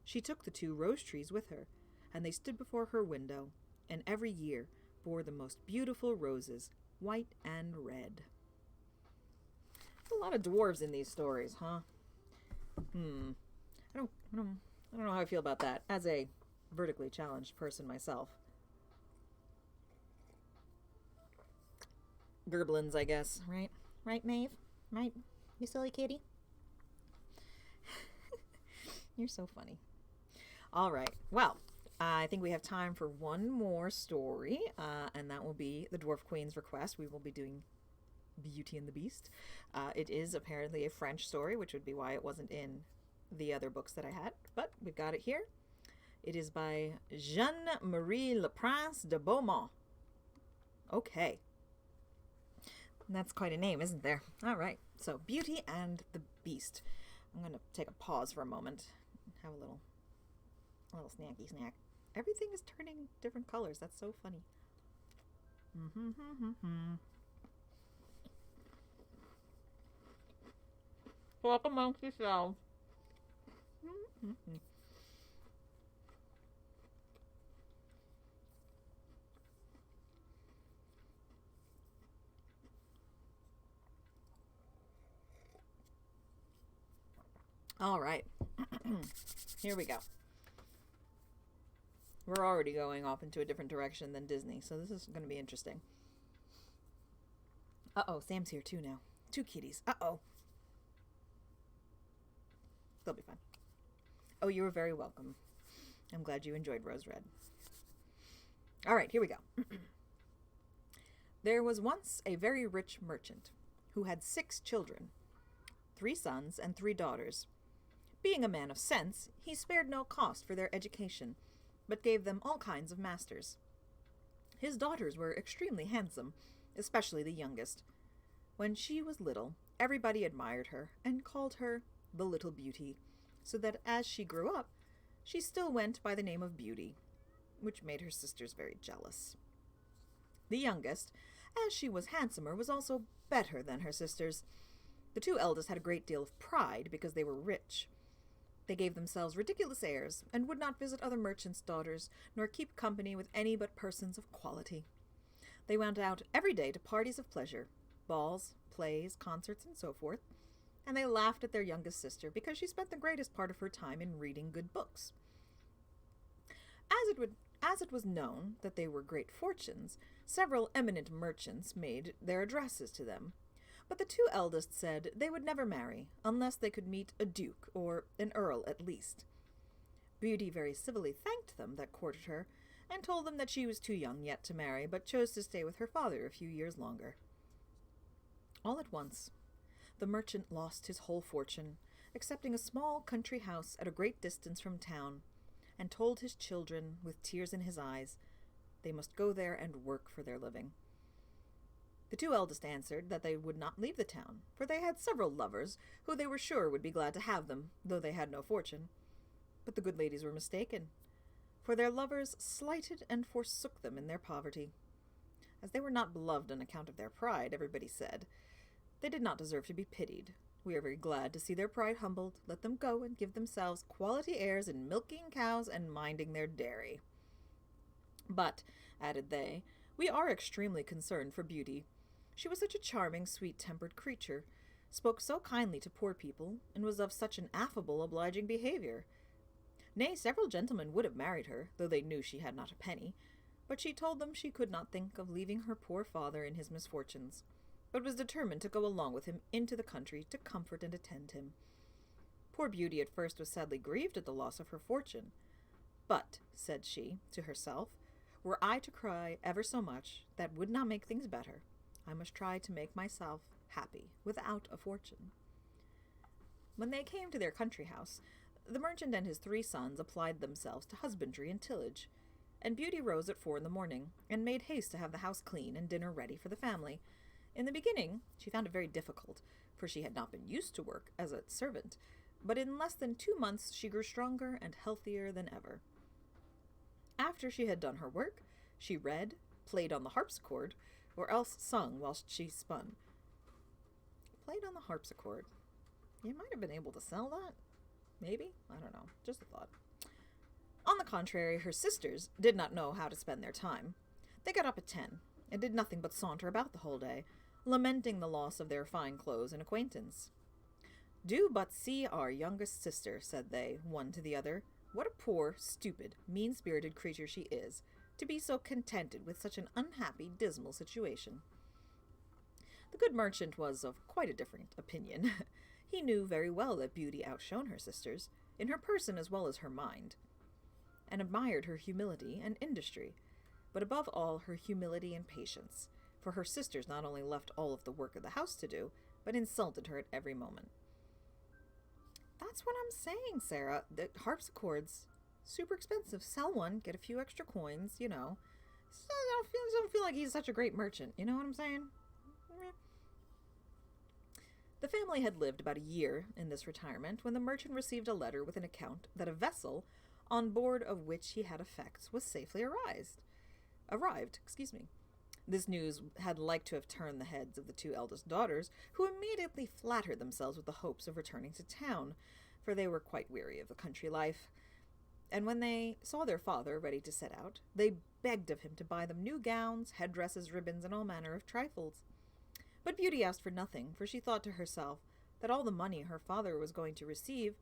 She took the 2 rose trees with her, and they stood before her window, and every year bore the most beautiful roses, white and red. A lot of dwarves in these stories, huh? I don't know how I feel about that as a vertically challenged person myself. Gerblins, I guess, right? Right, Maeve? Right, you silly kitty? You're so funny. All right, well, I think we have time for one more story, and that will be the Dwarf Queen's request. We will be doing Beauty and the Beast. It is apparently a French story, which would be why it wasn't in the other books that I had, but we've got it here. It is by Jeanne-Marie Le Prince de Beaumont. Okay. That's quite a name, isn't there? All right. So, Beauty and the Beast. I'm going to take a pause for a moment. Have a little snacky snack. Everything is turning different colors. That's so funny. Walk amongst yourselves. All right. Here we go. We're already going off into a different direction than Disney, so this is going to be interesting. Uh-oh, Sam's here too now. 2 kitties. Uh-oh. They'll be fine. Oh, you were very welcome. I'm glad you enjoyed Rose Red. All right, here we go. There was once a very rich merchant who had 6 children, 3 sons and 3 daughters. Being a man of sense, he spared no cost for their education, but gave them all kinds of masters. His daughters were extremely handsome, especially the youngest. When she was little, everybody admired her and called her the Little Beauty, so that as she grew up, she still went by the name of Beauty, which made her sisters very jealous. The youngest, as she was handsomer, was also better than her sisters. The 2 eldest had a great deal of pride because they were rich. They gave themselves ridiculous airs, and would not visit other merchants' daughters, nor keep company with any but persons of quality. They went out every day to parties of pleasure, balls, plays, concerts, and so forth, and they laughed at their youngest sister because she spent the greatest part of her time in reading good books. As it was known that they were great fortunes, several eminent merchants made their addresses to them, but the 2 eldest said they would never marry unless they could meet a duke or an earl at least. Beauty very civilly thanked them that courted her, and told them that she was too young yet to marry, but chose to stay with her father a few years longer. All at once, the merchant lost his whole fortune, excepting a small country house at a great distance from town, and told his children, with tears in his eyes, they must go there and work for their living. The 2 eldest answered that they would not leave the town, for they had several lovers who they were sure would be glad to have them, though they had no fortune. But the good ladies were mistaken, for their lovers slighted and forsook them in their poverty. As they were not beloved on account of their pride, everybody said, they did not deserve to be pitied. We are very glad to see their pride humbled. Let them go and give themselves quality airs in milking cows and minding their dairy. But, added they, we are extremely concerned for Beauty. She was such a charming, sweet-tempered creature. spoke so kindly to poor people, and was of such an affable, obliging behavior. Nay, several gentlemen would have married her, though they knew she had not a penny, but she told them she could not think of leaving her poor father in his misfortunes, but was determined to go along with him into the country to comfort and attend him. Poor Beauty at first was sadly grieved at the loss of her fortune. But, said she to herself, were I to cry ever so much, that would not make things better. I must try to make myself happy without a fortune. When they came to their country house, the merchant and his 3 sons applied themselves to husbandry and tillage, and Beauty rose at 4 in the morning, and made haste to have the house clean and dinner ready for the family. In the beginning, she found it very difficult, for she had not been used to work as a servant, but in less than 2 months she grew stronger and healthier than ever. After she had done her work, she read, played on the harpsichord, or else sung whilst she spun. Played on the harpsichord. You might have been able to sell that. Maybe? I don't know. Just a thought. On the contrary, her sisters did not know how to spend their time. They got up at 10, and did nothing but saunter about the whole day, lamenting the loss of their fine clothes and acquaintance. Do but see our youngest sister, said they, one to the other. What a poor, stupid, mean-spirited creature she is, to be so contented with such an unhappy, dismal situation. The good merchant was of quite a different opinion. He knew very well that Beauty outshone her sisters, in her person as well as her mind, and admired her humility and industry, but above all her humility and patience, for her sisters not only left all of the work of the house to do, but insulted her at every moment. That's what I'm saying, Sarah. The harpsichords, super expensive. Sell one, get a few extra coins, you know. So I don't feel like he's such a great merchant. You know what I'm saying? The family had lived about a year in this retirement when the merchant received a letter with an account that a vessel, on board of which he had effects, was safely arrived. This news had like to have turned the heads of the 2 eldest daughters, who immediately flattered themselves with the hopes of returning to town, for they were quite weary of the country life. And when they saw their father ready to set out, they begged of him to buy them new gowns, headdresses, ribbons, and all manner of trifles. But Beauty asked for nothing, for she thought to herself that all the money her father was going to receive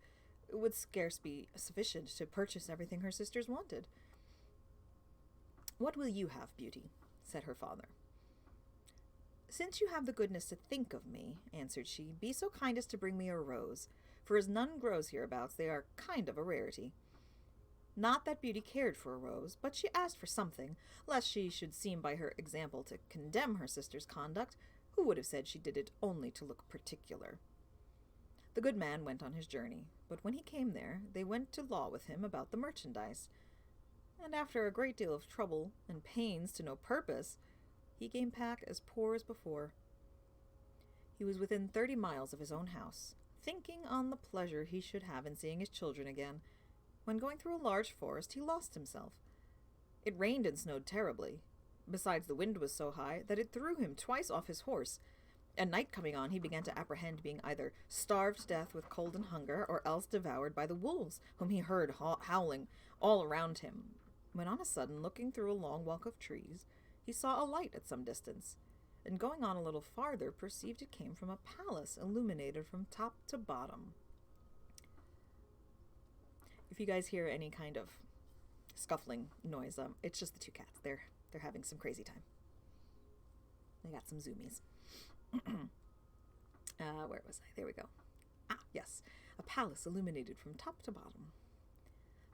would scarce be sufficient to purchase everything her sisters wanted. "What will you have, Beauty?" said her father. "Since you have the goodness to think of me," answered she, "be so kind as to bring me a rose, for as none grows hereabouts, they are kind of a rarity." Not that Beauty cared for a rose, but she asked for something, lest she should seem by her example to condemn her sister's conduct, who would have said she did it only to look particular. The good man went on his journey, but when he came there, they went to law with him about the merchandise, and after a great deal of trouble and pains to no purpose, he came back as poor as before. He was within 30 miles of his own house, thinking on the pleasure he should have in seeing his children again, when going through a large forest he lost himself. It rained and snowed terribly. Besides, the wind was so high that it threw him twice off his horse, and night coming on he began to apprehend being either starved to death with cold and hunger, or else devoured by the wolves, whom he heard howling all around him, when on a sudden, looking through a long walk of trees, he saw a light at some distance, and going on a little farther, perceived it came from a palace illuminated from top to bottom. If you guys hear any kind of scuffling noise, it's just the 2 cats. They're having some crazy time. They got some zoomies. Where was I? There we go. Yes. A palace illuminated from top to bottom.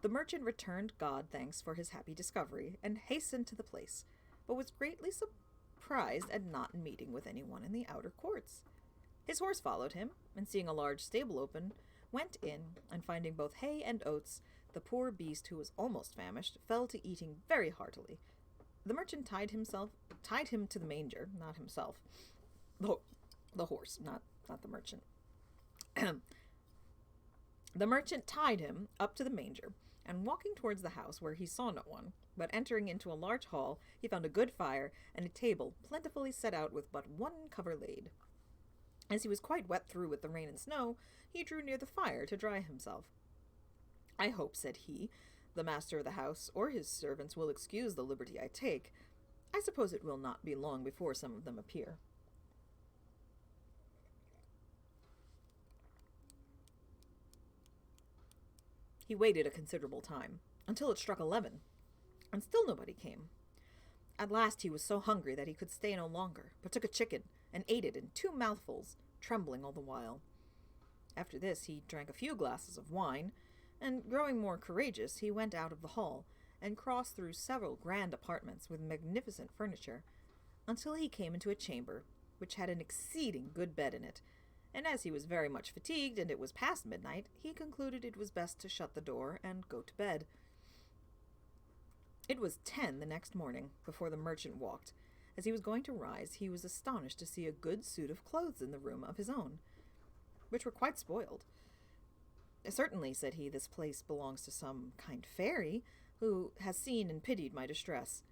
The merchant returned God thanks for his happy discovery, and hastened to the place, but was greatly surprised at not meeting with anyone in the outer courts. His horse followed him, and seeing a large stable open, went in, and finding both hay and oats, the poor beast, who was almost famished, fell to eating very heartily. The merchant tied him to the manger, not himself. The horse, not the merchant. The merchant tied him up to the manger, and walking towards the house, where he saw no one, but entering into a large hall, he found a good fire, and a table plentifully set out with but one cover laid. As he was quite wet through with the rain and snow, he drew near the fire to dry himself. "I hope," said he, "the master of the house or his servants will excuse the liberty I take. I suppose it will not be long before some of them appear." He waited a considerable time, until it struck 11, and still nobody came. At last he was so hungry that he could stay no longer, but took a chicken and ate it in 2 mouthfuls, trembling all the while. After this he drank a few glasses of wine, and growing more courageous, he went out of the hall and crossed through several grand apartments with magnificent furniture, until he came into a chamber which had an exceeding good bed in it, and as he was very much fatigued and it was past midnight, he concluded it was best to shut the door and go to bed. It was 10 the next morning before the merchant walked. As he was going to rise, he was astonished to see a good suit of clothes in the room of his own, which were quite spoiled. Certainly, said he, this place belongs to some kind fairy, who has seen and pitied my distress.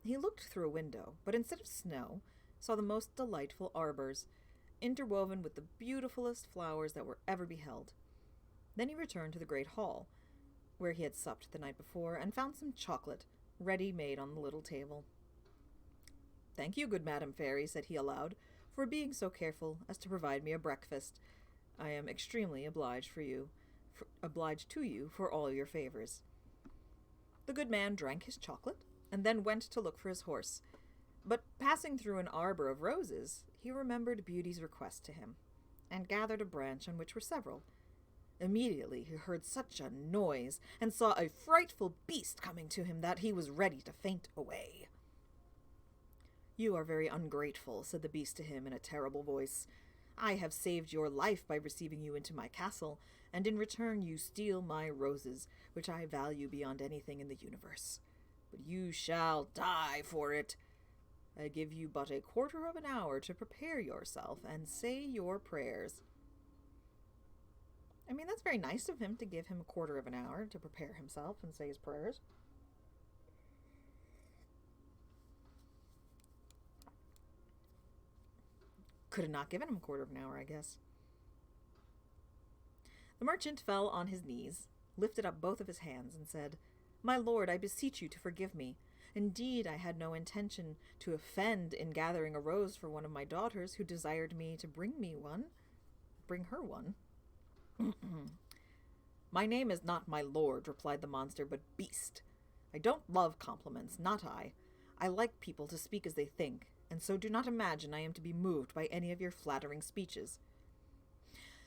He looked through a window, but instead of snow, saw the most delightful arbors, interwoven with the beautifulest flowers that were ever beheld. Then he returned to the great hall, where he had supped the night before, and found some chocolate ready made on the little table. Thank you, good Madam Fairy, said he aloud, for being so careful as to provide me a breakfast. I am extremely obliged to you for all your favors. The good man drank his chocolate, and then went to look for his horse. But passing through an arbor of roses, he remembered Beauty's request to him, and gathered a branch on which were several. Immediately he heard such a noise, and saw a frightful beast coming to him, that he was ready to faint away. You are very ungrateful, said the beast to him in a terrible voice. I have saved your life by receiving you into my castle, and in return you steal my roses, which I value beyond anything in the universe. But you shall die for it. I give you but a quarter of an hour to prepare yourself and say your prayers. I mean, that's very nice of him to give him a quarter of an hour to prepare himself and say his prayers. Could have not given him a quarter of an hour, I guess. The merchant fell on his knees, lifted up both of his hands, and said, My lord, I beseech you to forgive me. Indeed, I had no intention to offend in gathering a rose for one of my daughters, who desired me to bring her one. My name is not my lord, replied the monster, but beast. I don't love compliments, not I. I like people to speak as they think, and so do not imagine I am to be moved by any of your flattering speeches.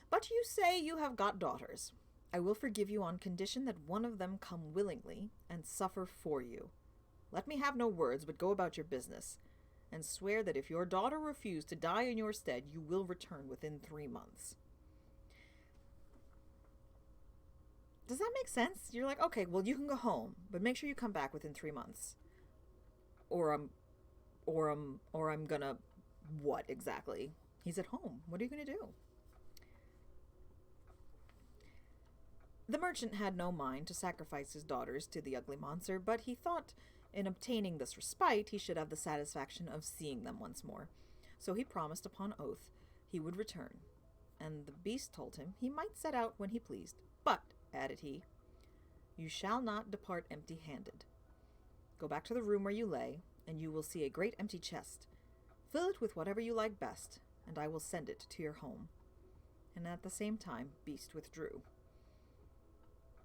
But you say you have got daughters. I will forgive you on condition that one of them come willingly and suffer for you. Let me have no words, but go about your business, and swear that if your daughter refuse to die in your stead, you will return within 3 months. Does that make sense? You're like, okay, well, you can go home, but make sure you come back within 3 months. Or I'm gonna... What exactly? He's at home. What are you gonna do? The merchant had no mind to sacrifice his daughters to the ugly monster, but he thought in obtaining this respite he should have the satisfaction of seeing them once more. So he promised upon oath he would return, and the beast told him he might set out when he pleased. But, added he, you shall not depart empty-handed. Go back to the room where you lay, and you will see a great empty chest. Fill it with whatever you like best, and I will send it to your home. And at the same time Beast withdrew.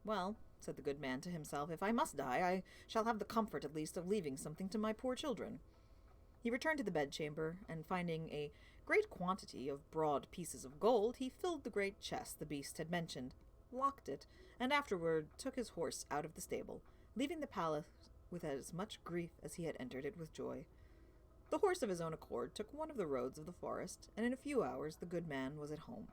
Well, said the good man to himself, if I must die, I shall have the comfort at least of leaving something to my poor children. He returned to the bedchamber, and finding a great quantity of broad pieces of gold, he filled the great chest the beast had mentioned, locked it, and afterward took his horse out of the stable, leaving the palace with as much grief as he had entered it with joy. The horse of his own accord took one of the roads of the forest, and in a few hours the good man was at home.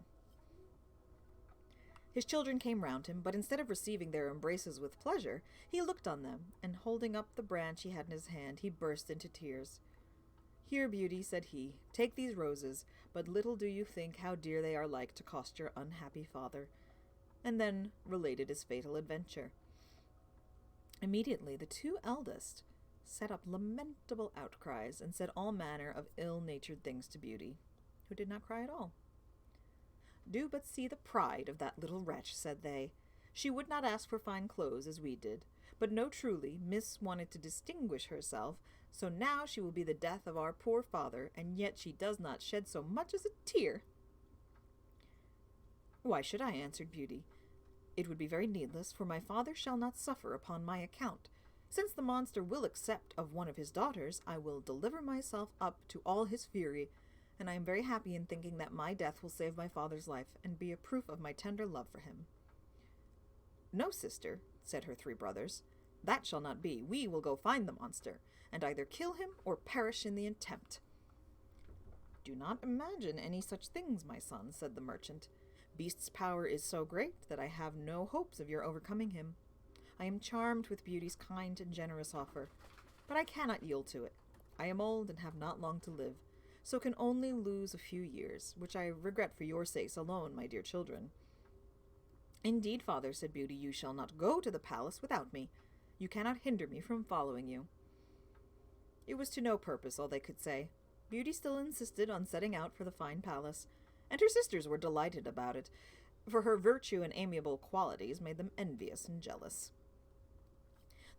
His children came round him, but instead of receiving their embraces with pleasure, he looked on them, and holding up the branch he had in his hand, he burst into tears. Here, Beauty, said he, take these roses, but little do you think how dear they are like to cost your unhappy father, and then related his fatal adventure. Immediately the 2 eldest set up lamentable outcries, and said all manner of ill-natured things to Beauty, who did not cry at all. Do but see the pride of that little wretch, said they. She would not ask for fine clothes as we did, but no truly, Miss wanted to distinguish herself, so now she will be the death of our poor father, and yet she does not shed so much as a tear. Why should I? Answered Beauty. It would be very needless, for my father shall not suffer upon my account. Since the monster will accept of one of his daughters, I will deliver myself up to all his fury, and I am very happy in thinking that my death will save my father's life and be a proof of my tender love for him. No, sister, said her 3 brothers, that shall not be. We will go find the monster, and either kill him or perish in the attempt. Do not imagine any such things, my son, said the merchant. Beast's power is so great that I have no hopes of your overcoming him. I am charmed with Beauty's kind and generous offer, but I cannot yield to it. I am old and have not long to live, so can only lose a few years, which I regret for your sakes alone, my dear children. Indeed, father, said Beauty, you shall not go to the palace without me. You cannot hinder me from following you. It was to no purpose all they could say. Beauty still insisted on setting out for the fine palace, and her sisters were delighted about it, for her virtue and amiable qualities made them envious and jealous.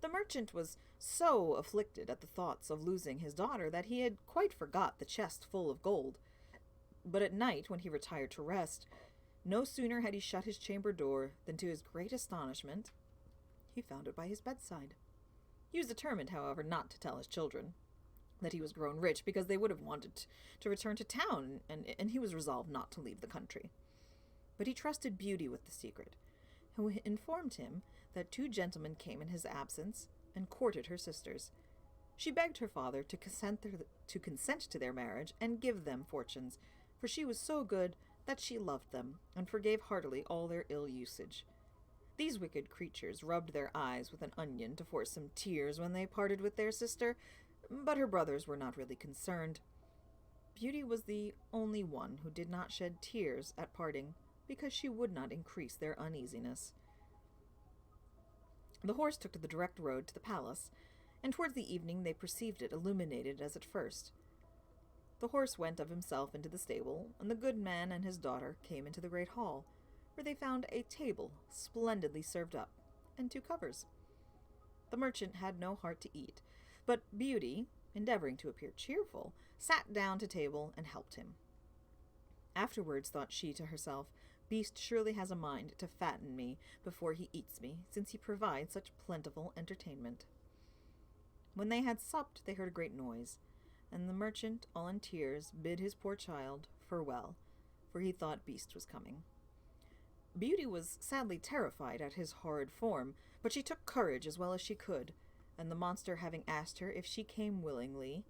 The merchant was so afflicted at the thoughts of losing his daughter that he had quite forgot the chest full of gold. But at night, when he retired to rest, no sooner had he shut his chamber door than, to his great astonishment, he found it by his bedside. He was determined, however, not to tell his children that he was grown rich, because they would have wanted to return to town, and he was resolved not to leave the country. But he trusted Beauty with the secret, who informed him that 2 gentlemen came in his absence and courted her sisters. She begged her father to consent to their marriage and give them fortunes, for she was so good that she loved them and forgave heartily all their ill usage. These wicked creatures rubbed their eyes with an onion to force some tears when they parted with their sister, but her brothers were not really concerned. Beauty was the only one who did not shed tears at parting, because she would not increase their uneasiness. The horse took to the direct road to the palace, and towards the evening they perceived it illuminated as at first. The horse went of himself into the stable, and the good man and his daughter came into the great hall, where they found a table splendidly served up, and 2 covers. The merchant had no heart to eat, but Beauty, endeavoring to appear cheerful, sat down to table and helped him. Afterwards, thought she to herself, Beast surely has a mind to fatten me before he eats me, since he provides such plentiful entertainment. When they had supped, they heard a great noise, and the merchant, all in tears, bid his poor child farewell, for he thought Beast was coming. Beauty was sadly terrified at his horrid form, but she took courage as well as she could, and the monster having asked her if she came willingly,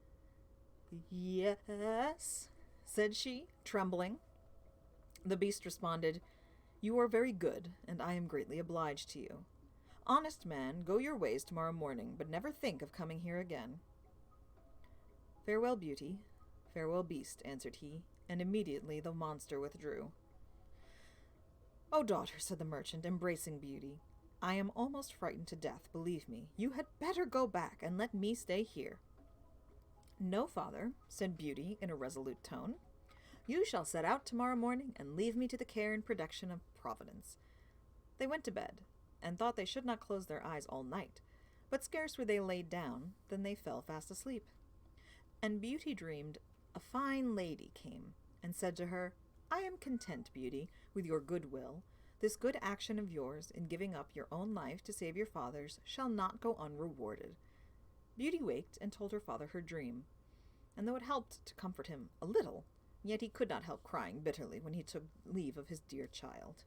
"Yes," said she, trembling. The Beast responded, "You are very good, and I am greatly obliged to you. Honest man, go your ways tomorrow morning, but never think of coming here again." "Farewell, Beauty. Farewell, Beast," answered he, and immediately the monster withdrew. "Oh, daughter," said the merchant, embracing Beauty, "I am almost frightened to death, believe me. You had better go back and let me stay here." "No, father," said Beauty in a resolute tone. "You shall set out tomorrow morning and leave me to the care and protection of Providence." They went to bed, and thought they should not close their eyes all night, but scarce were they laid down than they fell fast asleep. And Beauty dreamed a fine lady came, and said to her, "I am content, Beauty, with your good will. This good action of yours in giving up your own life to save your father's shall not go unrewarded." Beauty waked and told her father her dream, and though it helped to comfort him a little, yet he could not help crying bitterly when he took leave of his dear child.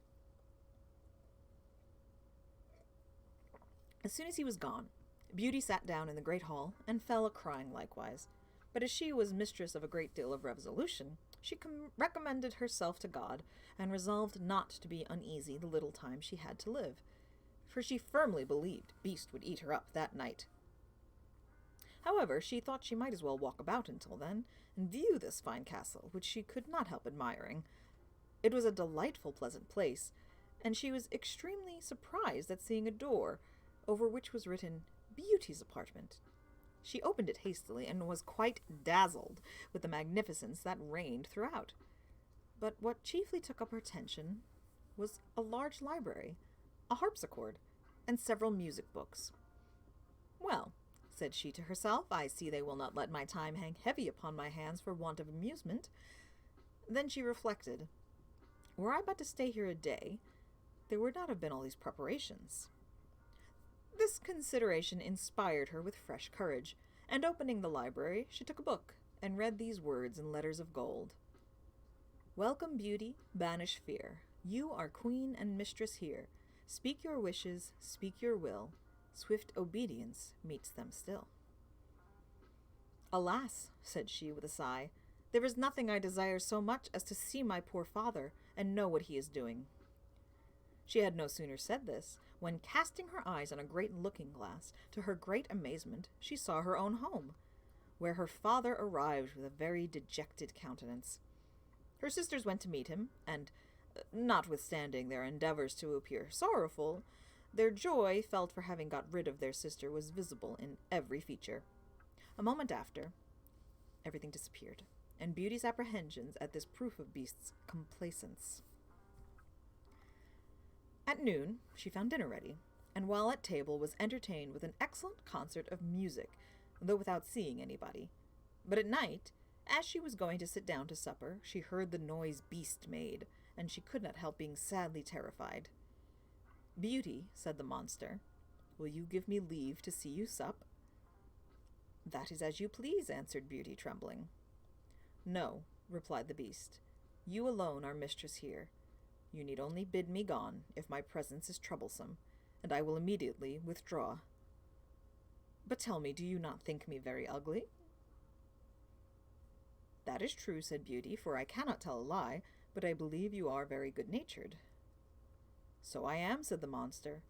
As soon as he was gone, Beauty sat down in the great hall and fell a-crying likewise, but as she was mistress of a great deal of resolution, she recommended herself to God, and resolved not to be uneasy the little time she had to live, for she firmly believed Beast would eat her up that night. However, she thought she might as well walk about until then, and view this fine castle, which she could not help admiring. It was a delightful, pleasant place, and she was extremely surprised at seeing a door, over which was written, "Beauty's apartment." She opened it hastily, and was quite dazzled with the magnificence that reigned throughout. But what chiefly took up her attention was a large library, a harpsichord, and several music books. "Well," said she to herself, "I see they will not let my time hang heavy upon my hands for want of amusement." Then she reflected, "Were I but to stay here a day, there would not have been all these preparations. This consideration inspired her with fresh courage, and opening the library, she took a book and read these words in letters of gold. Welcome beauty, banish fear. You are queen and mistress here. Speak your wishes, speak your will. Swift obedience meets them still. Alas, said she with a sigh, there is nothing I desire so much as to see my poor father and know what he is doing. She had no sooner said this, when casting her eyes on a great looking-glass, to her great amazement, she saw her own home, where her father arrived with a very dejected countenance. Her sisters went to meet him, and, notwithstanding their endeavors to appear sorrowful, their joy felt for having got rid of their sister was visible in every feature. A moment after, everything disappeared, and Beauty's apprehensions at this proof of Beast's complacence. At noon, she found dinner ready, and while at table was entertained with an excellent concert of music, though without seeing anybody. But at night, as she was going to sit down to supper, she heard the noise Beast made, and she could not help being sadly terrified. Beauty, said the monster, will you give me leave to see you sup? That is as you please, answered Beauty, trembling. No, replied the Beast, you alone are mistress here. You need only bid me gone, if my presence is troublesome, and I will immediately withdraw. But tell me, do you not think me very ugly? That is true, said Beauty, for I cannot tell a lie, but I believe you are very good-natured. So I am, said the monster,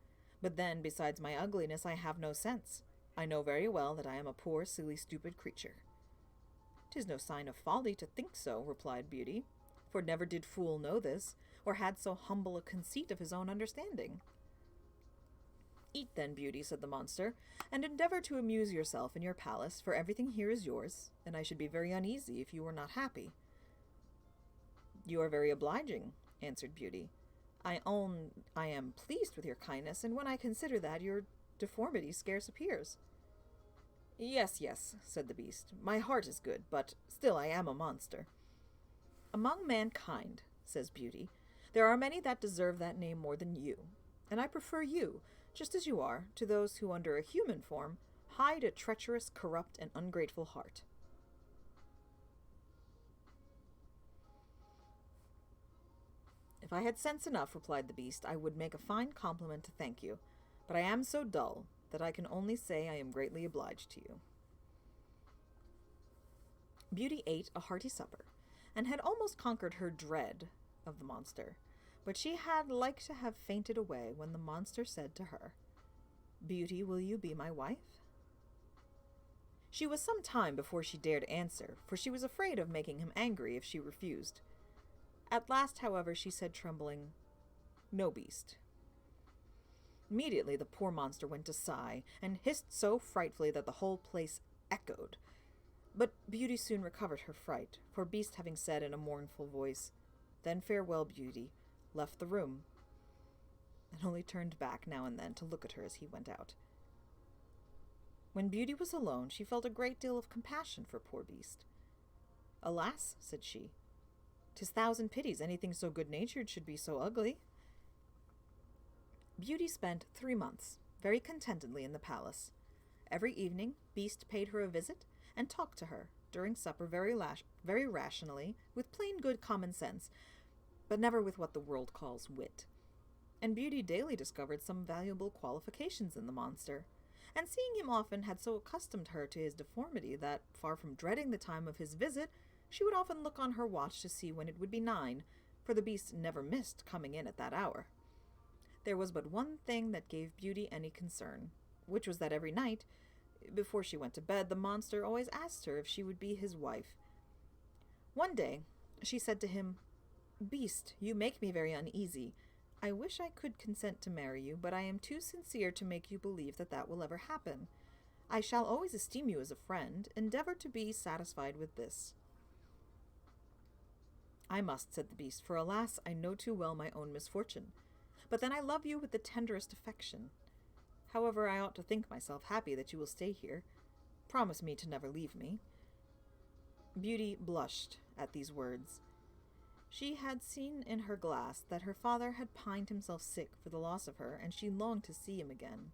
but then, besides my ugliness, I have no sense. I know very well that I am a poor, silly, stupid creature. 'Tis no sign of folly to think so, replied Beauty, for never did fool know this, or had so humble a conceit of his own understanding. Eat then, Beauty, said the monster, and endeavor to amuse yourself in your palace, for everything here is yours, and I should be very uneasy if you were not happy. You are very obliging, answered Beauty. I own I am pleased with your kindness, and when I consider that, your deformity scarce appears. Yes, said the Beast, my heart is good, but still I am a monster. Among mankind, says Beauty, there are many that deserve that name more than you, and I prefer you, just as you are, to those who under a human form hide a treacherous, corrupt, and ungrateful heart. If I had sense enough, replied the Beast, I would make a fine compliment to thank you, but I am so dull that I can only say I am greatly obliged to you. Beauty ate a hearty supper, and had almost conquered her dread of the monster, but she had like to have fainted away when the monster said to her, Beauty, will you be my wife? She was some time before she dared answer, for she was afraid of making him angry if she refused. At last, however, she said, trembling, No, Beast. Immediately the poor monster went to sigh, and hissed so frightfully that the whole place echoed. But Beauty soon recovered her fright, for Beast, having said in a mournful voice, Then farewell, Beauty, left the room, and only turned back now and then to look at her as he went out. When Beauty was alone, she felt a great deal of compassion for poor Beast. Alas, said she, 'tis thousand pities anything so good-natured should be so ugly. Beauty spent 3 months very contentedly in the palace. Every evening Beast paid her a visit and talked to her during supper very rationally, with plain good common sense, but never with what the world calls wit. And Beauty daily discovered some valuable qualifications in the monster, and seeing him often had so accustomed her to his deformity that, far from dreading the time of his visit, she would often look on her watch to see when it would be 9, for the Beast never missed coming in at that hour. There was but one thing that gave Beauty any concern, which was that every night, before she went to bed, the monster always asked her if she would be his wife. One day she said to him, Beast, you make me very uneasy. I wish I could consent to marry you, but I am too sincere to make you believe that that will ever happen. I shall always esteem you as a friend. Endeavor to be satisfied with this. I must, said the Beast, for alas, I know too well my own misfortune. But then I love you with the tenderest affection. However, I ought to think myself happy that you will stay here. Promise me to never leave me. Beauty blushed at these words. She had seen in her glass that her father had pined himself sick for the loss of her, and she longed to see him again.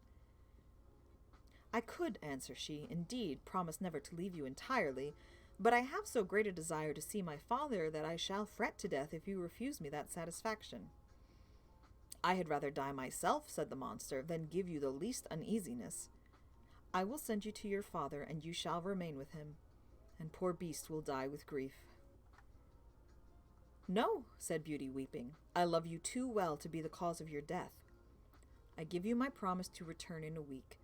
I could, answer she, indeed promise never to leave you entirely, but I have so great a desire to see my father that I shall fret to death if you refuse me that satisfaction. I had rather die myself, said the monster, than give you the least uneasiness. I will send you to your father, and you shall remain with him, and poor Beast will die with grief. No, said Beauty, weeping, I love you too well to be the cause of your death. I give you my promise to return in a week.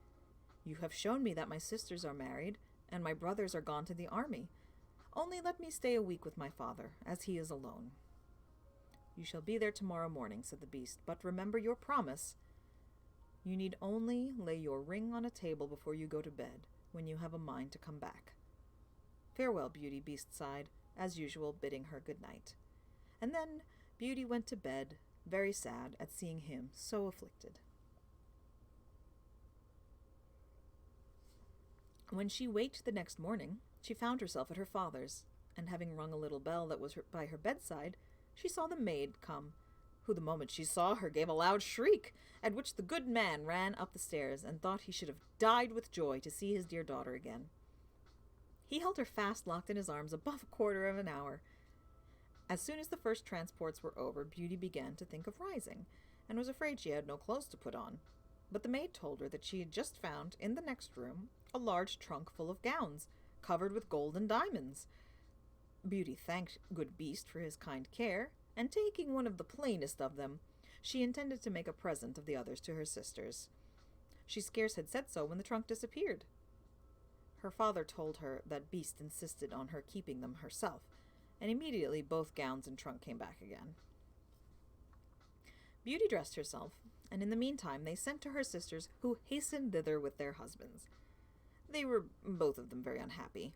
You have shown me that my sisters are married, and my brothers are gone to the army. Only let me stay a week with my father, as he is alone. You shall be there tomorrow morning, said the Beast, but remember your promise. You need only lay your ring on a table before you go to bed, when you have a mind to come back. Farewell, Beauty, Beast sighed, as usual, bidding her good night. And then Beauty went to bed, very sad at seeing him so afflicted. When she waked the next morning, she found herself at her father's, and having rung a little bell that was by her bedside, she saw the maid come, who the moment she saw her gave a loud shriek, at which the good man ran up the stairs and thought he should have died with joy to see his dear daughter again. He held her fast locked in his arms above a quarter of an hour. As soon as the first transports were over, Beauty began to think of rising, and was afraid she had no clothes to put on. But the maid told her that she had just found, in the next room, a large trunk full of gowns, covered with gold and diamonds. Beauty thanked good Beast for his kind care, and taking one of the plainest of them, she intended to make a present of the others to her sisters. She scarce had said so when the trunk disappeared. Her father told her that Beast insisted on her keeping them herself, and immediately both gowns and trunk came back again. Beauty dressed herself, and in the meantime they sent to her sisters, who hastened thither with their husbands. They were both of them very unhappy.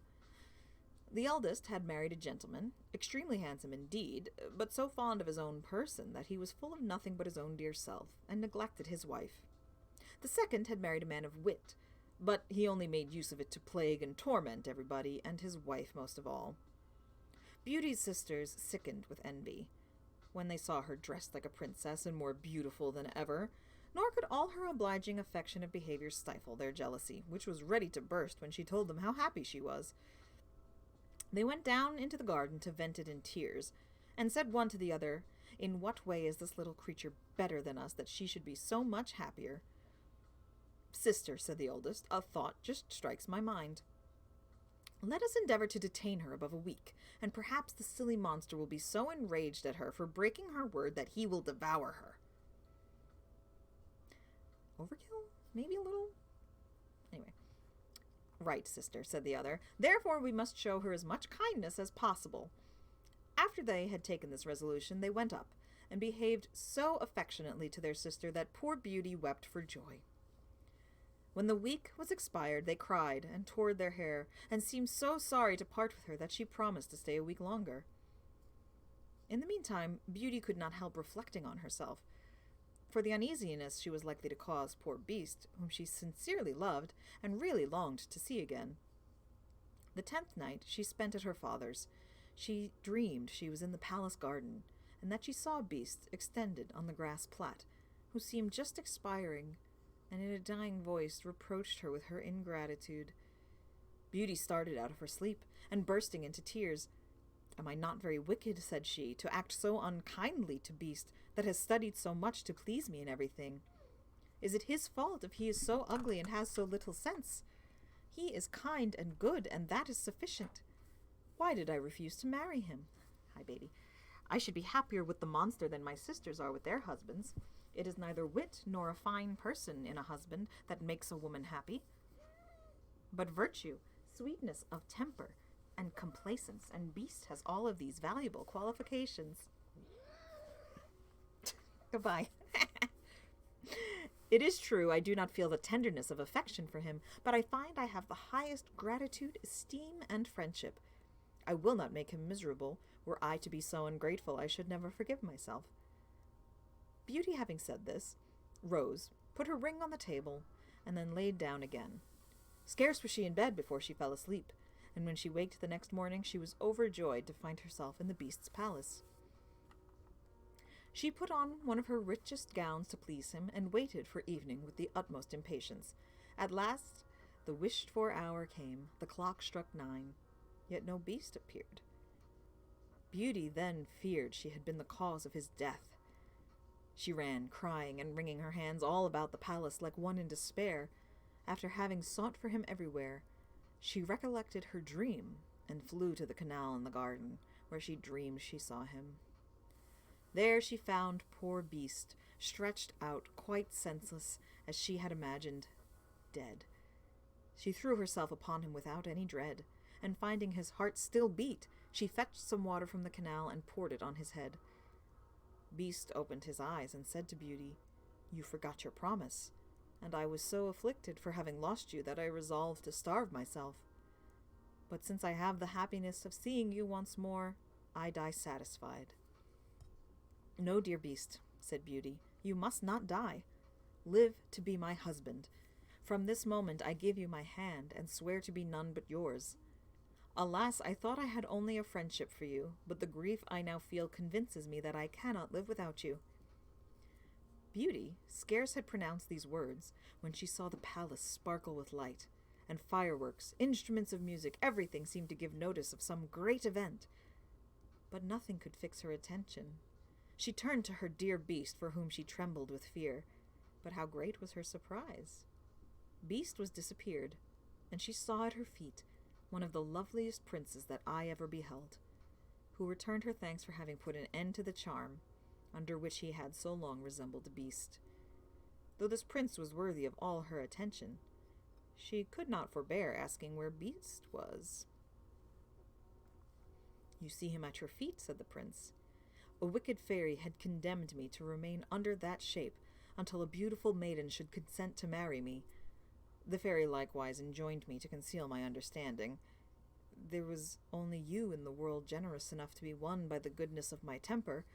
The eldest had married a gentleman, extremely handsome indeed, but so fond of his own person that he was full of nothing but his own dear self, and neglected his wife. The second had married a man of wit, but he only made use of it to plague and torment everybody, and his wife most of all. Beauty's sisters sickened with envy when they saw her dressed like a princess and more beautiful than ever, nor could all her obliging, affectionate behavior stifle their jealousy, which was ready to burst when she told them how happy she was. They went down into the garden to vent it in tears, and said one to the other, "In what way is this little creature better than us that she should be so much happier?" "Sister," said the oldest, "a thought just strikes my mind. Let us endeavor to detain her above a week, and perhaps the silly monster will be so enraged at her for breaking her word that he will devour her." Overkill? Maybe a little? Anyway. "Right, sister," said the other. "Therefore we must show her as much kindness as possible." After they had taken this resolution, they went up, and behaved so affectionately to their sister that poor Beauty wept for joy. When the week was expired, they cried and tore their hair, and seemed so sorry to part with her that she promised to stay a week longer. In the meantime, Beauty could not help reflecting on herself, for the uneasiness she was likely to cause poor Beast, whom she sincerely loved, and really longed to see again. The 10th night she spent at her father's. She dreamed she was in the palace garden, and that she saw Beast extended on the grass plat, who seemed just expiring, and in a dying voice reproached her with her ingratitude. Beauty started out of her sleep, and bursting into tears, "Am I not very wicked," said she, "to act so unkindly to Beast, that has studied so much to please me in everything? Is it his fault if he is so ugly and has so little sense? He is kind and good, and that is sufficient. Why did I refuse to marry him? Hi, baby. I should be happier with the monster than my sisters are with their husbands. It is neither wit nor a fine person in a husband that makes a woman happy, but virtue, sweetness of temper, and complacence, and Beast has all of these valuable qualifications." Goodbye. "It is true I do not feel the tenderness of affection for him, but I find I have the highest gratitude, esteem, and friendship. I will not make him miserable. Were I to be so ungrateful, I should never forgive myself." Beauty, having said this, rose, put her ring on the table, and then laid down again. Scarce was she in bed before she fell asleep, and when she waked the next morning she was overjoyed to find herself in the Beast's palace. She put on one of her richest gowns to please him and waited for evening with the utmost impatience. At last, the wished-for hour came. The clock struck 9, yet no beast appeared. Beauty then feared she had been the cause of his death. She ran, crying and wringing her hands all about the palace like one in despair. After having sought for him everywhere, she recollected her dream and flew to the canal in the garden, where she dreamed she saw him. There she found poor Beast, stretched out, quite senseless, as she had imagined, dead. She threw herself upon him without any dread, and finding his heart still beat, she fetched some water from the canal and poured it on his head. Beast opened his eyes and said to Beauty, "You forgot your promise, and I was so afflicted for having lost you that I resolved to starve myself. But since I have the happiness of seeing you once more, I die satisfied." "No, dear Beast," said Beauty, "you must not die. Live to be my husband. From this moment I give you my hand, and swear to be none but yours. Alas, I thought I had only a friendship for you, but the grief I now feel convinces me that I cannot live without you." Beauty scarce had pronounced these words when she saw the palace sparkle with light, and fireworks, instruments of music, everything seemed to give notice of some great event. But nothing could fix her attention. She turned to her dear Beast, for whom she trembled with fear. But how great was her surprise! Beast was disappeared, and she saw at her feet one of the loveliest princes that I ever beheld, who returned her thanks for having put an end to the charm under which he had so long resembled a beast. Though this prince was worthy of all her attention, she could not forbear asking where Beast was. "You see him at your feet," said the prince. "A wicked fairy had condemned me to remain under that shape until a beautiful maiden should consent to marry me. The fairy likewise enjoined me to conceal my understanding. There was only you in the world generous enough to be won by the goodness of my temper,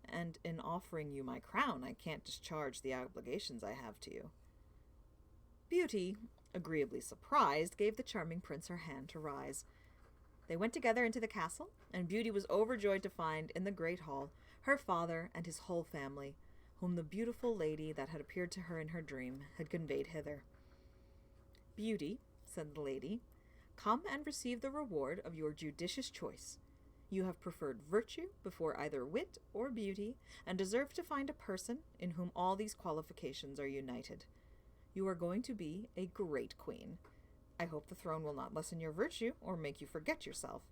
and in offering you my crown I can't discharge the obligations I have to you." Beauty, agreeably surprised, gave the charming prince her hand to rise. They went together into the castle, and Beauty was overjoyed to find in the great hall her father and his whole family, whom the beautiful lady that had appeared to her in her dream had conveyed hither. "Beauty," said the lady, "come and receive the reward of your judicious choice. You have preferred virtue before either wit or beauty, and deserve to find a person in whom all these qualifications are united. You are going to be a great queen. I hope the throne will not lessen your virtue or make you forget yourself."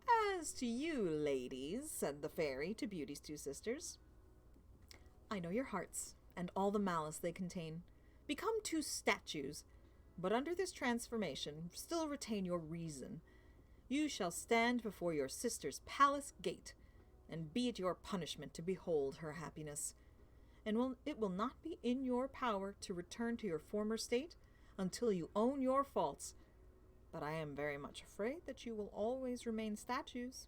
"As to you, ladies," said the fairy to Beauty's two sisters, "I know your hearts and all the malice they contain. Become two statues, but under this transformation still retain your reason. You shall stand before your sister's palace gate, and be it your punishment to behold her happiness. And it will not be in your power to return to your former state until you own your faults. But I am very much afraid that you will always remain statues.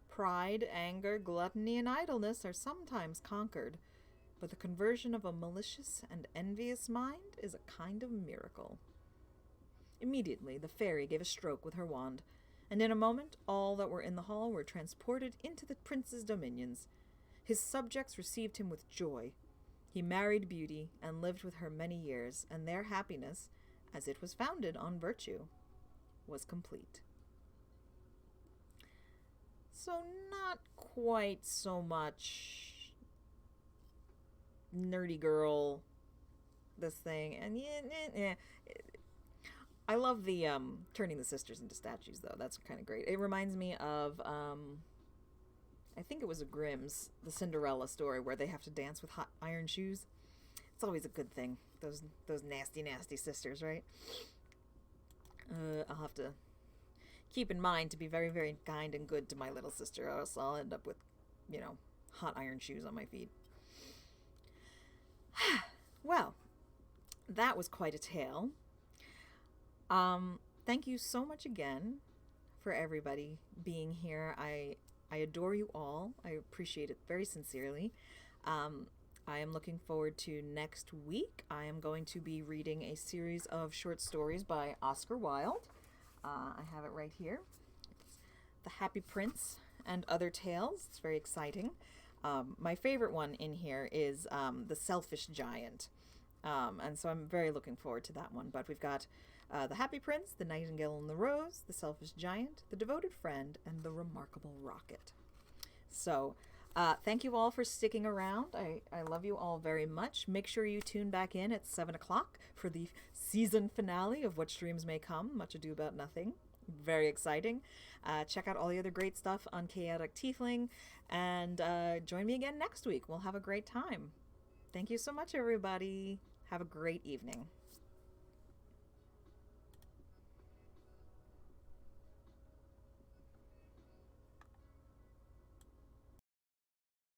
Pride, anger, gluttony, and idleness are sometimes conquered, but the conversion of a malicious and envious mind is a kind of miracle." Immediately the fairy gave a stroke with her wand, and in a moment all that were in the hall were transported into the prince's dominions. His subjects received him with joy. He married Beauty and lived with her many years, and their happiness, as it was founded on virtue, was complete. So not quite so much nerdy girl, this thing, and yeah. I love the turning the sisters into statues, though. That's kind of great. It reminds me of I think it was a Grimm's, the Cinderella story, where they have to dance with hot iron shoes. It's always a good thing. Those nasty, nasty sisters, right? I'll have to keep in mind to be very, very kind and good to my little sister, or else I'll end up with, hot iron shoes on my feet. Well, that was quite a tale. Thank you so much again for everybody being here. I adore you all. I appreciate it very sincerely. I am looking forward to next week. I am going to be reading a series of short stories by Oscar Wilde. I have it right here. It's The Happy Prince and Other Tales. It's very exciting. My favorite one in here is the Selfish Giant. And so I'm very looking forward to that one. But we've got the Happy Prince, the Nightingale and the Rose, the Selfish Giant, the Devoted Friend, and the Remarkable Rocket. So thank you all for sticking around. I love you all very much. Make sure you tune back in at 7 o'clock for the season finale of What Streams May Come, Much Ado About Nothing. Very exciting. Check out all the other great stuff on Chaotic Tiefling, and join me again next week. We'll have a great time. Thank you so much, everybody. Have a great evening.